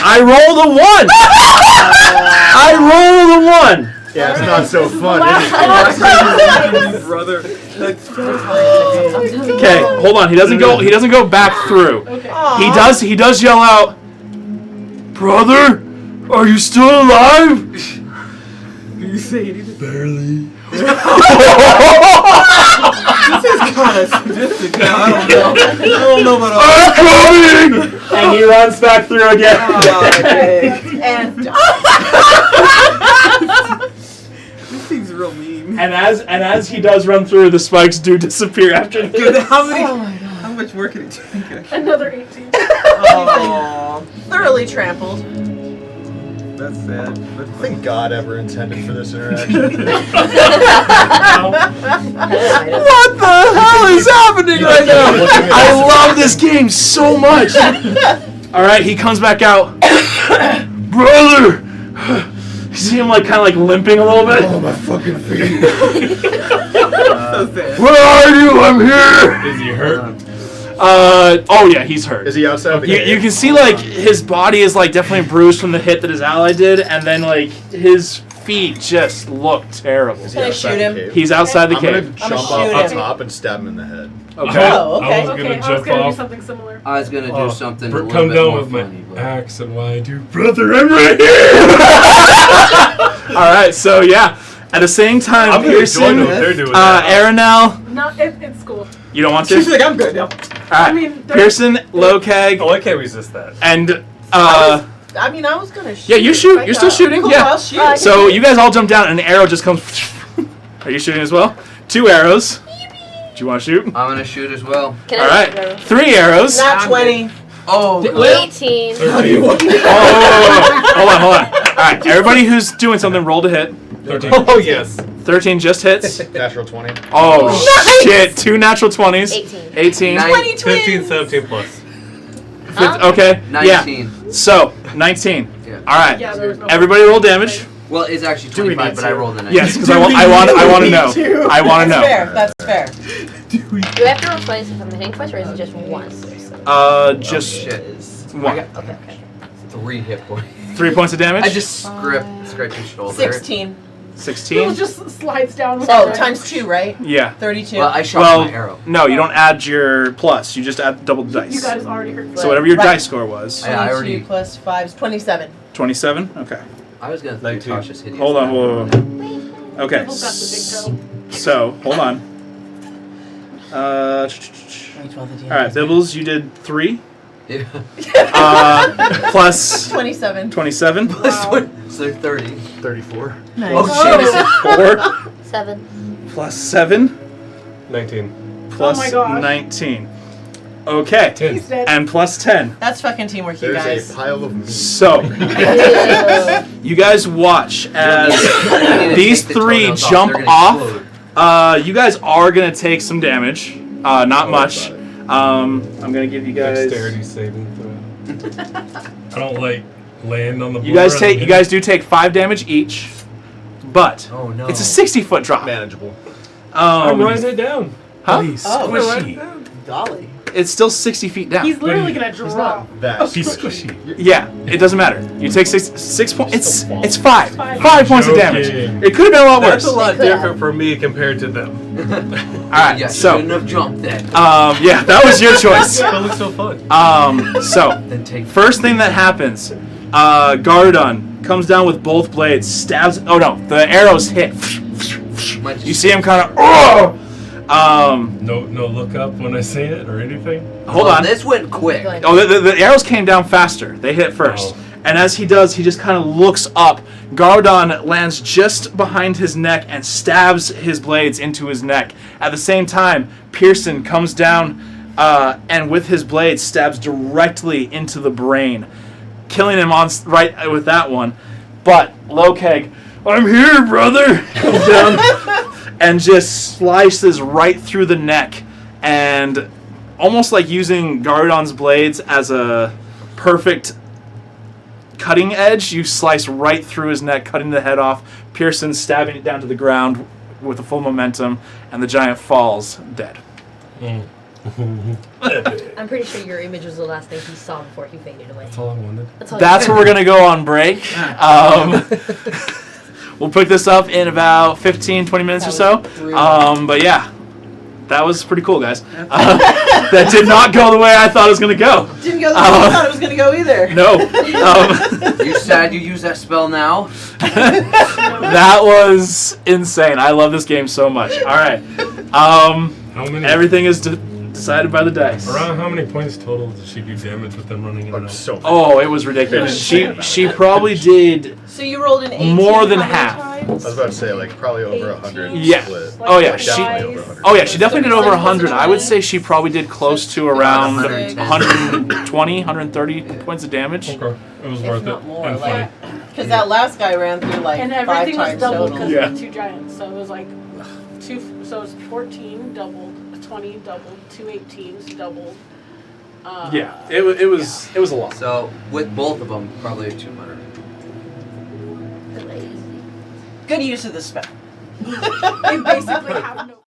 I rolled a 1. I rolled a 1. Yeah, it's not so fun, is it? Brother. Okay, hold on. He doesn't go back through. He does yell out, "Brother, are you still alive?" You say anything? Barely. kind of sadistic now. I don't know about all I'm coming! And he runs back through again. And This thing's real mean. And as he does run through, the spikes do disappear after Dude, this. how much work can it take? Another 18. Oh, thoroughly trampled. that's sad. But I think God ever intended for this interaction. What the hell is happening right now? I love this game so much. All right, he comes back out, brother. You see him like kind of like limping a little bit. Oh, my fucking feet. so sad. Where are you? I'm here. Is he hurt? Oh yeah, he's hurt. Is he outside the You gate? can see like his body is like definitely bruised from the hit that his ally did, and then like his feet just look terrible. Is he Can I outside shoot the him? cave? He's outside the I'm gonna cave. jump shoot off the him. top and stab him in the head. Okay. Oh, okay. I was Okay, gonna I was jump gonna do off. something similar. I was gonna do something a little Come bit down more with funny, my but axe and why I do, brother, I'm right here. All right. So yeah, at the same time, I'm gonna Pearson, join them if they're doing that. Aranel, No, it's cool. you don't want to. She's like, I'm good. Yep. All right. I mean, they're- Pearson, Lokeg, Oh, I can't resist that. and I mean, I was gonna shoot. yeah, you shoot. if I You're still got- shooting. Cool, Yeah. I'll shoot. So you guys all jump down, and an arrow just comes. Are you shooting as well? 2 arrows. Do you want to shoot? I'm gonna shoot as well. Can All I right. 3 arrows. Not 20. Oh, 18. Oh, hold on. All right, everybody who's doing something, roll to hit. 13. Oh, yes. 13 just hits. Natural 20. Oh shit! 2 natural 20s. 18. 18. 20 twins. 15, 17 plus. Okay. 19. Yeah. So 19. Yeah. All right. Yeah, there was no Everybody roll damage. Well, it's actually Do we 25, need but to? I rolled a 19. Yes, because I want to know. I want to That's know. fair. That's fair. Do I have to roll twice if I'm hitting twice, or is it just once? Just Shit. one. I got Okay, okay. 3 hit points. 3 points of damage. I just scratched your shoulder. 16. 16. It just slides down. With Oh, the- times 2, right? Yeah. 32. Well, I shot Well, my arrow. no, you don't add your plus. You just add double the dice. You guys already heard. So whatever your Right. dice score was. I 22 already. plus 5 is 27. 27. Okay. I was gonna do 19. Tasha's hideous. Hold on. laugh. Whoa. Okay. Devil's got the big toe. So hold on. All right, Bibbles, you did 3. Yeah. Plus 27. 27. Wow. So 30. 34. Nice. Oh shit. 4 7. plus 7 19. plus my gosh. 19. Okay. 10. He's dead. And plus 10. That's fucking teamwork, you There's guys. a pile of meat. So you guys watch as these 3 jump off. You guys are gonna take some damage. Not much. I'm gonna give you guys. Dexterity saving throw. I don't like land on the You guys do take 5 damage each, but Oh no. it's a 60-foot drop. Manageable. I'm writing it down. Huh? He's Oh. squishy. Golly. It's still 60 feet down. He's literally gonna drop. That. He's squishy. Yeah, it doesn't matter. You take 6 points. It's fall. 5. 5 points of damage. Joking. It could have been a lot worse. That's a lot They could have. different for me compared to them. All right, Yeah, so shouldn't have jumped then. yeah, that was your choice. That looks so fun. So Then take. first thing that happens, Gardon comes down with both blades, stabs. Oh no, the arrows hit. You see him kind of. No look up when I say it or anything. Hold Well, on. This went quick. Oh, the arrows came down faster. They hit first. Oh. And as he does, he just kind of looks up. Gardon lands just behind his neck and stabs his blades into his neck. At the same time, Pearson comes down and with his blades stabs directly into the brain, killing him right with that one. But Lokeg, I'm here, brother, comes down and just slices right through the neck, and almost like using Gardon's blades as a perfect cutting edge, you slice right through his neck, cutting the head off. Pearson stabbing it down to the ground with the full momentum, and the giant falls dead. I'm pretty sure your image was the last thing he saw before he faded away. That's all I wanted. That's all That's where we're gonna go on break. We'll pick this up in about 15-20 minutes or so. But yeah, that was pretty cool, guys. That did not go the way I thought it was gonna go. Didn't go the way I thought it was going to go either. No. You sad you use that spell now? That was insane. I love this game so much. All right. How many? Everything is decided by the dice. Around how many points total does she do damage with them running in and out? So Oh, it was ridiculous. She probably did So you rolled an 18. more than How many half. I times? was about to say, like, probably over 100 Yeah. split. Oh, yeah, Like, she- definitely over 100. Oh yeah, she definitely did over So 100. I would say she probably did close to around 110. 120, 130 points of damage. Okay, it was If worth not it. more, And like- funny. Because that last guy ran through like And 5 everything was times doubled total. because Yeah. of the 2 giants. So it was like so it was 14 doubled, 20 doubled, 2 18s doubled. Yeah, it was a lot. So with both of them, probably a 200. Good use of the spell. They basically have no.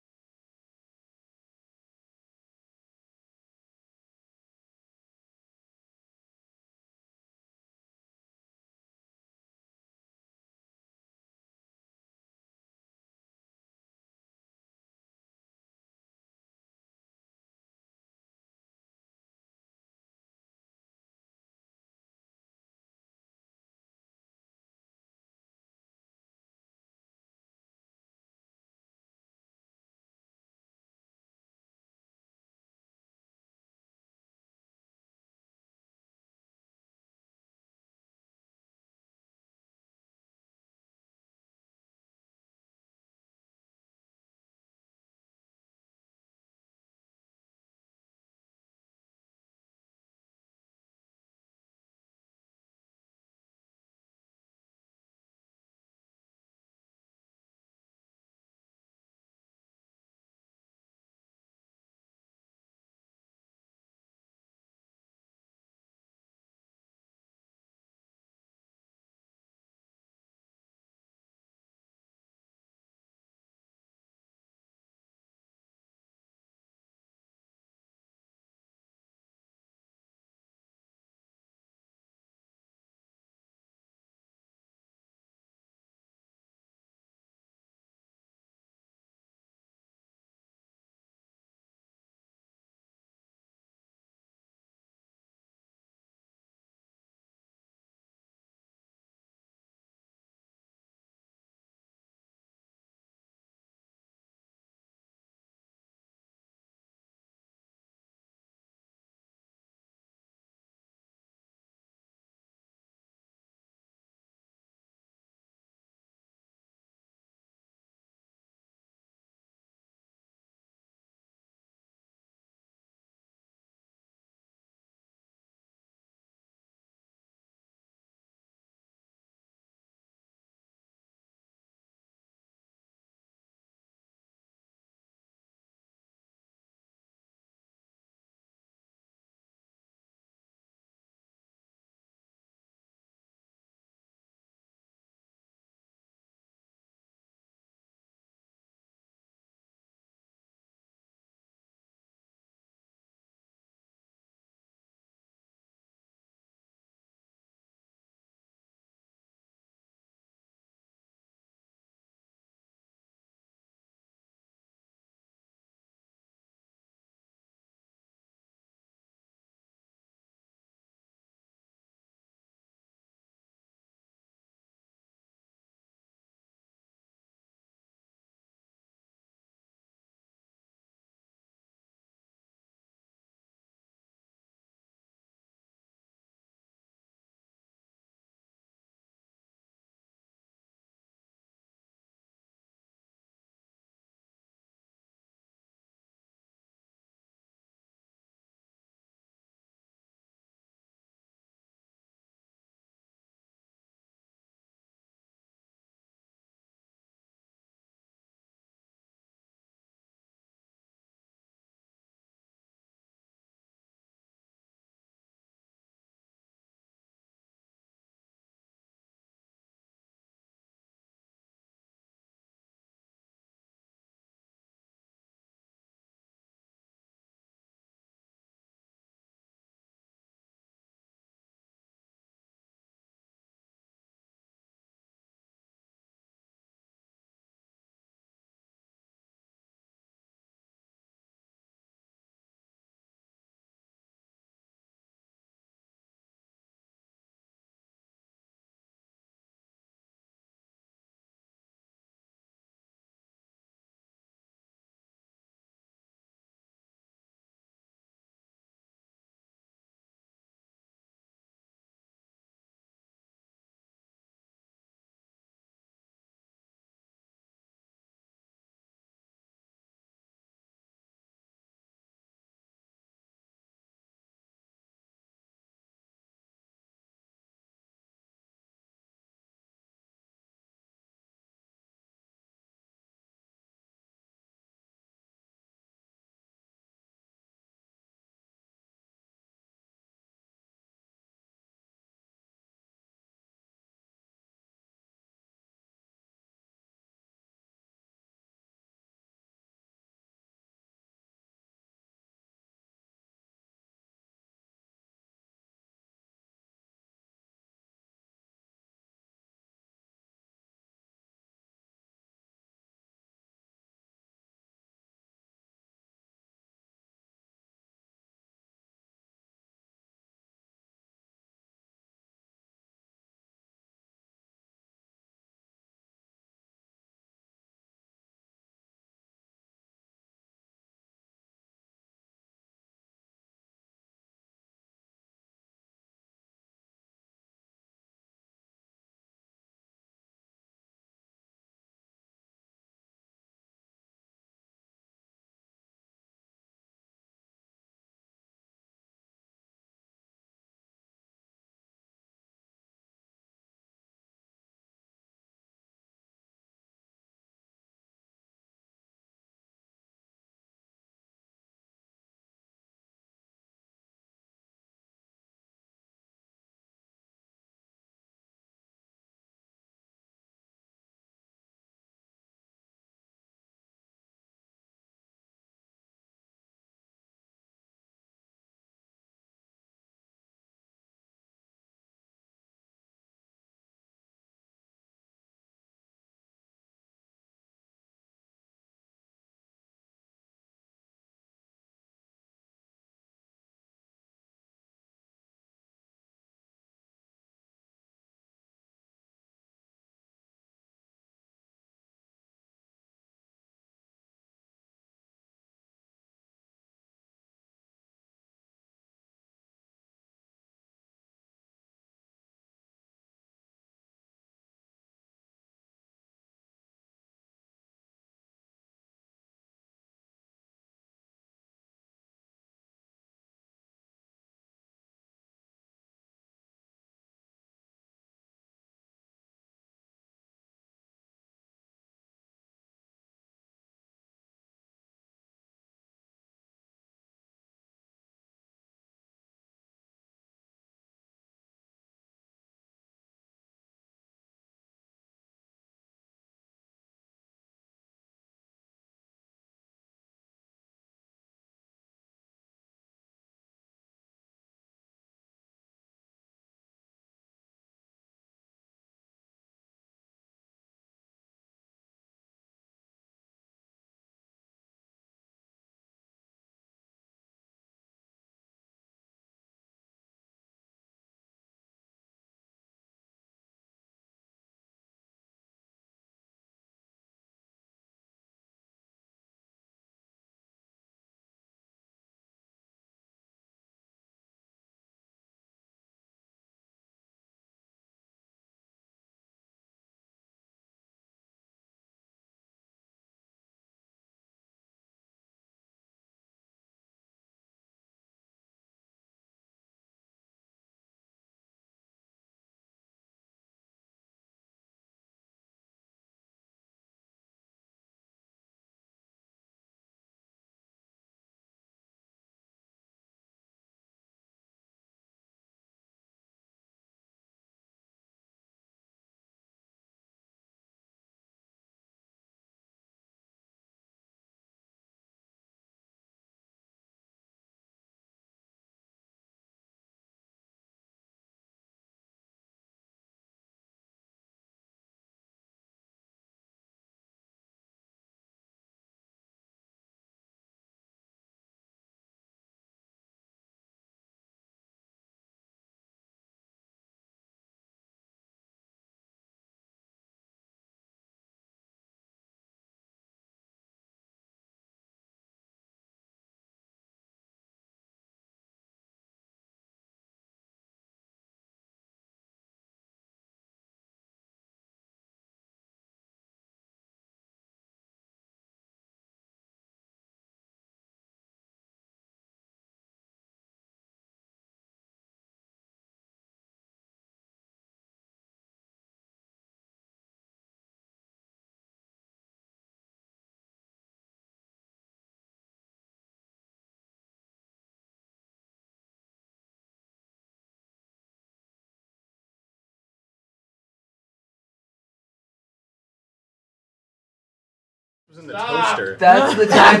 in the Stop. toaster. That's the time.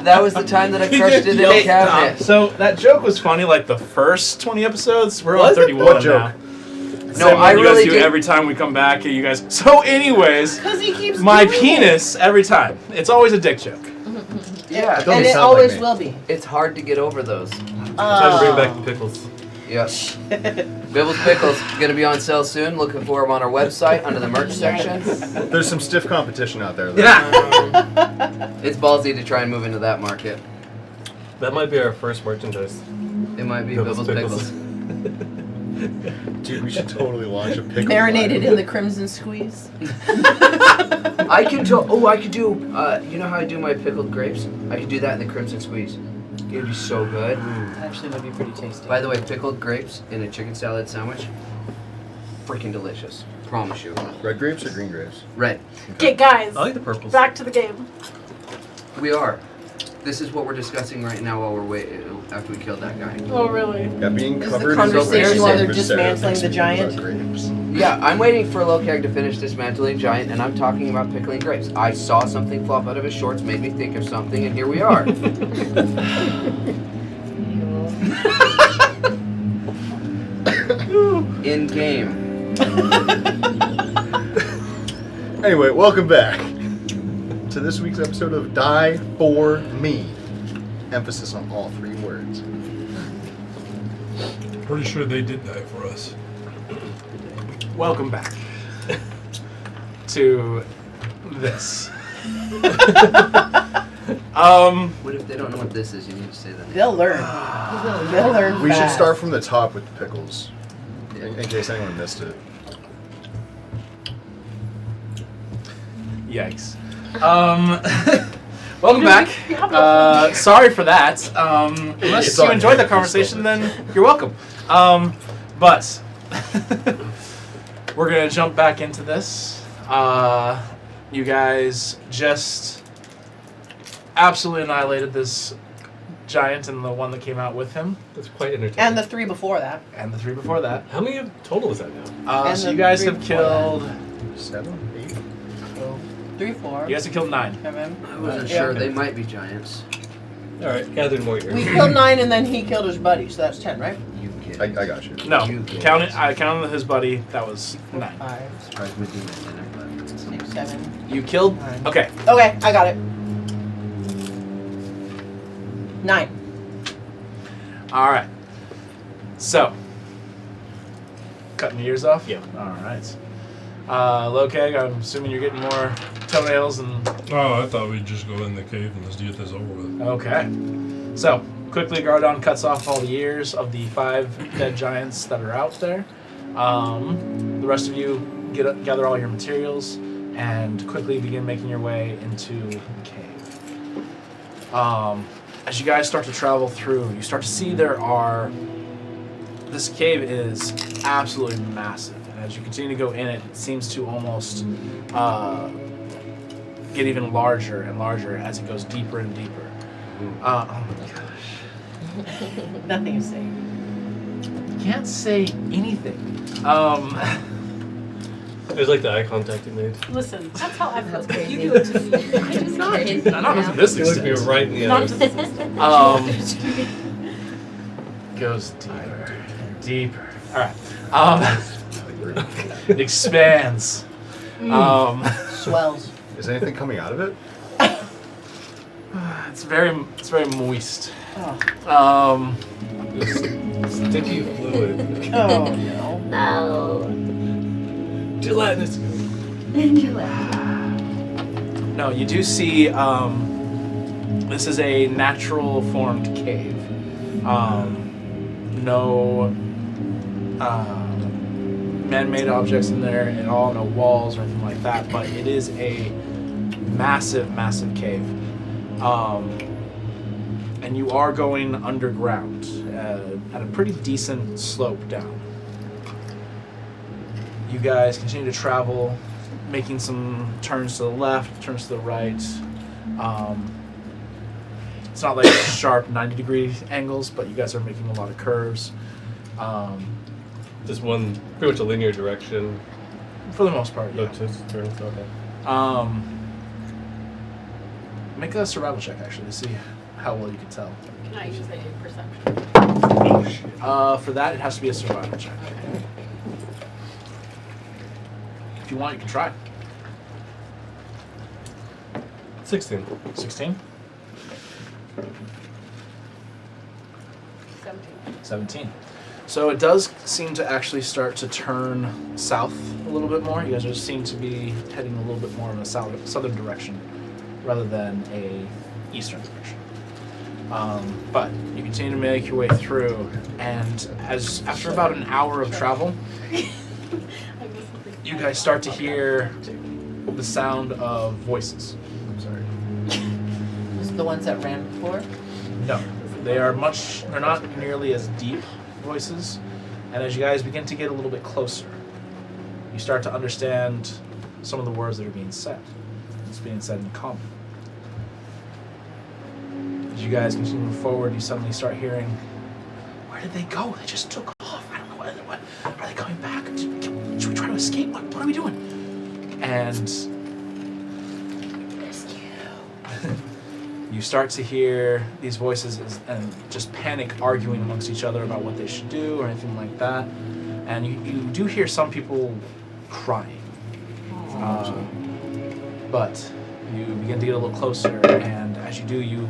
That was the time that I crushed it in the cabinet. So that joke was funny like the first 20 episodes. We're on Was it? 31 What now. joke? No, Same one I you really guys do did. every time we come back. You guys. So, anyways, Because he keeps my doing penis every time. It's always a dick joke. Yeah, Don't And it sound like always me. will be. it's hard to get over those. Time to bring back the pickles. Yep. Bibbles Pickles gonna be on sale soon. Looking for them on our website under the merch section. There's some stiff competition out there. Though. Yeah. It's ballsy to try and move into that market. That might be our first merchandise. It might be Bibbles Bibbles Pickles. Pickles. Dude, we should totally launch a pickle. Marinated in the crimson squeeze. I can do. Oh, I could do. You know how I do my pickled grapes? I could do that in the crimson squeeze. It would be so good. Actually, would be pretty tasty. By the way, pickled grapes in a chicken salad sandwich, freaking delicious. Promise you. Red grapes or green grapes? Red. Okay, guys. I like the purples. Back to the game. We are. This is what we're discussing right now while we're waiting after we killed that guy. Oh, really? Yeah, being Is covered the conversation in while they're with syrup dismantling makes the me giant? think about grapes. Yeah, I'm waiting for Lokag to finish dismantling Giant, and I'm talking about pickling grapes. I saw something flop out of his shorts, made me think of something, and here we are. In game. Anyway, welcome back to this week's episode of Die For Me. Emphasis on all 3 words. Pretty sure they did that for us. Welcome back to this. What if they don't know what this is? You need to say that. They'll learn. They'll learn We should fast. start from the top with the pickles, in case anyone missed it. Yikes. Welcome back. Sorry for that. Unless It's you on enjoyed the here. conversation, then you're welcome. But we're gonna jump back into this. You guys just absolutely annihilated this giant and the one that came out with him, That's quite entertaining. And the 3 before that. and the 3 before that. How many total is that now? And So the you guys 3 have before killed. 7, 8. 3, 4. You guys have killed 9. I wasn't sure. They might be giants. All right, gather more here. We killed 9 and then he killed his buddy, so that's 10, right? You kid. I got you. No, You killed. I counted his buddy. That was 9. 5, Surprised Medina didn't, but 6, 7. You killed. 9. Okay. Okay, I got it. 9. All right. So, cutting your ears off? Yeah. All right. Lokag, I'm assuming you're getting more toenails and... Oh, I thought we'd just go in the cave and let's get this over with. Okay. So, quickly, Gardon cuts off all the ears of the 5 dead giants that are out there. The rest of you gather all your materials and quickly begin making your way into the cave. As you guys start to travel through, you start to see this cave is absolutely massive. And as you continue to go in it, it seems to almost get even larger and larger as it goes deeper and deeper. Oh my gosh. Nothing to say. You can't say anything. It was like the eye contact you made. Listen, that's how I feel. That's You do it to me. I just not crazy. Not to this You looked me extent. right in the Not eyes. to this extent. Goes deeper, deeper. All right. It expands. Swells. Is anything coming out of it? It's very moist. Oh, Sticky fluid. oh no. No. Gelatinous. No, you do see. This is a natural formed cave. No man-made objects in there at all. No walls or anything like that. But it is a massive, massive cave. And you are going underground at a pretty decent slope down. You guys continue to travel, making some turns to the left, turns to the right. It's not like sharp 90-degree angles, but you guys are making a lot of curves. Just one, pretty much a linear direction. For the most part, No yeah. twists, turns. Okay. Make a survival check actually to see how well you can tell. Can I use a perception? For that, it has to be a survival check. If you want, you can try. 16. 16? 17. 17. So it does seem to actually start to turn south a little bit more. You guys just seem to be heading a little bit more in a southern direction rather than a eastern direction. But you continue to make your way through, and after about an hour of travel, you guys start to hear the sound of voices. I'm sorry. This is the ones that ran before. No, they're not nearly as deep voices, and as you guys begin to get a little bit closer, you start to understand some of the words that are being said. It's being said in common. As you guys continue to move forward, you suddenly start hearing, where did they go? They just took off. I don't know what are they coming back? Should we try to escape? What are we doing? And you start to hear these voices and just panic arguing amongst each other about what they should do or anything like that. And you do hear some people crying. But you begin to get a little closer, and as you do, you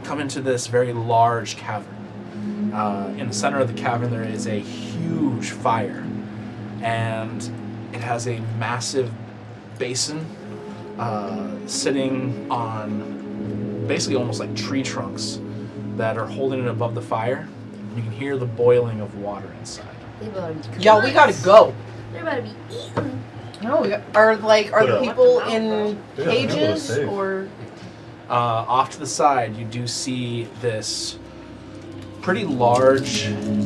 come into this very large cavern. In the center of the cavern, there is a huge fire, and it has a massive basin sitting on basically almost like tree trunks that are holding it above the fire. You can hear the boiling of water inside. Yo, we gotta go. They're about to be eaten. No, are the people in Yeah, cages safe. or? Off to the side, you do see this pretty large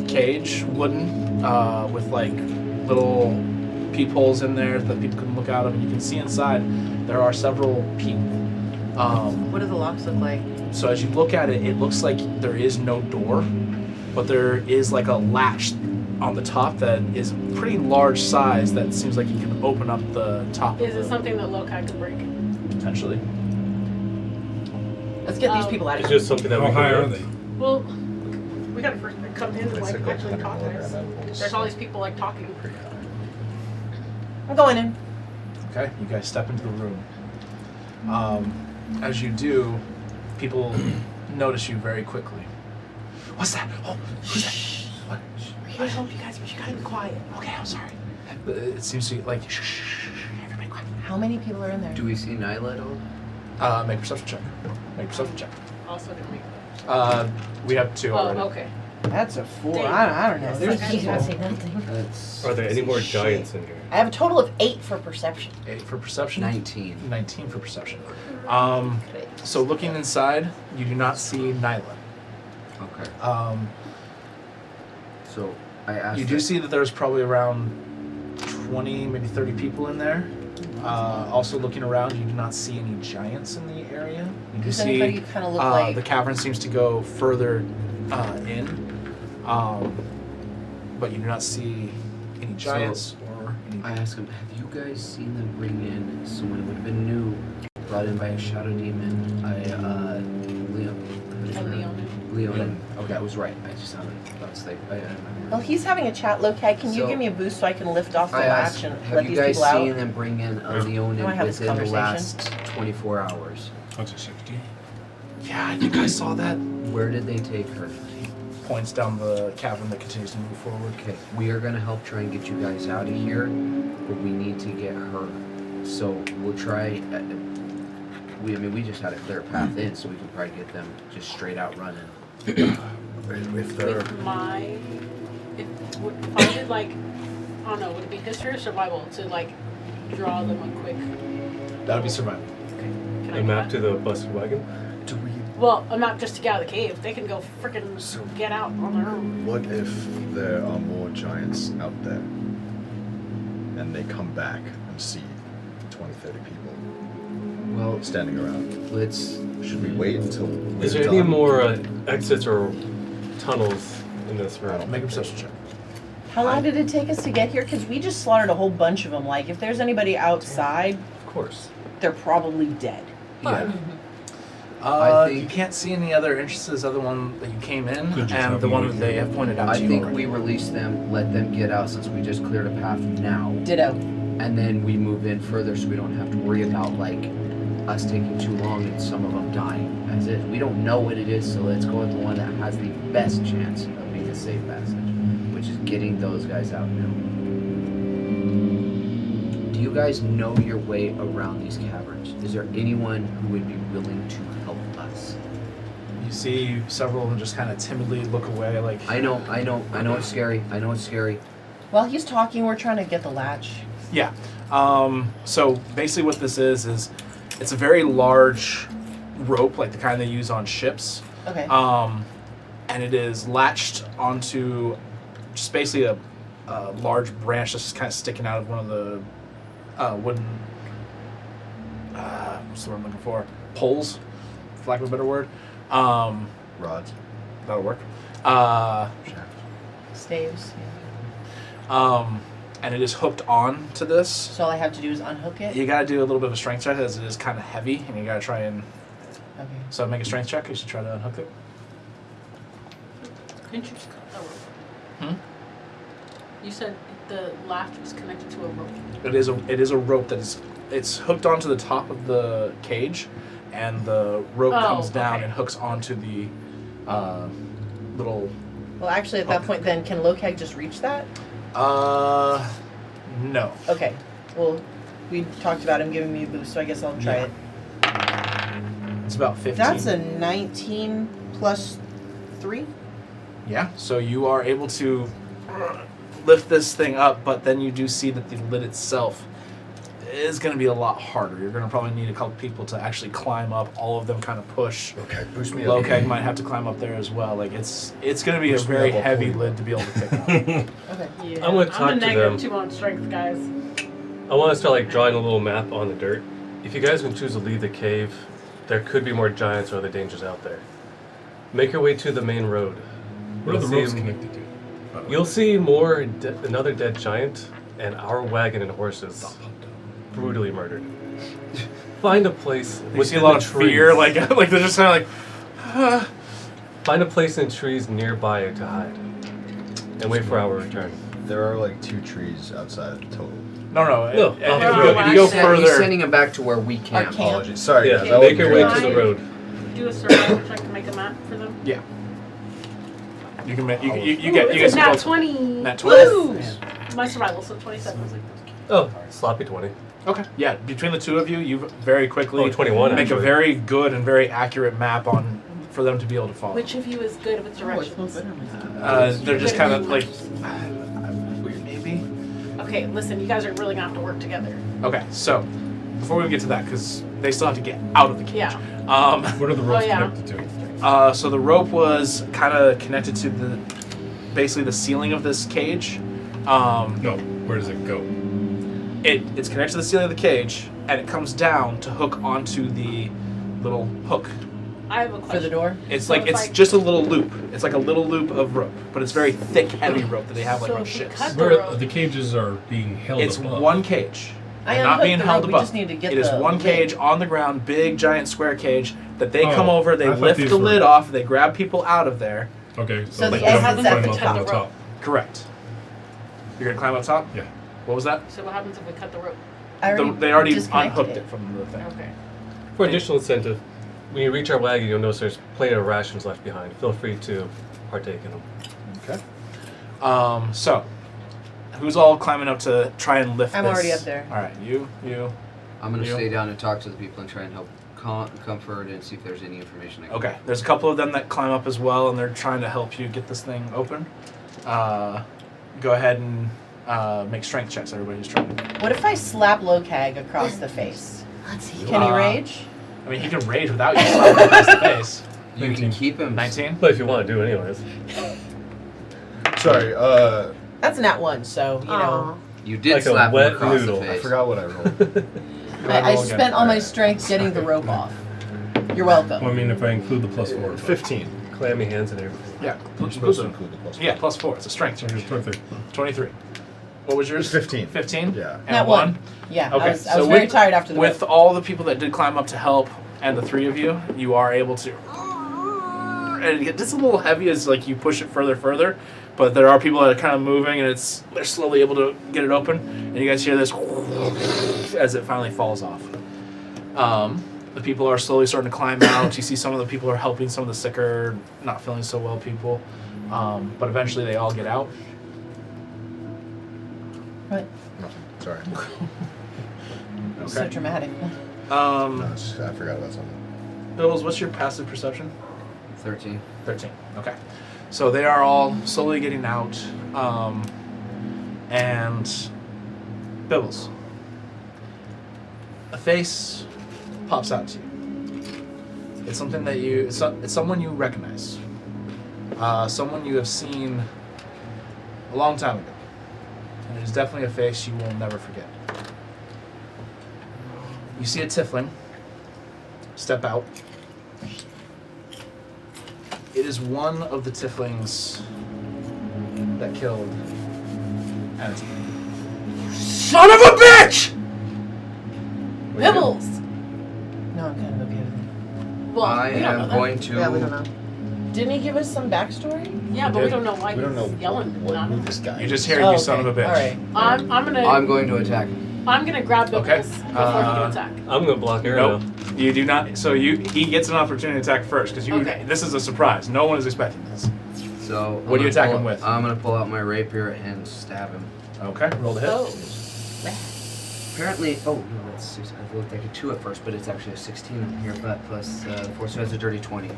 cage, wooden, with like little peepholes in there that people can look out of, and you can see inside there are several people. What do the locks look like? So as you look at it, it looks like there is no door, but there is like a latch on the top that is pretty large size that seems like you can open up the top Is of it the, something that Lokai could break? potentially. Let's get these people out It's of here. just something that we How can high are lift. they? Well, we gotta first come in and like actually talk to us. There's all these people like talking. I'm going in. Okay, you guys step into the room. As you do, people notice you very quickly. What's that? Oh, who's that? What? We're here to help you guys, but you gotta be quiet. Okay, I'm sorry. It seems to be like, shh, everybody quiet. How many people are in there? Do we see Nyla at all? Make a perception check. Make a perception check. Also gonna make We have 2 Oh, already. okay. That's a 4. I don't know. There's You can't say people. nothing. That's Are there any more shit. giants in here? I have a total of 8 for perception. 8 for perception. 19. 19 for perception. So looking inside, you do not see Nyla. Okay. So I asked. You do see that there's probably around 20, maybe 30 people in there. Also looking around, you do not see any giants in the area. You do Does see anybody kind of look like? the cavern seems to go further in, but you do not see any giants or any. I asked him, have you guys seen them bring in someone who would have been new, brought in by a shadow demon? Leon. Okay, I was right. I just haven't. That's like. Well, he's having a chat. Lokai, can you So- give me a boost so I can lift off the I latch asked, and have let you these guys people seen out? them bring in a Do I Leonin have this within the conversation? last 24 hours? That's a 60. Yeah, I think I saw that. Where did they take her? Points down the cavern that continues to move forward. Okay, we are gonna help try and get you guys out of here, but we need to get her. So we'll try. We just had a clear path in, so we can probably get them just straight out running. If they're If I did like, I don't know, would it be history or survival to like draw them a quick? that would be survival. Can I A do map that? to the busted wagon? Do we? Well, a map just to get out of the cave. They can go freaking So- get out on their own. What if there are more giants out there, and they come back and see 20, 30 people Well, standing around? let's. Should we wait until? Is we're there any done? more exits or tunnels in this room? Make a perception check. How long did it take us to get here? Because we just slaughtered a whole bunch of them. Like, if there's anybody outside, Of course. they're probably dead. Yeah. I You think- can't see any other entrances other one that you came in, Could just and have the one them that they have pointed out I to you think already. we release them, let them get out since we just cleared a path now, Ditto. and then we move in further so we don't have to worry about like us taking too long and some of them dying. As is, we don't know what it is, so let's go with the one that has the best chance of being a safe passage, which is getting those guys out now. Do you guys know your way around these caverns? Is there anyone who would be willing to help us? You see several of them just kind of timidly look away, like. I know it's scary. I know it's scary. While he's talking, we're trying to get the latch. Yeah. So basically, what this is it's a very large rope, like the kind they use on ships. Okay. And it is latched onto just basically a large branch that's just kind of sticking out of one of the wooden. What's the word I'm looking for? Poles, for lack of a better word. Rods. That'll work. Staves. Yeah. And it is hooked on to this. So all I have to do is unhook it. You gotta do a little bit of a strength check as it is kind of heavy, and you gotta try and. Okay. So make a strength check. You should try to unhook it. Interesting. Oh. Hmm? You said the latch was connected to a rope. It is a rope that is it's hooked onto the top of the cage, and the rope comes down okay. and hooks onto the little. Well, actually, at that point, then can Lokag just reach that? No. Okay. Well, we talked about him giving me a boost, so I guess I'll try Yeah. it. It's about 15. That's a 19 plus 3. Yeah. So you are able to lift this thing up, but then you do see that the lid itself is going to be a lot harder. You're going to probably need a couple people to actually climb up. All of them kind of push. Okay, boost me up. Lokag might have to climb up there as well. Like it's going to be Push a me very up, I'll heavy pull you. lid to be able to pick up. Okay. Yeah. I'm gonna talk a to negative them. 2 on strength, guys. I want to start like drawing a little map on the dirt. If you guys can choose to leave the cave, there could be more giants or other dangers out there. Make your way to the main road. What are the You'll ropes see- connected to? by the way? You'll see more another dead giant and our wagon and horses brutally murdered. Find a place. You see a within lot the of fear, trees. like they're just kind of like. Find a place in trees nearby to hide, and wait for our return. There are like 2 trees outside total. No. No, If you I'll go, have if you go He's further, sending him back to where we camp. camp. Apologies. Sorry, Yeah, guys. I make your way wasn't to the here. road. Do a survival check to make a map for them. yeah, you can make you Ooh, get it's you guys a nat both 20. nat 20. Woo! My survival, so 27. Oh, sloppy 20. Okay, yeah. Between the two of you, you very quickly Oh, 21 make a actually. very good and very accurate map on for them to be able to follow. Which of you is good with Oh, it smells directions? better. They're just kind of like maybe. Okay, listen, you guys are really gonna have to work together. Okay, so before we get to that, because they still have to get out of the cage. Yeah. What are the ropes yeah. connected to? So the rope was kind of connected to basically the ceiling of this cage. No, where does it go? It's connected to the ceiling of the cage, and it comes down to hook onto the little hook. I have a question. For the door? It's So like if it's I- just a little loop. It's like a little loop of rope, but it's very thick, heavy rope that they have like So on if we ships. cut- Where rope. the cages are being held It's above. one cage. I and not unhooked being the held rope, we above. just need to get It is the one lid. cage on the ground, big giant square cage that they Oh, come over, they I thought lift these the were- lid off, they grab people out of there. Okay, So they the climb exit's climb at the up top. on the top. Correct. You're gonna climb up top? Yeah. What was that? So what happens if we cut the rope? I They already disconnected unhooked it from the thing. Okay. For additional incentive, when you reach our wagon, you'll notice there's plenty of rations left behind. Feel free to partake in them. Okay. So, who's all climbing up to try and lift I'm this? already up there. All right, you. I'm gonna You? stay down and talk to the people and try and help comfort and see if there's any information I can. Okay. There's a couple of them that climb up as well, and they're trying to help you get this thing open. Go ahead and make strength checks. Everybody's trying. What if I slap Lokag across the face? Let's see. Can he rage? I mean, he can rage without you slapping across the face. You can 19. keep him. 19. But if you want to do it anyways. Sorry, That's a nat 1, so, you know. You did Like a slap wet him across noodle. the I face. forgot what I rolled. Go ahead, I roll again. spent all my strength getting the rope off. You're welcome. Well, I mean, if I include the +4. 15. Clammy hands and everything. Yeah. You're supposed to include the plus. Yeah, +4. It's a strength check. Okay, 23. 23. What was yours? 15. 15? Yeah. And Nat a 1? 1. Yeah, Okay, I was so very with- tired after the With rope. all the people that did climb up to help, and the 3 of you are able to. And it gets a little heavy as like you push it further. But there are people that are kind of moving, and they're slowly able to get it open. And you guys hear this as it finally falls off. The people are slowly starting to climb out. You see some of the people are helping some of the sicker, not feeling so well people. But eventually they all get out. What? Sorry. So dramatic. No, it's just, I forgot about something. Bills, what's your passive perception? 13. 13. Okay. So they are all slowly getting out. And Bibbles, a face pops out to you. It's something that it's someone you recognize. Someone you have seen a long time ago. And it is definitely a face you will never forget. You see a tiefling step out. It is one of the tieflings that killed Anakin. Son of a bitch! Bibbles! No, I'm kind of okay with it. Well, I we don't know am that. going to. Yeah, we don't know. Didn't he give us some backstory? Yeah, but we don't know why We don't know he's yelling. who this guy You is. just hear Oh, you son of a bitch. All right. I'm going to attack him. gonna grab Bibbles Okay. before he can attack. I'm gonna block arrow. Nope. You do not. So he gets an opportunity to attack first because Okay. this is a surprise. No one is expecting this. So. What do you attack him him with? I'm going to pull out my rapier and stab him. Okay. Roll the hit. Oh. Apparently, oh no, that's 6. I looked like a 2 at first, but it's actually a 16 up here, but plus 4, so that's a dirty 20.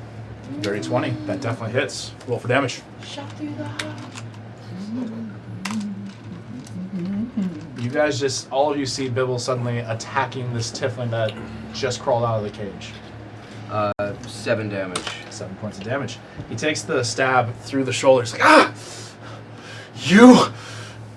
Dirty 20. That definitely hits. Roll for damage. Shot through the heart. You guys all of you see Bibble suddenly attacking this tiefling that just crawled out of the cage. 7 damage. 7 points of damage. He takes the stab through the shoulder. He's like, ah! You!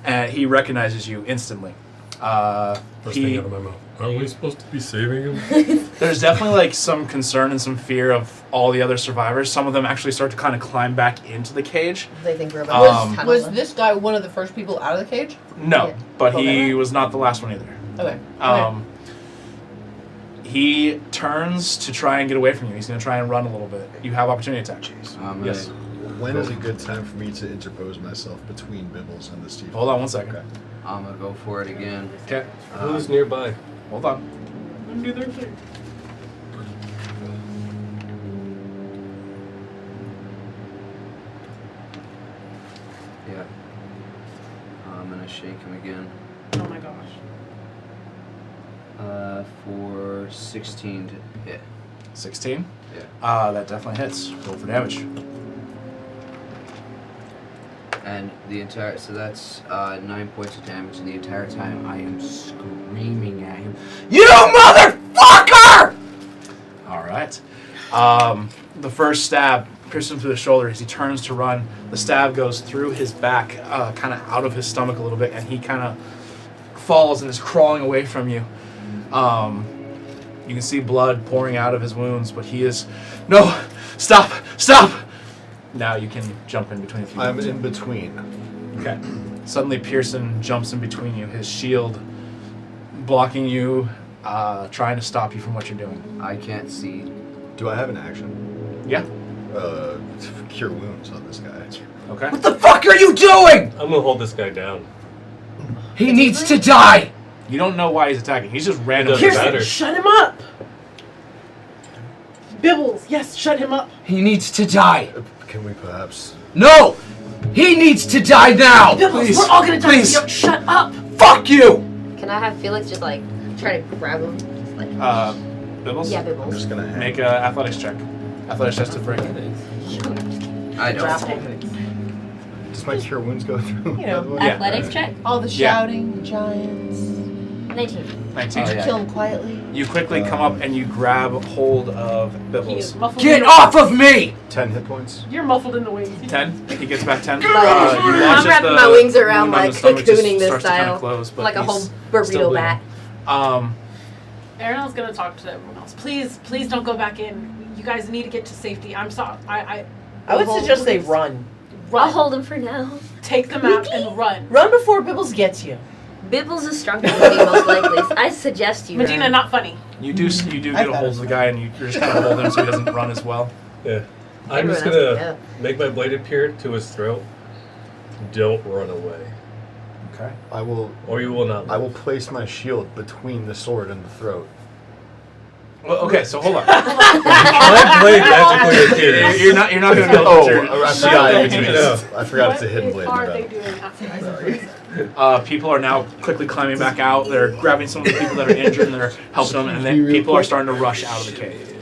And he recognizes you instantly. First thing out of my mouth. Aren't we supposed to be saving him? There's definitely like some concern and some fear of all the other survivors. Some of them actually start to kind of climb back into the cage. They think we're about to Was tunnel this guy one of the first people out of the cage? No, Yeah. but he Okay. was not the last one either. Okay. He turns to try and get away from you. He's going to try and run a little bit. You have opportunity attack. Yes. When is a good time for me to interpose myself between Bibbles and the Steve? Hold on 1 second. Okay. I'm going to go for it again. Okay. Who's nearby? Hold on. Do their thing. Yeah. I'm going to shake him again. Oh my gosh. For 16 to hit. 16? Yeah. That definitely hits. Roll for damage. And the entire, so that's 9 points of damage, and the entire time I am screaming at him, "You motherfucker!" All right. The first stab pierces him through the shoulder. As he turns to run, the stab goes through his back, kind of out of his stomach a little bit, and he kind of falls and is crawling away from you. You can see blood pouring out of his wounds, but he is, no, stop! Now you can jump in between a few. I'm in between. Okay. Suddenly Pearson jumps in between you, his shield blocking you, trying to stop you from what you're doing. I can't see. Do I have an action? Yeah. Cure wounds on this guy. Okay. What the fuck are you doing? I'm gonna hold this guy down. He needs to die! You don't know why he's attacking. He's just randomly. Doesn't matter. Shut him up! Bibbles, yes, shut him up. He needs to die. Can we perhaps... No! He needs to die now! Bibbles, Please, we're all gonna die. please. So you shut up. Fuck you! Can I have Felix just like try to grab him? Just like Bibbles? yeah, I'm Bibbles. just gonna hang. Make a athletics check. Athletics check to break. I don't. Does my cure wounds go through? You know, by the way? Yeah. Athletics check. all the Yeah. shouting, giants. 19. 19. Oh, yeah. Kill him quietly. You quickly come up and you grab hold of He Bibbles. is muffled Get in the- off of me! 10 hit points. You're muffled in the wings. 10. He gets back 10. I'm watch as wrapping the my wings around wound on like his stomach just cocooning this starts to kinda style. close, but Like a he's whole still burrito bleeding. bat. Ariel's gonna talk to everyone else. Please don't go back in. You guys need to get to safety. I'm sorry. I would suggest they run. run. I'll hold him for now. Take the map and run. Run before Bibbles gets you. Bibbles is stronger than me, most likely. I suggest you. Medina, run. not funny. You do get a hold of the guy, and you're just kind of hold him so he doesn't run as well. Yeah. I'm just Everyone else gonna can make my blade appear to his throat. Don't run away, Okay. I will. or you will not. I will place my shield between the sword and the throat. Well, okay, so hold on. My blade magically appears. You're not gonna be able to. Oh, I forgot. No. I forgot it's a What hidden blade. are my they bad. doing after this? People are now quickly climbing back out. They're grabbing some of the people that are injured and they're helping them, and then people are starting to rush out of the cave.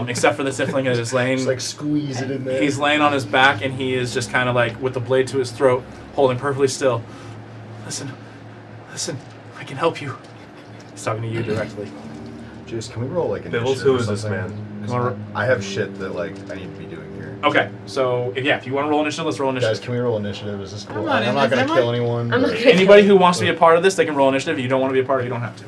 Except for the Sifling that is laying. Just like squeeze it in there. He's laying on his back, and he is just kind of like with the blade to his throat, holding perfectly still. Listen, I can help you. He's talking to you directly. Jace, can we roll like Bibbles, initiative who or is this something? man? 'Cause I have shit that like I need to be doing here. Okay, so if you want to roll initiative, let's roll Guys, initiative. can we roll initiative? Is this cool? I'm not in not this, gonna am kill I? anyone. I'm but- not gonna- Anybody who wants to be a part of this, they can roll initiative. If you don't want to be a part of it, you don't have to.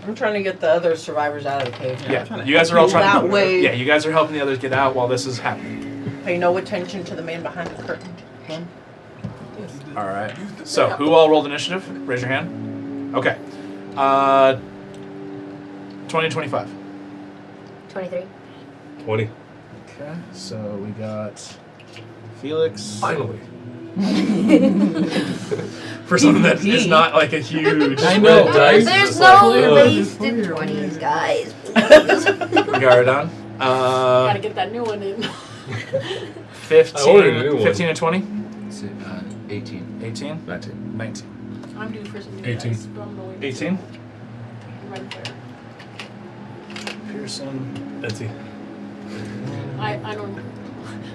I'm trying to get the other survivors out of the cave. Yeah, you guys are all trying to. That way- Yeah, you guys are helping the others get out while this is happening. Pay no attention to the man behind the curtain. All right. So, who all rolled initiative? Raise your hand. Okay. 2025. 23. 20. Okay. So we got Felix. Finally. For something that is not like a huge. I know. Dice There's is no like, wasted 20s, guys. We got her done. Gotta get that new one in. 15 and 20? 18. 18? 19. 19. I'm due for some new 18. dice, but I'm gonna wait. 18? Right there. Pearson. Betsy. I don't.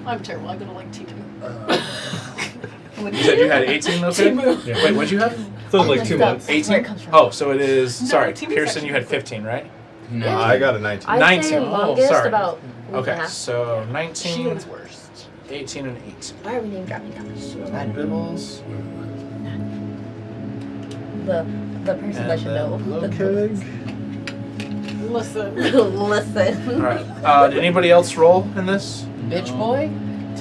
I'm terrible. I'm gonna like Timu. You said you had 18, okay? Timu. Yeah. Wait, what'd you have? So like 2 months. 18? Oh, so it is. No, Sorry, Timu's Pearson, you had actually 15, right? No. I got a 19. I'd 19. say Oh, longest sorry. about a week and a Okay, half. so 19, Shield's worst. 18, and 8. Why are we name dropping now? So Bibbles. The person that should know. Listen. Listen. Alright. Did anybody else roll in this? Bitch boy?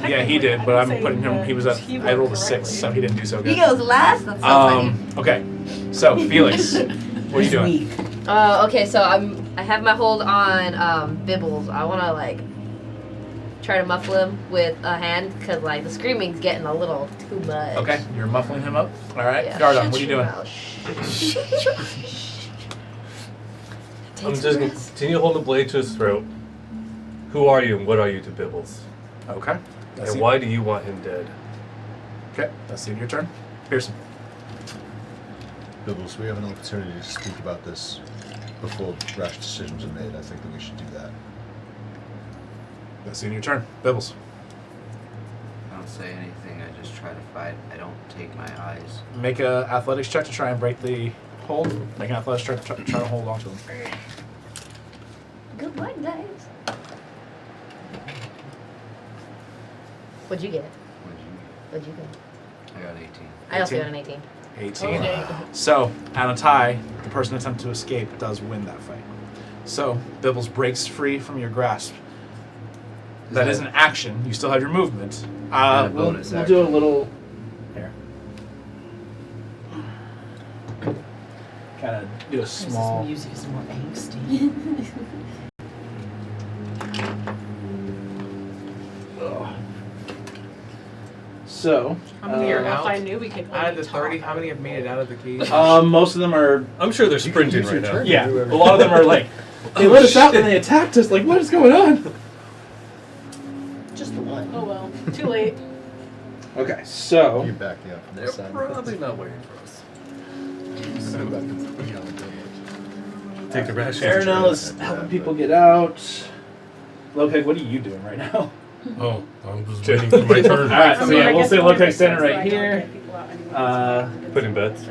Yeah, he did, but I'm putting him. He was at. Timu I rolled a correctly. 6, so he didn't do so He good. goes last. That's so funny. Okay. So Felix, what are you doing? Okay, so I have my hold on Bibbles. I want to like try to muffle him with a hand because like the screaming's getting a little too much. Okay, you're muffling him up. All right, Yeah. Gardon, Shut what are you your doing? mouth. I'm just gonna continue holding the blade to his throat. Who are you and what are you to Bibbles? Okay. And why do you want him dead? Okay, that's the end of your turn. Pearson. Bibbles, we have an opportunity to speak about this before rash decisions are made. I think that we should do that. That's the end of your turn. Bibbles. I don't say anything. I just try to fight. I don't take my eyes. Make a athletics check to try and break the hold. Make an athletics check to try to hold on to him. Good one, guys. What'd you get? What'd you get? I got 18. I also 18? got an 18. 18. Okay. So, at a tie, the person attempting to escape does win that fight. So, Bibbles breaks free from your grasp. That is an action. You still have your movement. And a We'll bonus do a action. little. Here. Kind of do a small. Music is more angsty. So, How many are If out? I knew we could. Out of the only 30, talk. how many have made it out of the cave? most of them are. I'm sure they're sprinting use right your now. turn. Yeah, a lot of them are like. They let us out and they attacked us. Like, what is going on? Just the one. Oh well. Too late. Okay, so. You back me up from They're this side. probably not waiting for us. Send back to- Take the rash. Aranel is helping people get out. Lopeg, what are you doing right now? Oh, I'm just waiting for my turn. Alright, so I mean, yeah, I we'll guess say one Lopeg standing makes sense, right so I don't here. get people out anyway. Putting bets.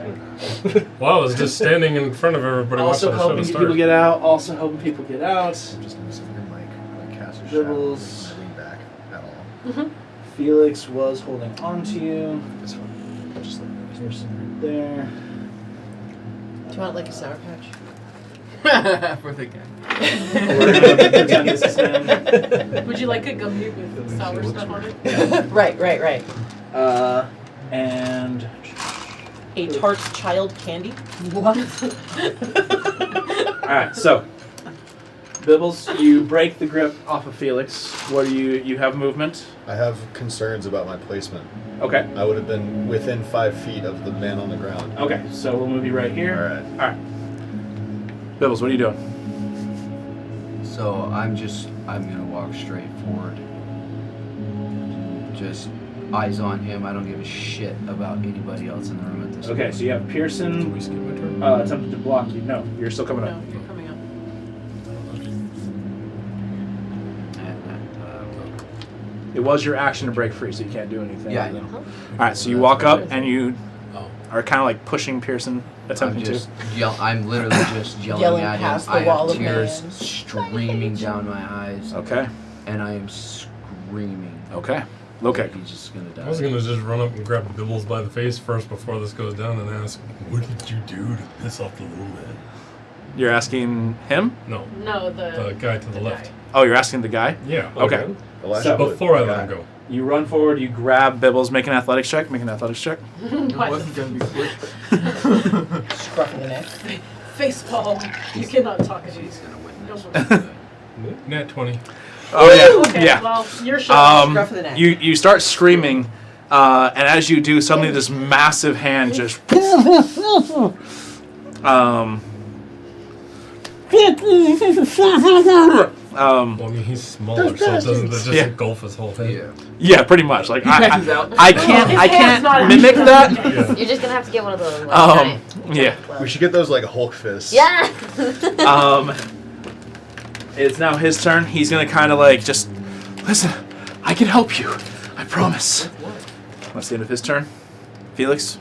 Well, I was just standing in front of everybody Also watching the show helping to people start. get out. Also helping people get out. I'm just gonna sit your mic when I cast a shadow. Dribbles. Lean back at all. Felix was holding on to you. It's fine. Just like this. Pearson right there. Do you want like a Sour Patch? For the game. We're gonna pretend this is him. Would you like a gummy with sour stuff on it? Right. And a tart child candy. What? All right, so Bibbles, you break the grip off of Felix. What do you have movement? I have concerns about my placement. Okay. I would have been within 5 feet of the man on the ground. Okay, so we'll move you right here. All right. All right. Bibbles, what are you doing? So I'm gonna walk straight forward. Just eyes on him. I don't give a shit about anybody else in the room at this Okay, point. so you have Pearson Did we skip my turn? attempting to block you. No, you're still coming No, up. you're coming up. It was your action to break free, so you can't do anything. Yeah, I know. All right, so you walk up and you Oh. are kind of like pushing Pearson, attempting I'm literally just yelling, Yelling at him. past the I wall have of tears man. streaming down my eyes, to. Okay. and I am screaming. Okay. Okay. He's just gonna die. I was gonna just run up and grab Bibbles by the face first before this goes down and ask, "What did you do to piss off the little man?" You're asking him? No, No, the guy to the left. Oh, you're asking the guy? Yeah. Okay. The last So- bullet, Before I the let guy. him go. You run forward, you grab Bibbles, make an athletics check. Make an athletics check. It wasn't gonna be quick. Scruff of the neck. Face palm. You cannot talk at He's gonna win Don't this. worry. Nat 20. Oh yeah. Okay, Yeah. well, you're shot. Scruff of the neck. You start screaming, and as you do, suddenly this massive hand just Well, I mean, he's smaller, so it doesn't that just Yeah. engulf his whole head. Yeah. yeah, pretty much. Like He's out. I can't His hand's not I can't mimic that. Yeah. You're just gonna have to get one of those. Like, Um, giant yeah. gloves. We should get those like Hulk fists. Yeah. It's now his turn. He's gonna kind of like just listen. I can help you. I promise. That's the end of his turn. Felix.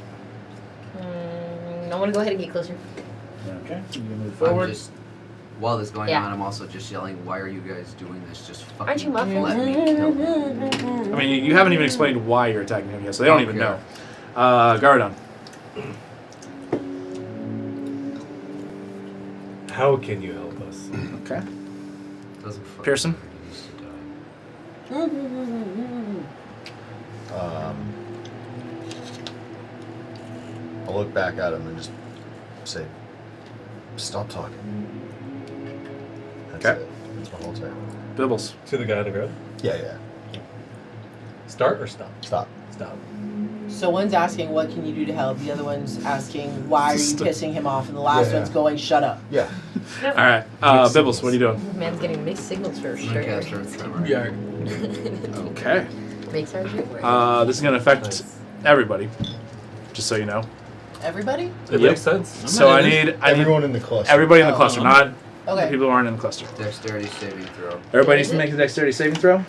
I want to go ahead and get closer. Okay. You can move I'm forward. just, while this is going Yeah. on, I'm also just yelling, "Why are you guys doing this? Just fucking Aren't you muffled? let me kill him." I mean, you haven't even explained why you're attacking him yet, so they don't even know. Gardon. How can you help us? Okay. Doesn't fucking Pearson? matter, he needs to die. I'll look back at him and just say, "Stop talking." That's Okay. it. That's my whole turn. Bibbles. To the guy on the ground? Yeah. Start or stop? Stop. Stop. So one's asking, what can you do to help? The other one's asking, why are you pissing him off? And the last Yeah. one's going, shut up. Yeah. All right. Bibbles, what are you doing? Man's getting mixed signals for I'm sure. gonna cast Earth Tremor. Yeah. Okay. Makes our dream work. This is gonna affect everybody, just so you know. Everybody? It Yep. makes sense. So I need Everyone in the cluster. everybody in the cluster, not the Okay. people who aren't in the cluster. Dexterity saving throw. Everybody needs to make a dexterity saving throw.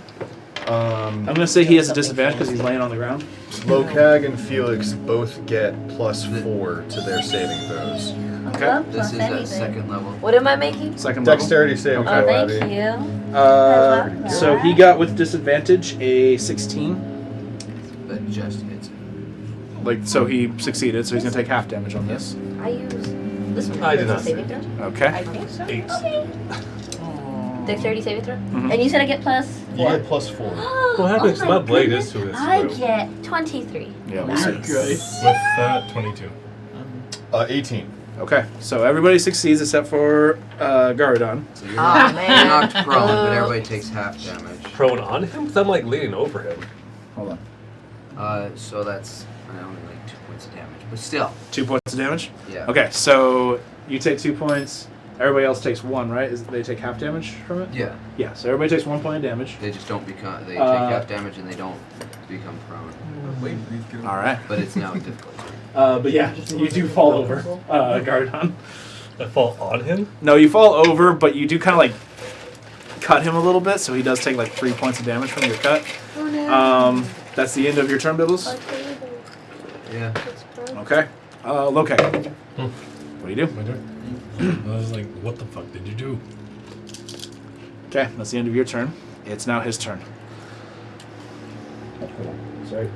I'm gonna say he has a disadvantage because he's laying on the ground. Locag and Felix both get +4 to their saving throws. Okay. This is at second level. What am I making? Second level. Dexterity saving Okay. throw, Oh, thank Abby. you. So he got with disadvantage a 16. That just hits it. Like so he succeeded, so he's gonna take half damage on this. I use this one. I did It's a not saving throw. Okay. I think so. 8. Dexterity saving throw. Mhm. And you said I get plus. You get +4. What happens? Oh My my blade goodness. is to his I throat. get 23. Yeah, we'll see. With that, 22. 18. Okay, so everybody succeeds except for Garadon. So you're, Aw, knocked, man. you're knocked prone, but everybody takes half damage. Prone on him? Because I'm like leaning over him. Hold on. So that's only like 2 points of damage, but still. 2 points of damage? Yeah. Okay, so you take 2 points. Everybody else takes 1, right? They take half damage from it? Yeah. Yeah, so everybody takes 1 point of damage. They just don't become. They take half damage and they don't become prone. Wait for these guys. Alright. But it's now difficult. But yeah, you do fall over, Garadon. I fall on him? No, you fall over, but you do kind of like cut him a little bit, so he does take like 3 points of damage from your cut. Oh no. That's the end of your turn, Bibbles. Yeah. Okay. Locate. Hmm. What do you do? My turn. I was like, what the fuck did you do? Okay, that's the end of your turn. It's now his turn. Sorry.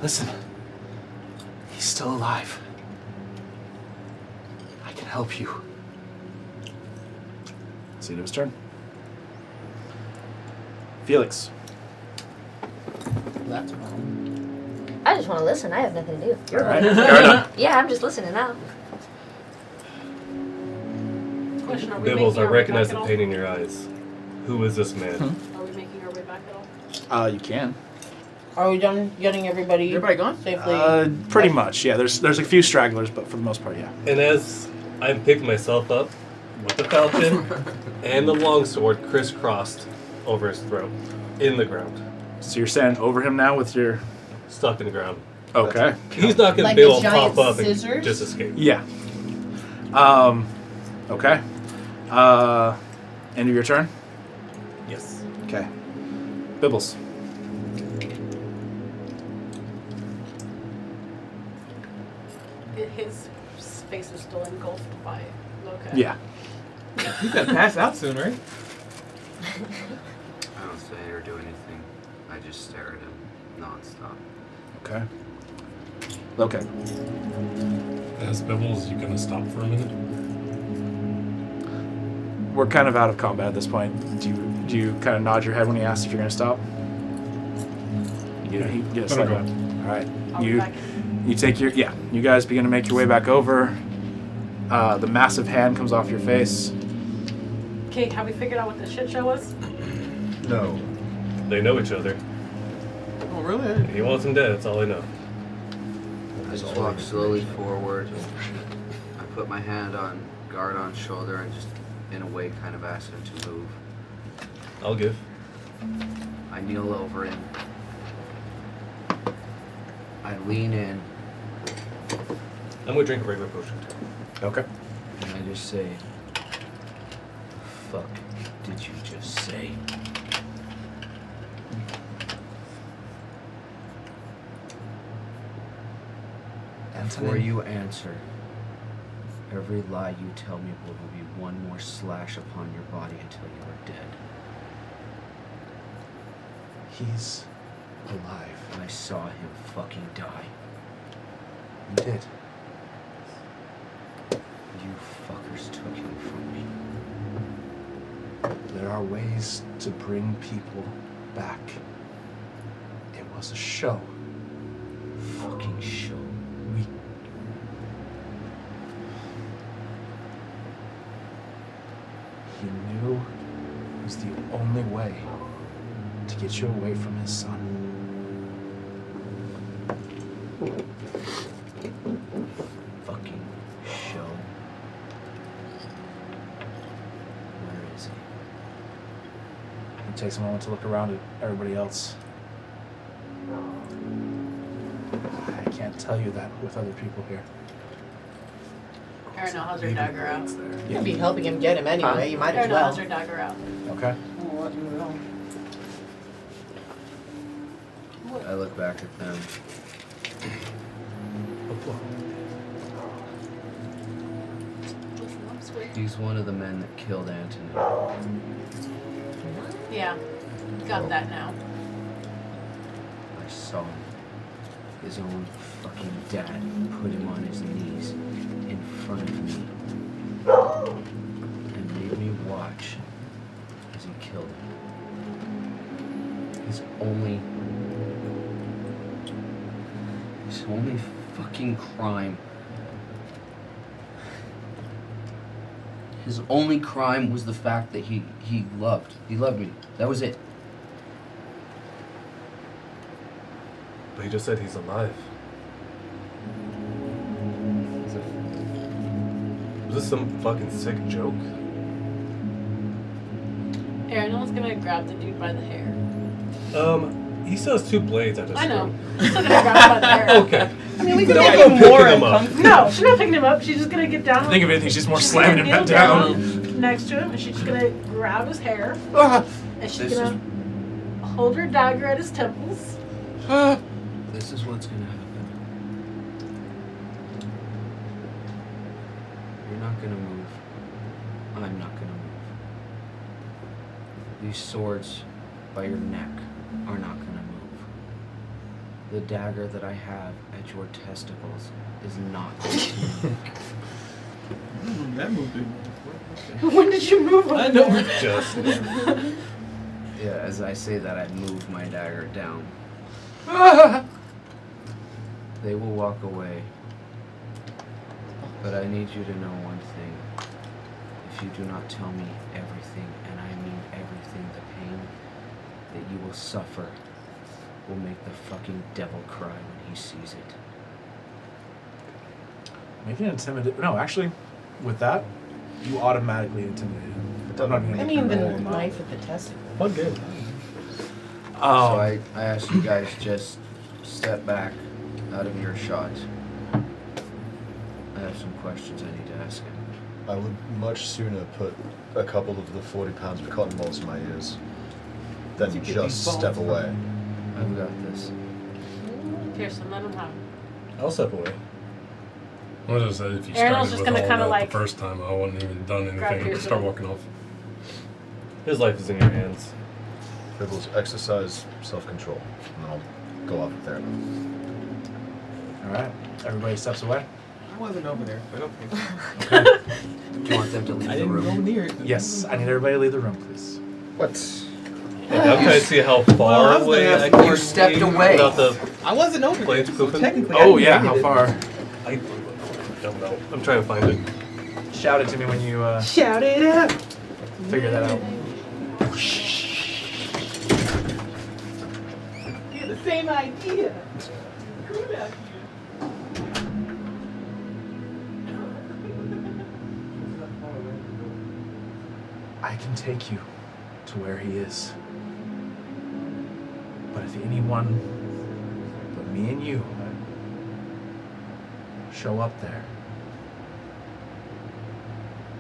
Listen, he's still alive. can help you. It's the end of his turn. Felix. That's wrong. I just want to listen. I have nothing to do. All right. Fair enough. Yeah, I'm just listening now. Question: Are we Bibbles, making I our way recognize back the at all? pain in your eyes. Who is this man? Are we making our way back at all? You can. Are we done getting everybody Everybody gone? safely? Pretty much, yeah. There's a few stragglers, but for the most part, yeah. And as I'm picking myself up with the falchion and the longsword crisscrossed over his throat, in the ground, So you're standing over him now with your... stuck in the ground. Okay. He's not gonna Like be a able to giant pop up scissors? and just escape. Yeah. Okay. End of your turn? Yes. Okay. Bibbles. His face is still engulfed by Loka. Yeah. He's gonna pass out soon, right? I don't say or do anything. I just stare at him nonstop. Okay. Okay. As Bibbles, you gonna stop for a minute? We're kind of out of combat at this point. Do you kind of nod your head when he asks if you're going to stop? You know, he gets Gonna like, go. all right. I'll be back. You take your You guys begin to make your way back over. The massive hand comes off your face. Okay, have we figured out what the shit show was? No. They know each other. Oh, really? He wants him dead, that's all I know. I just walk slowly forward. I put my hand on Gardon's shoulder and just, in a way, kind of ask him to move. I'll give. I kneel over him. I lean in I'm gonna drink a regular potion. Okay. and I just say, "Fuck did you just say?" Before you answer, every lie you tell me will be one more slash upon your body until you are dead. He's alive. I saw him fucking die. You did. You fuckers took him from me. There are ways to bring people back. It was a show. Fucking show. He knew it was the only way to get you away from his son. Fucking show. Where is he? He takes a moment to look around at everybody else. I can't tell you that with other people here. Aaron, how's her dagger out? You'd be helping him get him anyway. You might as Aaron, well. how's her dagger out? Okay. I look back at them. He's one of the men that killed Anthony. Yeah, got that now. I saw him. His own fucking dad put him on his knees in front of me and made me watch as he killed him. His only fucking crime. His only crime was the fact that he loved me. That was it. But he just said he's alive. Was this some fucking sick joke? Aaron, no one's gonna grab the dude by the hair. He still has two blades at his I know. throat. She's still gonna grab him by the hair. Okay. I mean, we could No, make I'm him picking more him up. uncomfortable. No, she's not picking him up. She's just gonna get down. Think of it, he's just more She's slamming gonna him kneel down. next to him, and she's just gonna grab his hair, Ah, and she's This is- gonna hold her dagger at his temples. ah. This is what's gonna happen. You're not gonna move. I'm not gonna move. These swords by your neck are not gonna move. The dagger that I have at your testicles is not going to move. That move didn't work. When did you move on? I know. Just. Yeah, as I say that, I move my dagger down. They will walk away. But I need you to know one thing. If you do not tell me everything, and I mean everything, the pain that you will suffer will make the fucking devil cry when he sees it. Make an intimidate. No, actually, with that, you automatically intimidate him. I'm not gonna I get mean, the roll him. knife at the testicle. Fun game. So I ask you guys just step back out of earshot. I have some questions I need to ask him. I would much sooner put a couple of the 40 pounds of cotton balls in my ears than You get just these step balls. away. I've got this. Pearson, let him have it. I'll step away. I just said if you Aaron's started just with gonna all kinda that like the first time, I wouldn't even done grab anything. your Start thing. walking off. His life is in your hands. Dribbles, exercise self-control, and then I'll go off there. All right. Everybody steps away. I wasn't over there, but okay. Do you want them to leave I the didn't go room? near it. Yes, I need everybody to leave the room, please. What? Yeah, I'm trying to see how Well, I far was away gonna I ask can you stepped be away. without the I wasn't over Blades there. So pooping? technically, I Oh didn't yeah, make how it. far? I don't know. I'm trying to find it. Shout it to me when you Shout it out. figure that out. You had the same idea. I can take you to where he is. But if anyone but me and you show up there,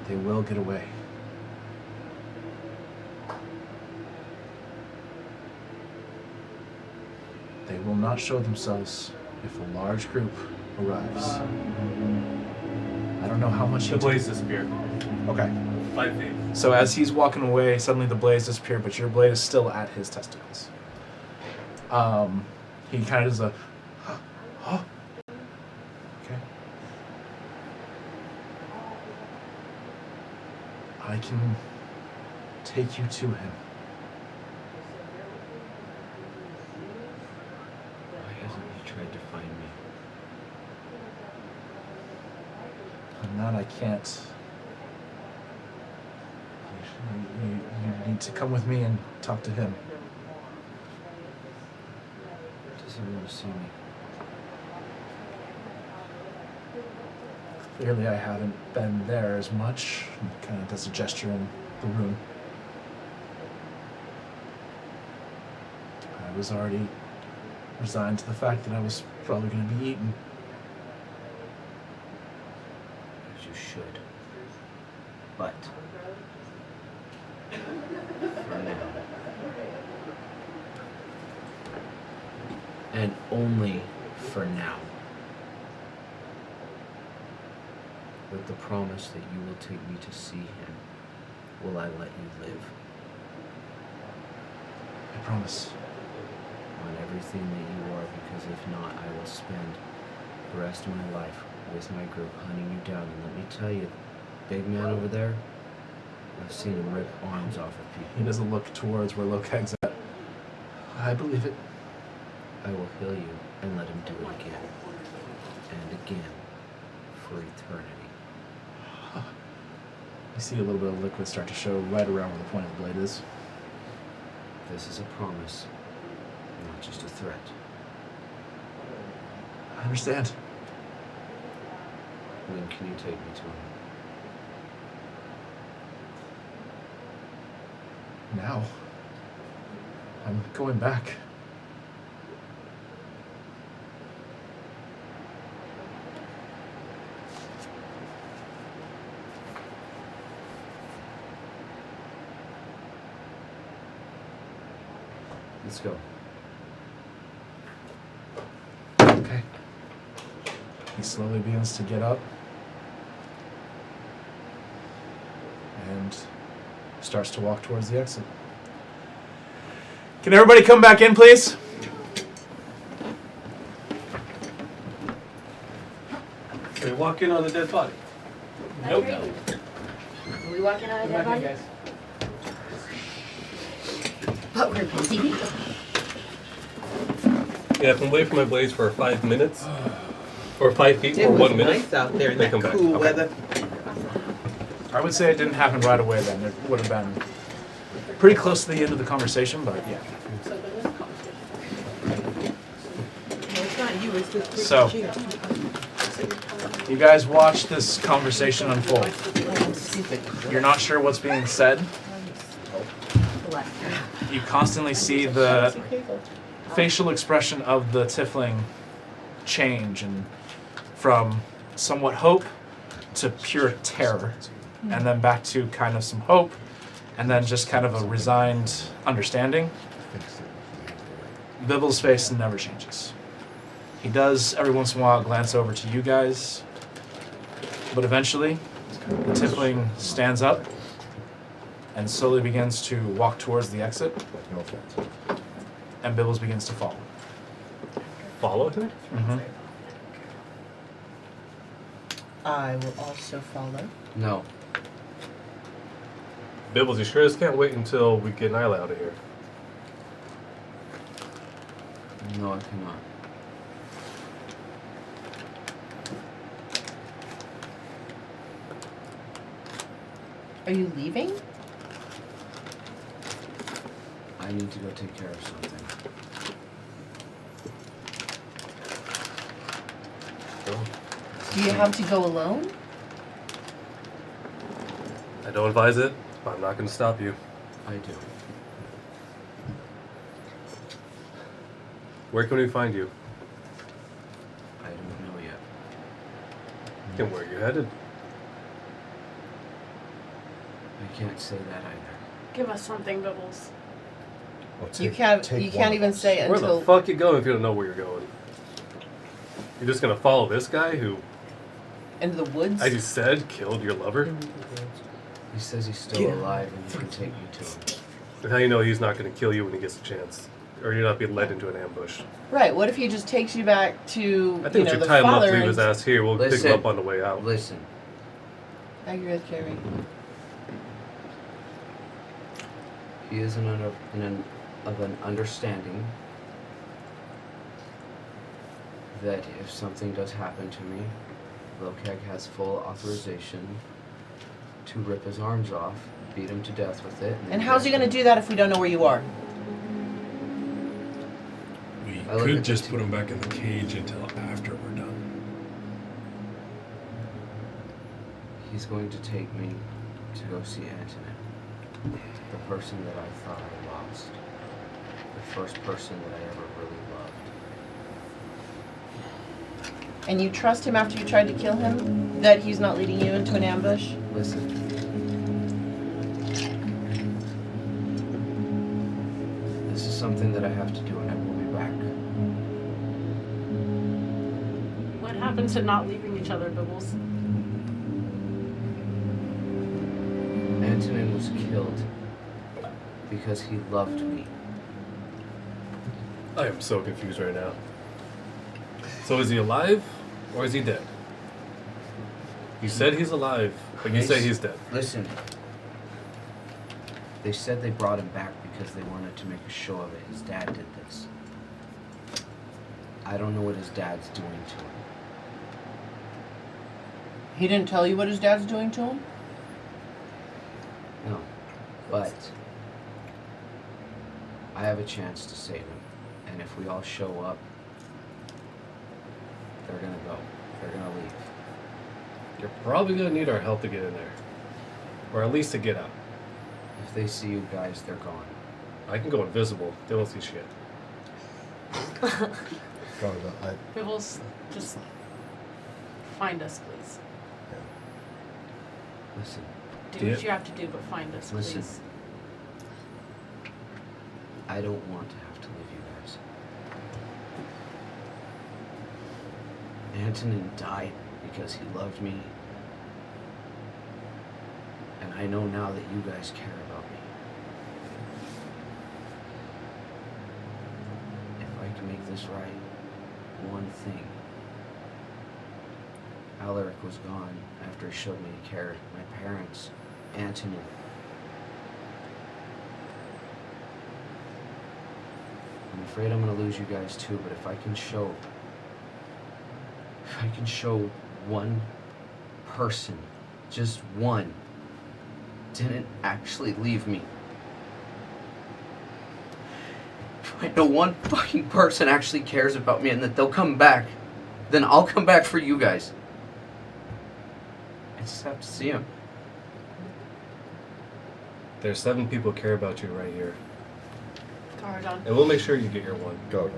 they will get away. They will not show themselves if a large group arrives. I don't know how much The you blaze disappeared. Okay. 5 feet. So as he's walking away, suddenly the blaze disappeared, but your blade is still at his testicles. He kind of does a, okay. I can take you to him. Why hasn't he tried to find me? And that I can't. You need to come with me and talk to him. Does he want to see me? Clearly, I haven't been there as much. He kind of does a gesture in the room. I was already resigned to the fact that I was probably going to be eaten. As you should. But for now, and only for now, with the promise that you will take me to see him, will I let you live I promise. on everything that you are, because if not, I will spend the rest of my life with my group hunting you down. And let me tell you, big man over there, I've seen him rip arms off of people. He doesn't look towards where Lokag's at. I believe it. I will heal you and let him do it again. And again. For eternity. You see a little bit of liquid start to show right around where the point of the blade is. This is a promise, not just a threat. I understand. When can you take me to him? Now, I'm going back. Let's go. Okay. He slowly begins to get up and starts to walk towards the exit. Can everybody come back in, please? Can we walk in on a dead body? Nope. Are we walking out of that body? guys. But we're busy. Yeah, if I'm away from my blades for 5 minutes, or 5 feet It for was 1 minute, nice out there in they that come back. cool Okay. weather. I would say it didn't happen right away then. It would have been pretty close to the end of the conversation, but yeah. No, it's not you, it's the So- chair. You guys watch this conversation unfold. I'm stupid. You're not sure what's being said. You constantly see the facial expression of the tiefling change, and from somewhat hope to pure terror, and then back to kind of some hope, and then just kind of a resigned understanding. Bibble's face never changes. He does every once in a while glance over to you guys, but eventually the tiefling stands up and slowly begins to walk towards the exit, No offense. and Bibbles begins to follow. Follow him? Mm-hmm. I will also follow. No. Bibbles, you sure just can't wait until we get Nyla out of here? No, I cannot. Are you leaving? I need to go take care of something. Do you have to go alone? I don't advise it, but I'm not going to stop you. I do. Where can we find you? I don't know yet. And where you headed? I can't say that either. Give us something, Bibbles. Well, You take can't one even of us. say Where until the fuck you going if you don't know where you're going? You're just gonna follow this guy who into the woods. I just said killed your lover? He says he's still alive and you can take me to him. And how you know he's not gonna kill you when he gets a chance? Or you're not being led into an ambush? Right. What if he just takes you back to I think we should the tie him up, father leave and his ass here, we'll pick Listen. him up on the way out. Listen, I agree with Carrie. he is of an understanding that if something does happen to me, Lokag has full authorization to rip his arms off, beat him to death with it. And how's he gonna do that if we don't know where you are? We I look could at just the put him back in the cage until after we're done. He's going to take me to go see Antonin, the person that I thought I lost, the first person that I ever really loved. And you trust him after you tried to kill him? That he's not leading you into an ambush? Listen. This is something that I have to do and I will be back. What happened to not leaving each other, Bibbles? Antonin was killed because he loved me. I am so confused right now. So is he alive or is he dead? You said he's alive, but you say he's dead. Listen. They said they brought him back because they wanted to make a show of it. His dad did this. I don't know what his dad's doing to him. He didn't tell you what his dad's doing to him? No. But I have a chance to save him. And if we all show up, they're gonna go. They're gonna leave. You're probably gonna need our help to get in there. Or at least to get out. If they see you guys, they're gone. I can go invisible. They won't see shit. Probably not. Bibbles, just find us, please. Listen. Do what you have to do, but find us, Listen. please. I don't want to have to leave you guys. Antonin died because he loved me. And I know now that you guys care about me. If I can make this right, one thing, Alaric was gone after he showed me care. My parents, Antony. I'm afraid I'm gonna lose you guys too, but if I can show one person, just one, didn't actually leave me. If I know one fucking person actually cares about me and that they'll come back, then I'll come back for you guys. I just have to see him. There's 7 people care about you right here. Caradon. And we'll make sure you get your one. Go.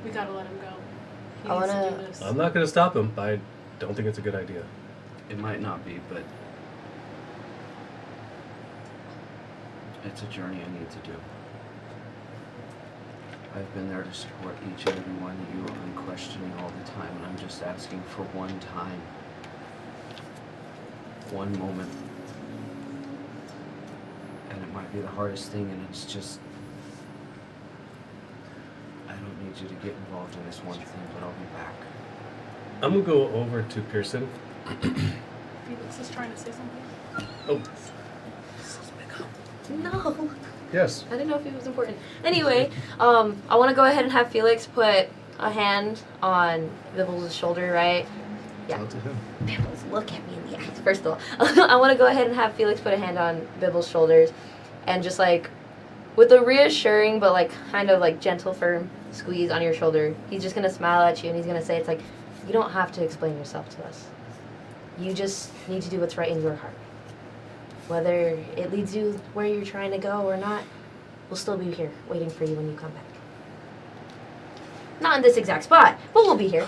We gotta let him go. He I needs to wanna- do this. I'm not going to stop him, but I don't think it's a good idea. It might not be, but it's a journey I need to do. I've been there to support each and every one of you unquestioning all the time, and I'm just asking for one time. One moment. And it might be the hardest thing, and it's just... I don't need you to get involved in this one thing, but I'll be back. I'm going to go over to Pearson. Felix is trying to say something. Oh, No. Yes. I didn't know if it was important. Anyway, I want to go ahead and have Felix put a hand on Bibbles' shoulder, right? Yeah. Tell it to him. Bibbles, look at me in the eyes. First of all, I want to go ahead and have Felix put a hand on Bibbles' shoulders and just like, with a reassuring but like kind of like gentle, firm squeeze on your shoulder, he's just going to smile at you and he's going to say, it's like, you don't have to explain yourself to us. You just need to do what's right in your heart. Whether it leads you where you're trying to go or not, we'll still be here waiting for you when you come back. Not in this exact spot, but we'll be here.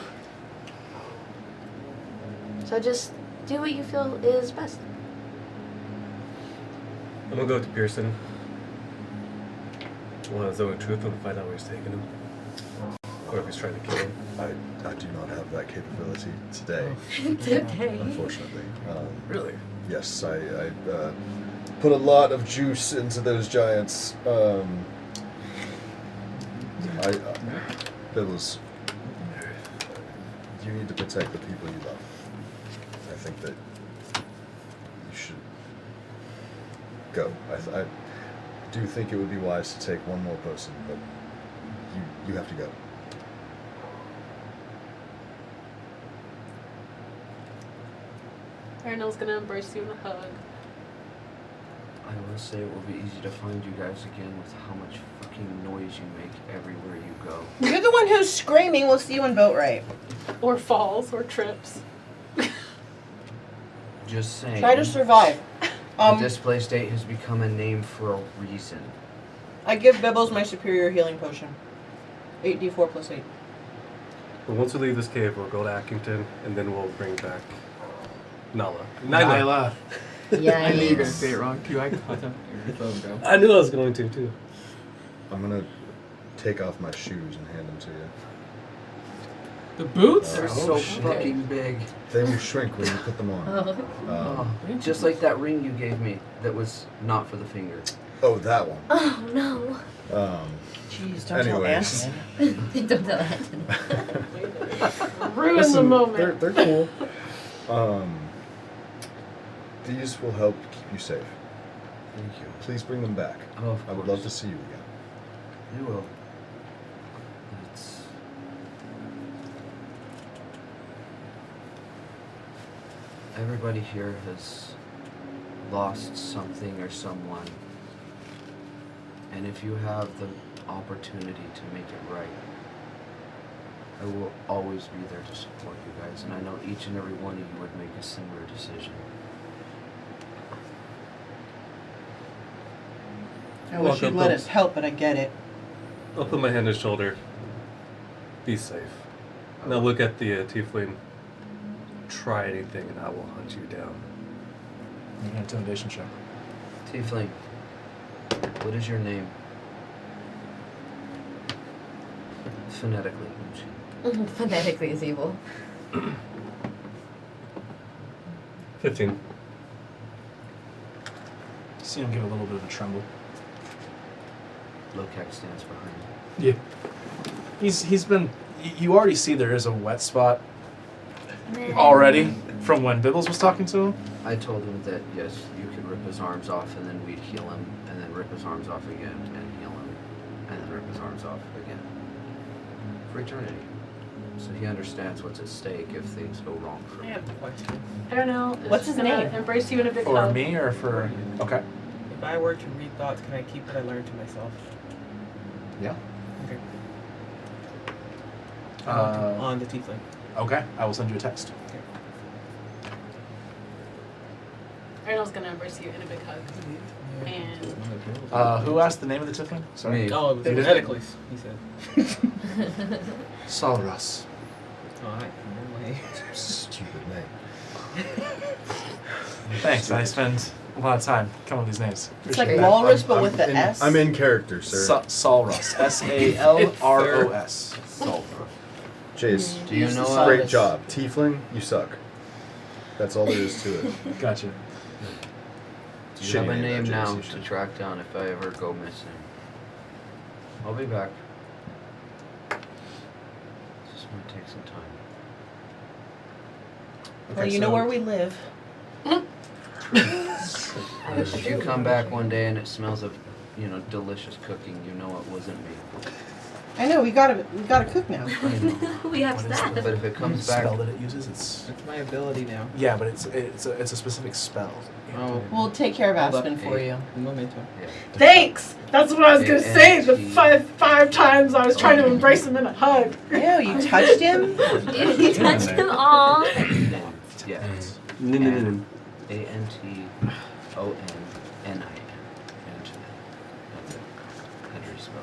So just do what you feel is best. I'm going to go to Pearson. I want to know the truth and find out where he's taking him. Or if he's trying to kill him. I do not have that capability today, It's okay. unfortunately. Really? Yes, I put a lot of juice into those giants. Bibbles, you need to protect the people you love. I think that you should go. I do think it would be wise to take one more person, but you have to go. Arnell's gonna embrace you in a hug. I will say it will be easy to find you guys again with how much fucking noise you make everywhere you go. You're the one who's screaming. We'll see you in boat right. Or falls or trips. Just saying. Try to survive. The displaced state has become a name for a reason. I give Bibbles my superior healing potion. 8d4 plus 8. But once we leave this cave, we'll go to Ackington, and then we'll bring back Nala. Nyla. Yeah. I knew you were gonna say it wrong too. I caught him. I knew I was going to, too. I'm gonna take off my shoes and hand them to you. The boots? They're so fucking big. They will shrink when you put them on. Oh, just like that ring you gave me that was not for the finger. Oh, that one. Oh no. Jeez, don't tell Anyways. Anthony. Don't tell Anthony. Ruin the Listen, moment. They're cool. These will help keep you safe. Thank you. Please bring them back. Oh, of I would course. love to see you again. You will. It's... Everybody here has lost something or someone. And if you have the opportunity to make it right, I will always be there to support you guys. And I know each and every one of you would make a similar decision. I wish you'd let us help, but I get it. I'll put my hand on his shoulder. Be safe. Now look at the tiefling. Try anything and I will hunt you down. Make an intimidation check. Tiefling, what is your name? Phonetically. Phonetically is evil. 15. See him give a little bit of a tremble. Locac stands behind you. Yeah. He's been. You already see there is a wet spot Already? From when Bibbles was talking to him? I told him that yes, you could rip his arms off and then we'd heal him, and then rip his arms off again and heal him, and then rip his arms off again. For eternity. So he understands what's at stake if things go wrong for I him. have a question. Aaronell is What's his gonna name? embrace you in a big For hug. me or for. Okay. If I were to read thoughts, can I keep what I learned to myself? Yeah. Okay. Uh, On the tiefling. okay, I will send you a text. Aaronell's gonna embrace you in a big hug. And Who asked the name of the tiefling? Sorry. Me. Oh, it was They did? Medicles, he said. Solras. Alright, no way. Stupid name. Thanks, I spend a lot of time coming up with these names. It's like Appreciate that. walrus, but with the in, S. I'm in character, sir. Solras. Salros. Chase, Do you know great job. Tiefling, you suck. That's all there is to it. Gotcha. Do you Shitty have a name, name that now JC to shit. track down if I ever go missing? I'll be back. Just might take some time. Well, you know where we live. If you come back one day and it smells of, delicious cooking, you know it wasn't me. I know we gotta cook now. I know. We have What is that. But if it The comes spell back, that it uses, it's That's my ability now. yeah, but it's a specific spell. Oh. We'll take care of Hold up. Aspen for you. Memento. yeah. thanks! That's what I was gonna say. The ANT. five times I was trying to embrace him in a hug. Ew, you touched him? You touched him all. Yeah. No. ANTONNIN. That's it. Henry spell.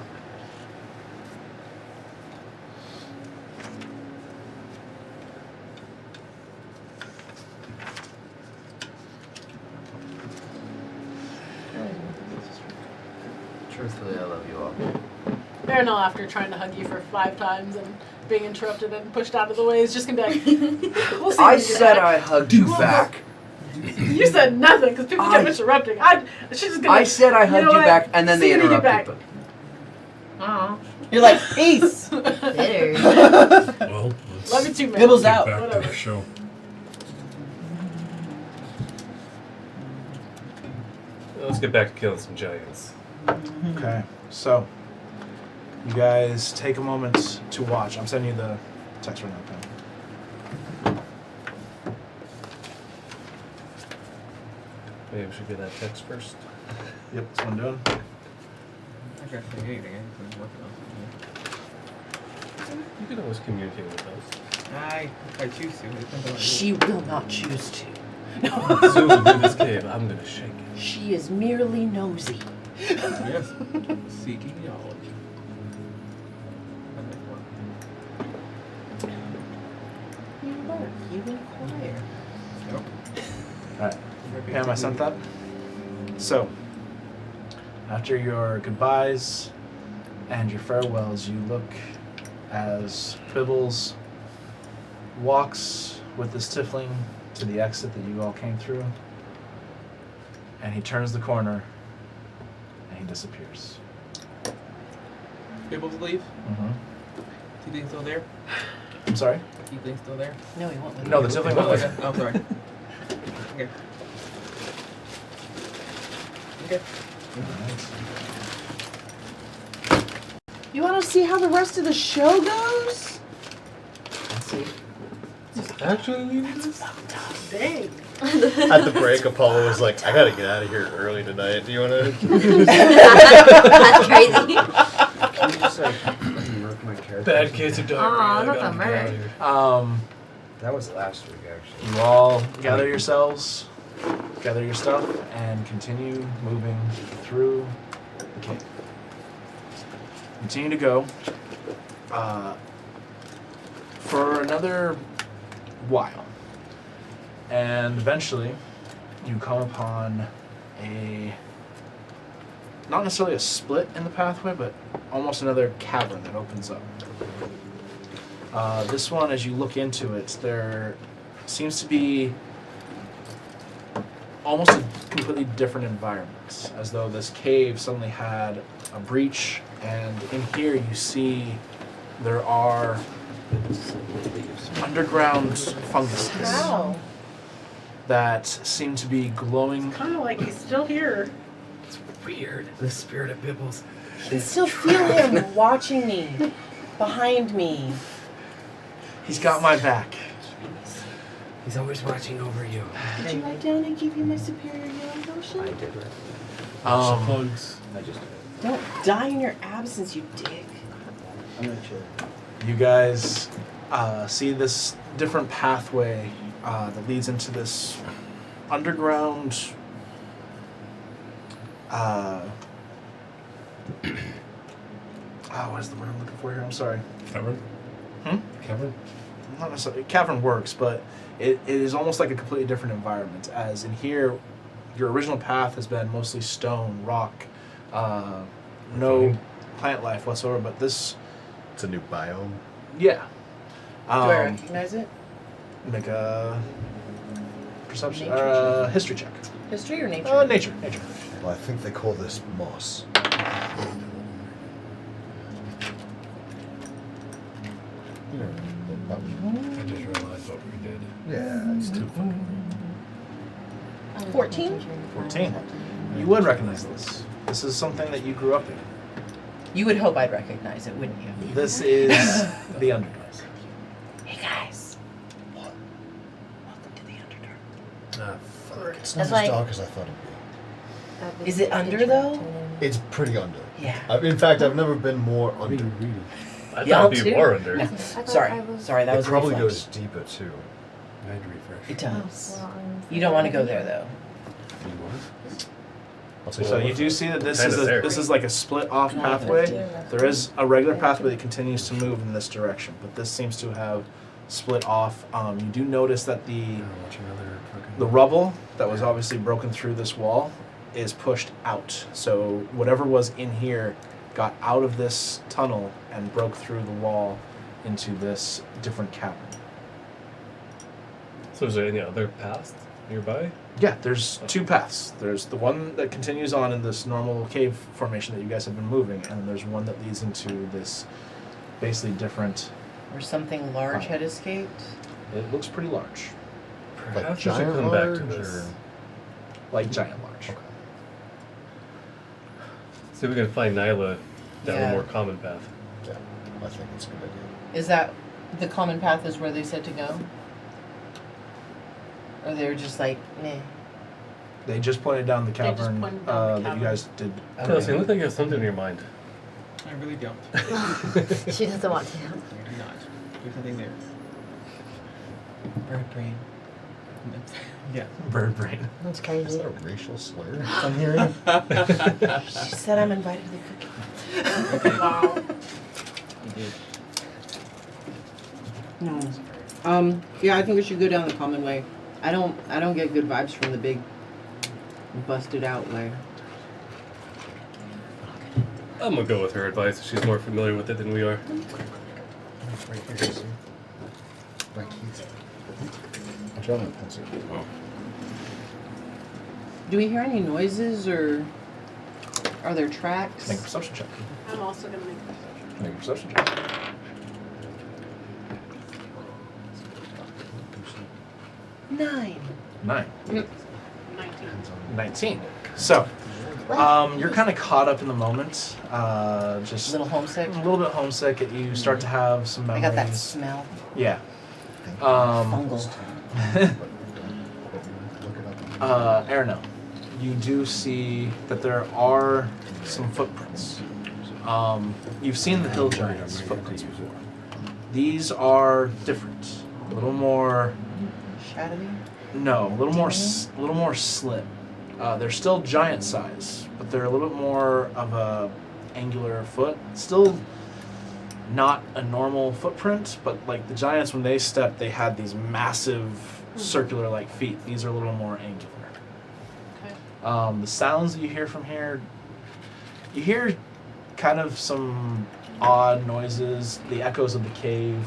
Truthfully, I love you all. Aaronell, after trying to hug you for 5 times and being interrupted and pushed out of the way, is just gonna be like, we'll see. I when you get said back." I hugged you back. You said nothing because people kept interrupting. She's just gonna. I said I hugged know you what? back, and then See they when you get interrupted. back. Aw. You're like, peace. Bitter. Well, let's Love you too, man. Bibbles get out. back to Whatever. the show. Let's get back to killing some giants. Okay, so you guys take a moment to watch. I'm sending you the text right now. Okay? Maybe we should get that text first. Yep, that's what I'm doing. I can't say anything. I'm working on something. You can always communicate with us. If I choose to. It depends on what She will not choose to. As soon as we do this cave, I'm gonna shake it. She is merely nosy. Yes. Seeking knowledge. You learn, you inquire. Alright, Pam, I sent that. So, after your goodbyes and your farewells, you look as Bibbles walks with this tiefling to the exit that you all came through, and he turns the corner and he disappears. Bibbles leave? Mm-hmm. Tiefling still there? I'm sorry? Tiefling still there? No, he won't. No, the tiefling went with Okay. Oh, sorry. Okay. Okay. You want to see how the rest of the show goes? Let's see. Actually, leaving this? Dang. At the break, Apollo was like, I gotta get out of here early tonight. Do you wanna? That's crazy. Can you just work my character? Bad case of diarrhea. Aw, I not gotta the get out of murder. here. That was last week, actually. You all gather yourselves, gather your stuff, and continue moving through the cave. Continue to go for another while. And eventually, you come upon not necessarily a split in the pathway, but almost another cavern that opens up. This one, as you look into it, there seems to be almost a completely different environment, as though this cave suddenly had a breach, and in here you see there are underground funguses Wow. that seem to be glowing. Kind of like he's still here. Weird. The spirit of Bibbles. I can still feel him watching me, behind me. He's got my back. He's always watching over you. Did you write down and give you my superior healing potion? I did right. Hugs. Don't die in your absence, you dick. You guys see this different pathway that leads into this underground what is the word I'm looking for here? I'm sorry. Cavern. Cavern. Not necessarily. Cavern works, but it is almost like a completely different environment. As in here, your original path has been mostly stone, rock, no plant life whatsoever. But this, It's a new biome. yeah. Do I recognize it? Make a perception, Nature history check. History or nature? Nature. Well, I think they call this moss. You know, I just realized what we did. yeah, it's too funny. 14? 14. You would recognize this. This is something that you grew up in. You would hope I'd recognize it, wouldn't you? This is the Underdark. Hey guys. What? Welcome to the Underdark. Ah, fuck. It's not That's as like- dark as I thought it'd be. Is it under, though? It's pretty under. Yeah. In fact, I've never been more under. I Y'all thought it'd be too? more under. No. thought Sorry. I was- Sorry, that It was a probably reflex. goes deeper too. I'd refresh. It does. Well, You don't want to go there, though. I'll tell So what. you do see that this Kinda is there. this is like a split off pathway. There is a regular pathway that continues to move in this direction, but this seems to have split off. You do notice that the Watch another fucking. rubble that was obviously broken through this wall is pushed out. So whatever was in here got out of this tunnel and broke through the wall into this different cavern. So is there any other paths nearby? Yeah, there's two paths. There's the one that continues on in this normal cave formation that you guys have been moving, and then there's one that leads into this basically different. Or something large had escaped. It looks pretty large, Like Perhaps we should giant come back large, to this. like giant large. Okay. See if we can find Nyla down Yeah. a more common path. Yeah, I think it's a good idea. Is that the common path is where they said to go? Or they were just like, meh. They just pointed down the They just cavern, pointed down the that you cavern. guys did. Kelsey, you look like you have something in your mind. I really don't. She doesn't want to. I do not. There's nothing there. Bird brain. Yeah. Bird brain. That's Is crazy. that a racial slur I'm hearing? She said I'm invited to the cooking. Wow. You did. No. Yeah, I think we should go down the common way. I don't get good vibes from the big busted out way. I'm gonna go with her advice. She's more familiar with it than we are. Right here, see? Right here. I'm trying to pencil. Do we hear any noises or are there tracks? Make a perception check. I'm also gonna make a perception. Make a perception check. 9. 9. 19. 19. So, you're kind of caught up in the moment. Just Little homesick. a little bit homesick. You start to have some I memories. got that smell. Yeah. Fungal. Look it up. Arno, you do see that there are some footprints. You've seen the hill giants' footprints before. These are different. A little more. Shadowy. No, a little more slim. They're still giant size, but they're a little bit more of a angular foot. Still not a normal footprint, but like the giants, when they stepped, they had these massive circular like feet. These are a little more angular. Okay. The sounds that you hear from here, you hear kind of some odd noises, the echoes of the cave,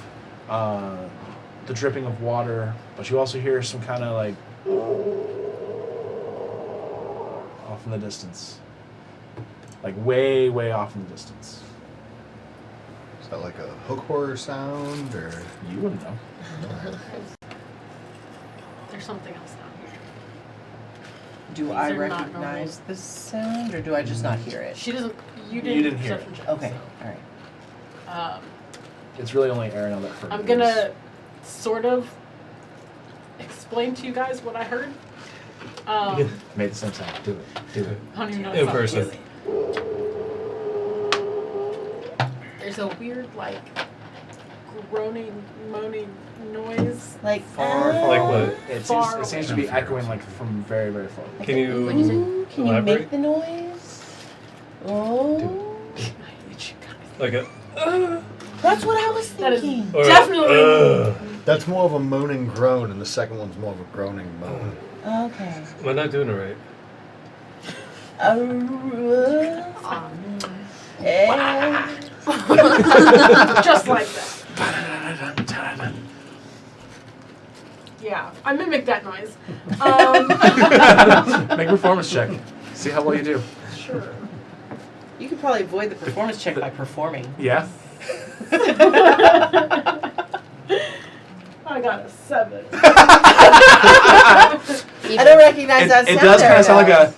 the dripping of water, but you also hear some kind of like off in the distance. Like way, way off in the distance. Is that like a hook horror sound or? You wouldn't know. There's something else down here. Do These I are not recognize the sound, or do I just not hear it? She doesn't. You You didn't hear it. perception check, Okay, so. all right. It's really only Ariel that forgives. I'm gonna sort of explain to you guys what I heard. Made the same sound. Do it. Do it. I don't even know In what it's person. There's a weird, like, groaning, moaning noise. Like Far, Like what? It Far seems, it seems to be echoing like from very, very far. Can you Can you elaborate? make the noise? Oh, Like a. that's what I was That is thinking. Or definitely. That's more of a moaning groan, and the second one's more of a groaning moan. Okay. Am I not doing it right? Just like that. Yeah, I mimicked that noise. Make a performance check. See how well you do. Sure. You could probably avoid the performance check by performing. Yeah. I got a 7. I don't recognize that It sound. does kind of sound like a.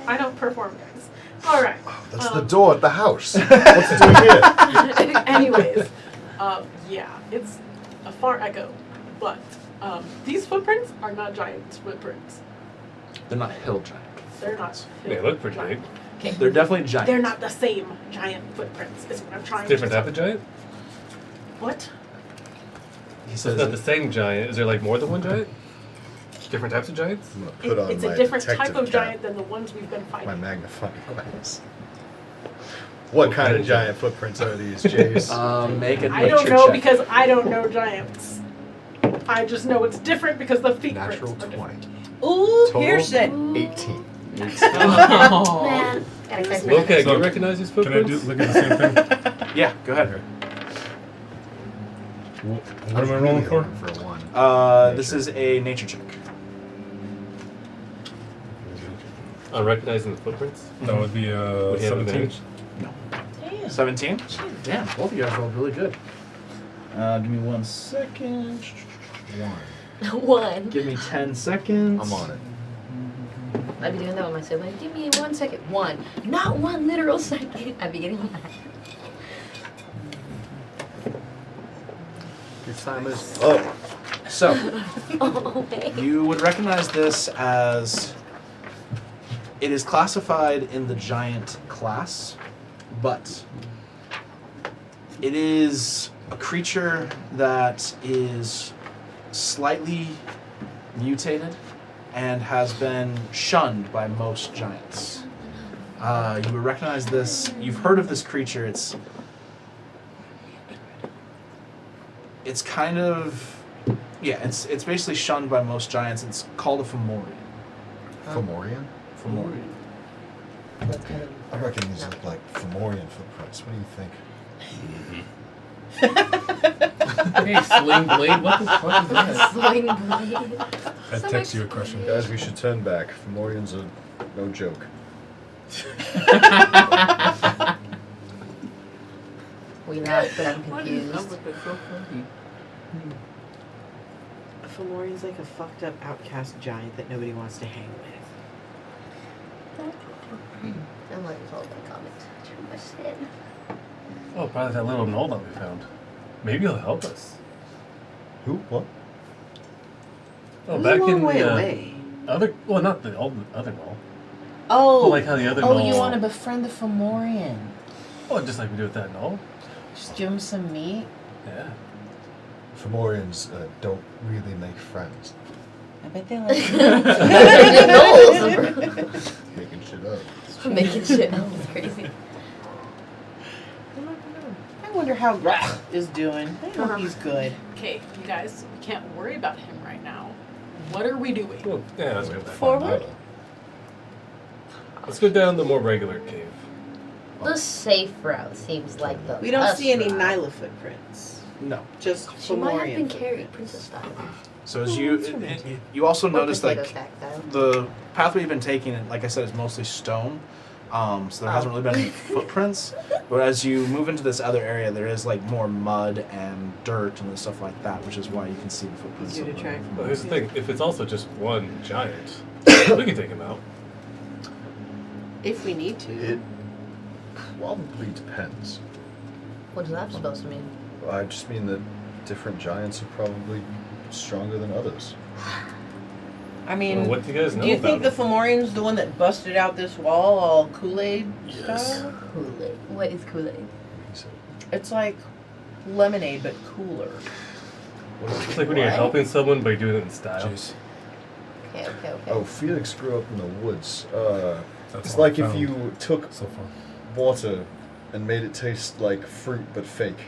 I don't perform, guys. All right. That's the door at the house. What's it doing here? Anyways, yeah, it's a far echo, but these footprints are not giant footprints. They're not hill giant. They're not. They look pretty big. Okay. They're definitely giant. They're not the same giant footprints. Is what I'm trying Different to type of giant? What? He So says it's not the same giant. Is there like more than one giant? Different types of giants? I'm gonna put on It's my a different type detective of cap, giant than the ones we've been my fighting. magnifying glass. What kind of giant footprints are these, Jace? Make a I don't nature know check. because I don't know giants. I just know it's different because the feet Natural prints are 20. different. Ooh, Total? Pearson. 18. Oh. Man, gotta catch my Okay, do So, you recognize these Can I footprints? do look at the same thing? Yeah, go ahead. What am I rolling for? For a 1. This is a nature check. On recognizing the footprints? That would be Would he have 17. advantage? 17? Damn, both of you guys rolled really good. Give me 1 second. 1. 1. Give me 10 seconds. I'm on it. I'd be doing that with my sibling. Give me 1 second. 1. Not 1 literal second. I'd be getting mad. Your time is up. So, Oh, wait. you would recognize this as. It is classified in the giant class, but it is a creature that is slightly mutated and has been shunned by most giants. You would recognize this. You've heard of this creature. It's kind of, yeah. It's basically shunned by most giants. It's called a Fomorian. Fomorian? Fomorian. I reckon these look like Fomorian footprints. What do you think? Hey, Sling Blade, what the fuck is that? Sling blade. I text you a question. Guys, we should turn back. Fomorians are no joke. We laugh, but I'm That confused. was so funny. Fomorian's like a fucked up outcast giant that nobody wants to hang with. I'm looking for that comment. Too much sin. Oh, probably that little knoll that we found. Maybe he'll help us. Who? What? Oh, It was back a long in way the away. other. Well, not the old other knoll. Oh, Oh, like how the other oh, knoll. you want to befriend the Fomorian? Oh, just like we do with that knoll. Just give him some meat. Yeah. Fomorians don't really make friends. I bet they like. Making shit up. Making shit up is crazy. I wonder how Raph is doing. I hope he's good. Okay, you guys, we can't worry about him right now. What are we doing? Well, yeah, let's go back. Forward? Let's go down the more regular cave. The safe route seems like the We don't best see any route. Nyla footprints. No. Just She might have been Fomorian carried footprints. princess style. So as you also Or notice potato like stack style. the pathway you've been taking, like I said, is mostly stone, So there hasn't really been any footprints. But as you move into this other area, there is like more mud and dirt and stuff like that, which is why you can see the footprints. Easier to of track. Well, here's the thing: if it's also just one giant, we can take him out. If we need to. It probably depends. What is that supposed to mean? I just mean that different giants are probably stronger than others. I mean, Well, what do you guys know do you about think the him? Fomorian's the one that busted out this wall all Kool-Aid Yes. style? Kool-Aid. What is Kool-Aid? So, It's like lemonade, but cooler. what is It's it? like when you're What? helping someone, but you're doing it in style. Juice. Okay. Oh, Felix grew up in the woods. That's It's all I like if found you took so far. water and made it taste like fruit but fake,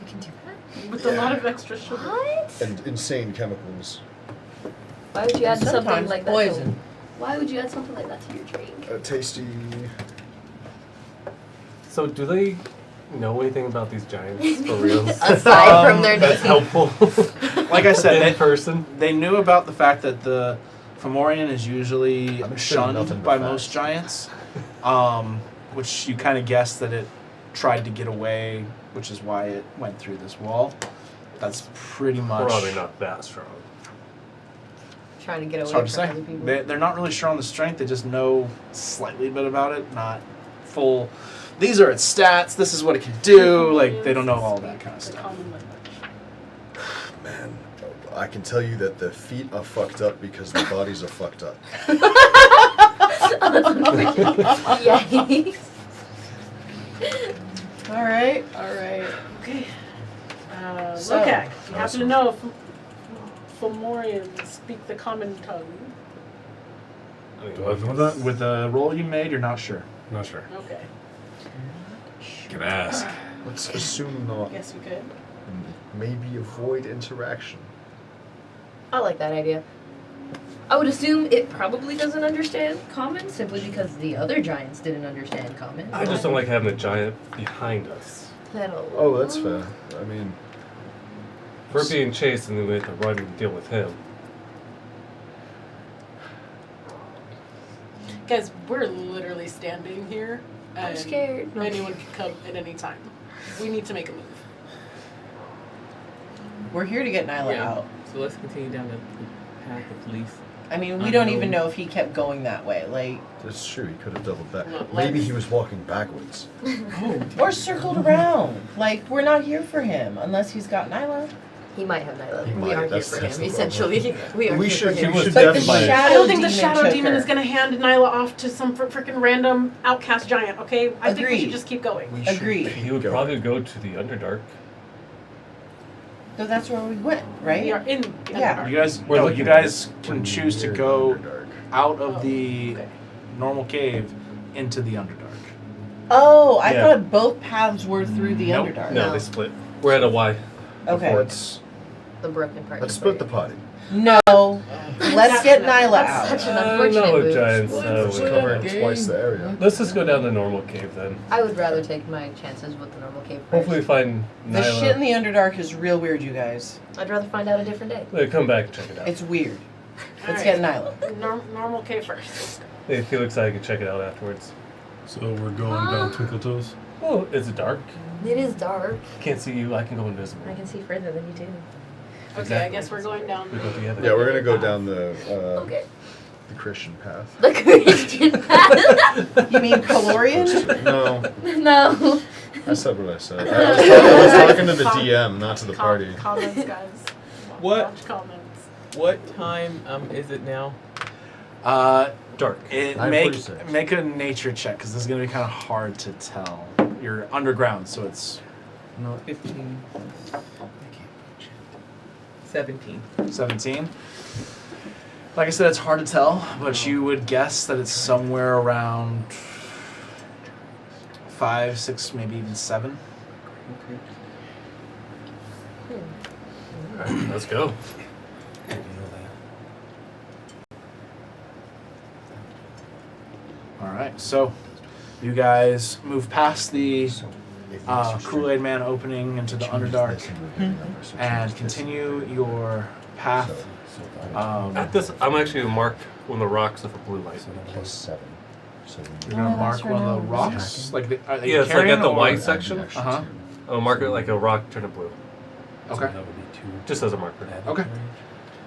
You can do that? With a lot of extra sugar. What? and insane chemicals. Why would you add something Sometimes like that? poison. Why would you add something like that to your drink? Tasty. So, do they know anything about these giants for real? Aside from their That's name. helpful. Like I said, In person. they knew about the fact that the Fomorian is usually I'm interested in nothing shunned but by facts. most giants, which you kind of guessed that it tried to get away, which is why it went through this wall. That's pretty much. Probably not that strong. Trying to get It's away hard to from say. other people. They're not really sure on the strength. They just know slightly bit about it, not full. These are its stats. This is what it can do. Like they don't know all that kind of The stuff. common language. Man, I can tell you that the feet are fucked up because the bodies are fucked up. Yikes. All right. Okay. So- Lokak, you happen to know if Fomorians speak the common tongue. I mean, Do I know that? With the roll you made, you're not sure. Not sure. Okay. Could ask. Let's assume not. Guess we could. And maybe avoid interaction. I like that idea. I would assume it probably doesn't understand common simply because the other giants didn't understand common. I just don't like having a giant behind us. That'll- Oh, that's fair. I mean, If we're being chased and then we have to run and deal with him. Guys, we're literally standing here. I'm and scared. No. Anyone can come at any time. We need to make a move. We're here to get Nyla Yeah. out. So let's continue down the path of police. I mean, we don't even Unknown. know if he kept going that way, like, that's true. He could have doubled back. Well, Maybe let's- he was walking backwards. or circled around. Like, we're not here for him unless he's got Nyla. He might have Nyla. He We might. are That's- here for that's him, the essentially. We are We here should- for him. we should But the definitely- shadow I don't think the demon shadow took demon her. is going to hand Nyla off to some freaking random outcast giant, okay? I think we Agreed. should just keep going. We should Agreed. keep He would going. probably go to the Underdark. So that's where we went, We right? are in the Yeah. Underdark. You guys, We're no, looking you at guys can choose to Near go the Underdark. out Oh, of the okay. normal cave into the Underdark. Oh, I Yeah. thought both paths were through the Nope. Underdark. No, they split. We're at a Y. Okay. Let's The broken part. split the party. No. Let's get Nyla That's out. such an unfortunate no, move. giants. Let's would cover cover. twice the area. Let's just go down the normal cave then. I would rather take my chances with the normal cave first. Hopefully find The shit in Nyla. the Underdark is real weird, you guys. I'd rather find out a different day. We'll come back and check it out. It's weird. Let's Alright. get Nyla. Normal K first. Hey, Felix, I can check it out afterwards. So we're going down Twinkle Toes. Oh, it's dark. It is dark. Can't see you. I can go invisible. I can see further than you do. Okay, I Exactly. guess we're going down. We go together. Yeah, we're gonna go down the Okay. the Christian path. The Christian path. You mean Calorian? No, No. I said what I said. I was talking to the DM, not to the party. Comments, guys. What? Watch comments. What time is it now? Dark. Make 9:46. a nature check because this is gonna be kind of hard to tell. You're underground, so it's No, 15. 17. 17. Like I said, it's hard to tell, but you would guess that it's somewhere around 5, 6, maybe even 7. Okay. Alright, let's go. All right, so you guys move past the Kool-Aid Man opening into the Underdark and continue your path. At this, I'm actually going to mark one of the rocks with a blue light. +7. So You're gonna Oh, mark that's one of the right. rocks, like Yeah, it's like at the white section. Uh huh. I'll mark it like a rock, turn it blue. Okay. That would be 2. Just as a marker. Okay.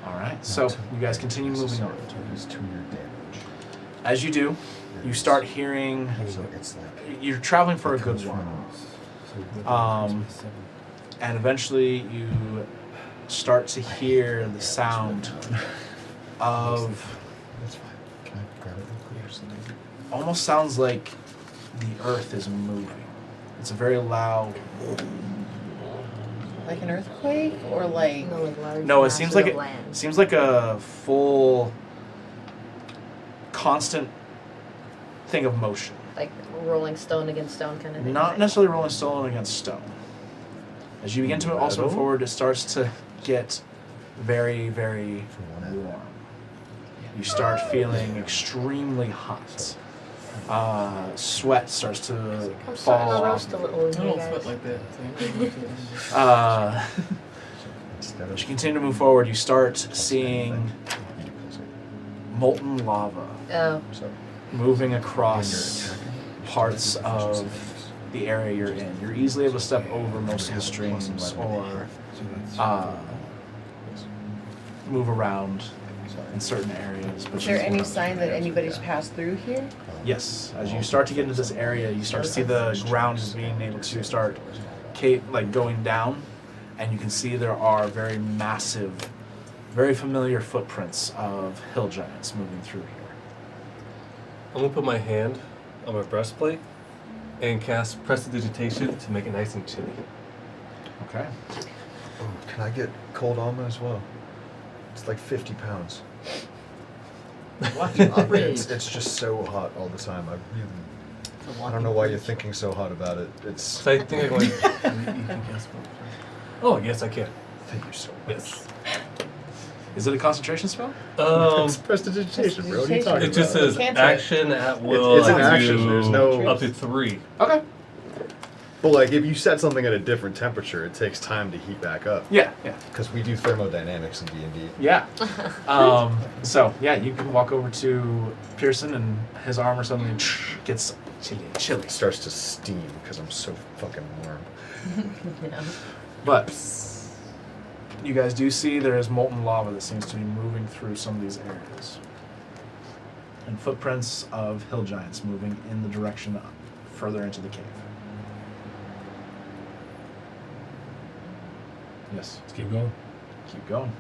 All right. So you guys continue moving on. It's 2 your damage. As you do, you start hearing. So it's like You're traveling for a good comes while. from- And eventually you start to hear the sound of That's fine. Can I grab it real quick? almost sounds like the earth is moving. It's a very loud. Like an earthquake or like No, like large. No, it seems like masses it of land. seems like a full, constant thing of motion. Like rolling stone against stone kind of thing. Not necessarily rolling stone against stone. As you begin to also move forward, it starts to get very, very warm. You start feeling extremely hot. Sweat starts to I'm starting fall to off. roast a little in I here, don't guys. sweat like that. Instead As of you continue to move forward, you start seeing molten lava Oh, so moving across parts of the area you're in. You're easily able to step over most of the streams or move around in certain areas. But is there any sign that anybody's passed through here? Yes, as you start to get into this area, you start to see the ground is being able to start going down, and you can see there are very massive, very familiar footprints of hill giants moving through here. I'm gonna put my hand on my breastplate and cast Prestidigitation to make it nice and chilly. Okay. Oh, can I get cold armor as well? It's like 50 pounds. What? It's just so hot all the time. I don't know why you're thinking so hot about it. It's So I think I'm going. Oh yes, I can. thank you so much. Yes. Is it a concentration spell? It's prestidigitation, bro. What are you talking It just about? says Cantrip. action at will. It's an up action, to- there's no- up to 3. Okay. But like, if you set something at a different temperature, it takes time to heat back up. Yeah, yeah. Because we do thermodynamics in D&D. Yeah. So yeah, you can walk over to Pearson, and his armor suddenly gets chilly. It starts to steam because I'm so fucking warm. yeah. But you guys do see there is molten lava that seems to be moving through some of these areas, and footprints of hill giants moving in the direction further into the cave. Yes. Let's keep going. Keep going.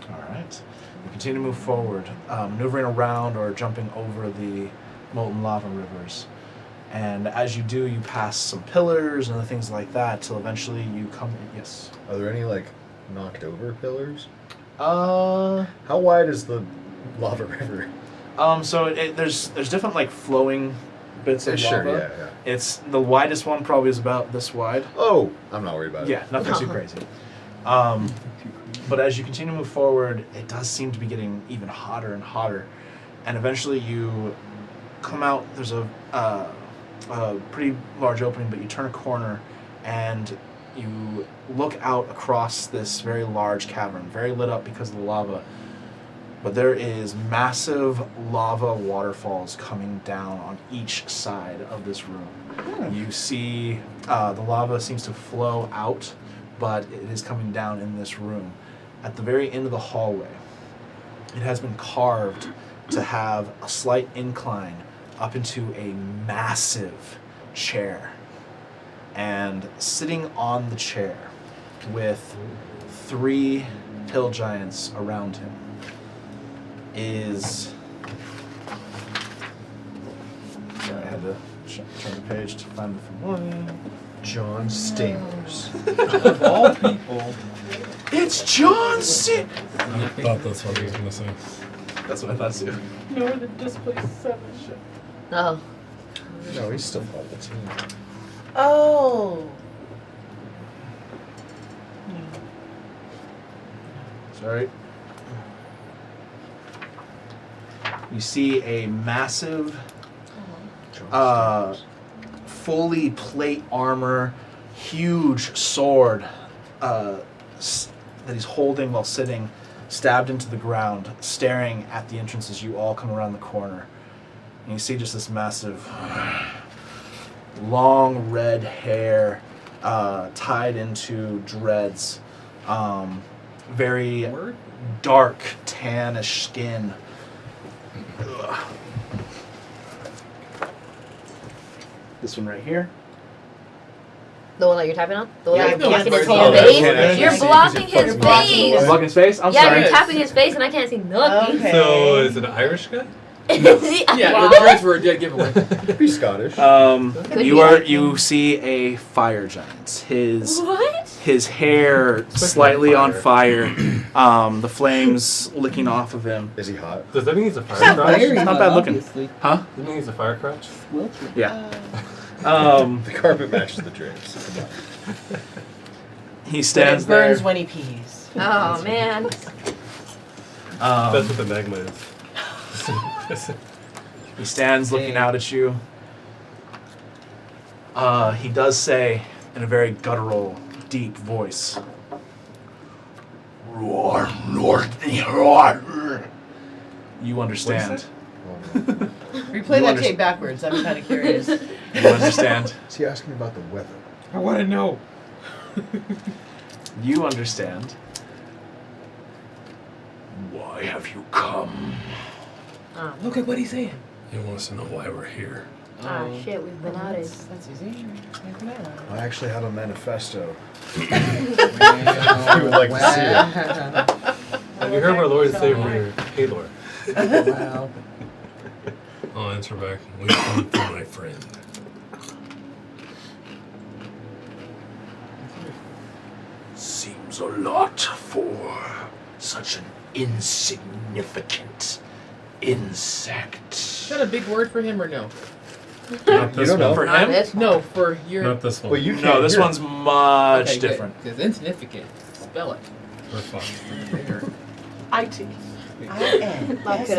All right. You continue to move forward, maneuvering around or jumping over the molten lava rivers. And as you do, you pass some pillars and other things like that till eventually you come in. Yes. Are there any like knocked over pillars? Uh, How wide is the lava river? So there's different like flowing bits of Sure, lava. yeah. It's the widest one probably is about this wide. Oh, I'm not worried about it. Yeah, nothing too crazy. But as you continue to move forward, it does seem to be getting even hotter and hotter. And eventually you come out, there's a pretty large opening, but you turn a corner and you look out across this very large cavern, very lit up because of the lava. But there is massive lava waterfalls coming down on each side of this room. You see the lava seems to flow out, but it is coming down in this room. At the very end of the hallway, it has been carved to have a slight incline up into a massive chair. And sitting on the chair with 3 hill giants around him is... Sorry, I had to turn the page to find the one. John Stamos. Of all people. It's John Sit. I thought that's what he was gonna say. That's what I thought too. No, we're the displaced 7. Oh. No, he's still part of the team. Oh. Sorry. You see a massive, fully plate armor, huge sword that he's holding while sitting, stabbed into the ground, staring at the entrance as you all come around the corner. And you see just this massive, long red hair tied into dreads. Very dark, tannish skin. Ugh. This one right here. The one that you're tapping on? The one Yeah, that you're I blocking can't his see whole it. face? Okay. You're blocking his You're blocking face! his- Blocking his face? I'm Yeah, sorry. you're tapping his face and I can't see nothing. Okay. So is it an Irish guy? Yeah, Wow. the dreads were a dead giveaway. Could be Scottish. Could You see a fire giant. What? His hair slightly on fire. The flames licking off of him. Is he hot? Does that mean he's a fire Not crouch? very It's not bad looking. Huh? Does that mean he's a fire crouch? Yeah. The carpet matches the drapes. Come on. He But stands it burns there. when he pees. Oh man. That's what the magma is. He stands looking out at you. He does say in a very guttural, deep voice, "Roar, north, roar." You understand. Replay that understand- tape backwards. I'm kind of curious. You understand. Is he asking about the weather? I want to know. You understand. Why have you come? Look at what he's saying. He wants to know why we're here. Ah shit, we've been at it. That's easy. I actually have a manifesto. You would like to see it. Have you heard of our Lord and Savior, Hador? Wow. I'll answer back. We come for my friend. Seems a lot for such an insignificant insect. Is that a big word for him or no? Not this don't know. one. For Not him? this one. No, for your. Not this one. Well, you No, can't this hear one's much different. Because insignificant. Spell it. We're fine. IT. I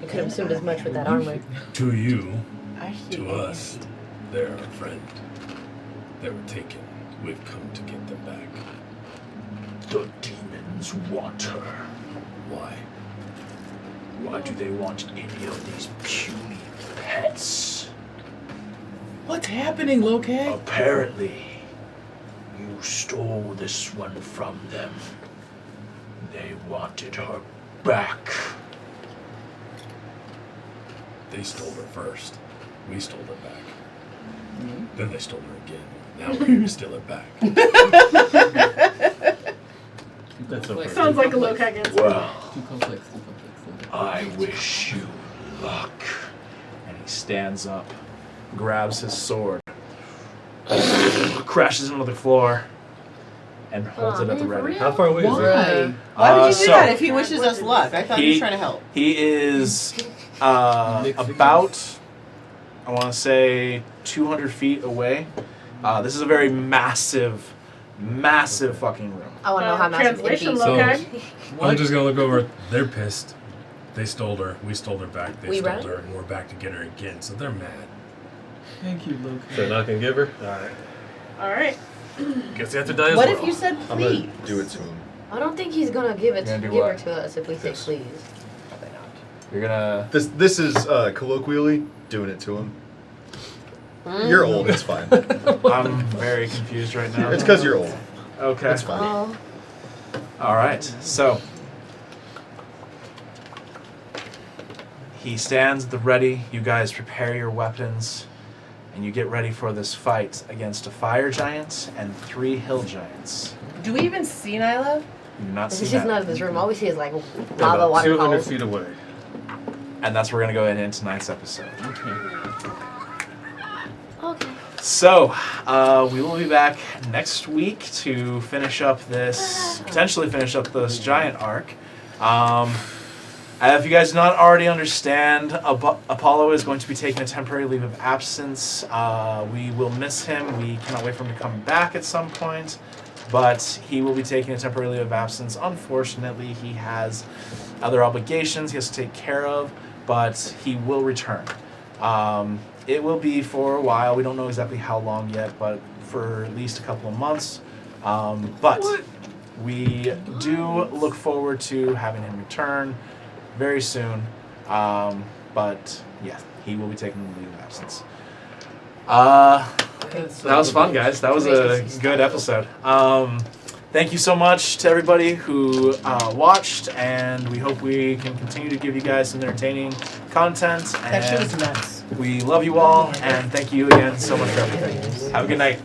could have assumed as much with that armor. To you, to us, they're our friend. They were taken. We've come to get them back. The demons want her. Why? Why do they want any of these puny pets? What's happening, Loki? Apparently, you stole this one from them. They wanted her back. They stole her first. We stole her back. Then they stole her again. Now we're here to steal her back. That's so Sounds like a low cat answer. Well, Too complex. I wish you luck. And he stands up, grabs his sword, crashes into the floor, and holds it at the man, for ready. real? How far away is it? Why? Why would you do so that if he wishes us luck? I thought he was he- trying to help. He is about, I want to say, 200 feet away. This is a very massive fucking room. I want to know how massive it Translation, is. So- okay. I'm just gonna look over. They're pissed. They stole her. We stole her back. They We stole ran? her, and we're back to get her again. So they're mad. Thank you, Loki. So not gonna give her? Alright. All right. Guess you have to die as What well. if you said I'm please? gonna do it to him. I don't think he's gonna give it You're gonna do give her what? to us if we say Yes. please. You're gonna. This is colloquially doing it to him. Mm. You're old. It's fine. I'm very confused right now. It's because you're old. Okay. It's fine. Oh, All right. So he stands at the ready. You guys prepare your weapons, and you get ready for this fight against a fire giant and 3 hill giants. Do we even see Nyla? You do not see she's that. not in this room. All we see is like They're lava about 200 waterfalls. feet away. And that's where we're gonna go in tonight's episode. Okay. So, we will be back next week to finish up this, potentially finish up this giant arc. If you guys do not already understand, Apollo is going to be taking a temporary leave of absence. We will miss him. We cannot wait for him to come back at some point. But he will be taking a temporary leave of absence. Unfortunately, he has other obligations he has to take care of, but he will return. It will be for a while. We don't know exactly how long yet, but for at least a couple of months. But we do look forward to having him return very soon. But yeah, he will be taking the leave of absence. That was fun, guys. That was a good episode. Thank you so much to everybody who watched, and we hope we can continue to give you guys some entertaining content. That shit And was nuts. we love you all, and thank you again so much for everything. Have a good night.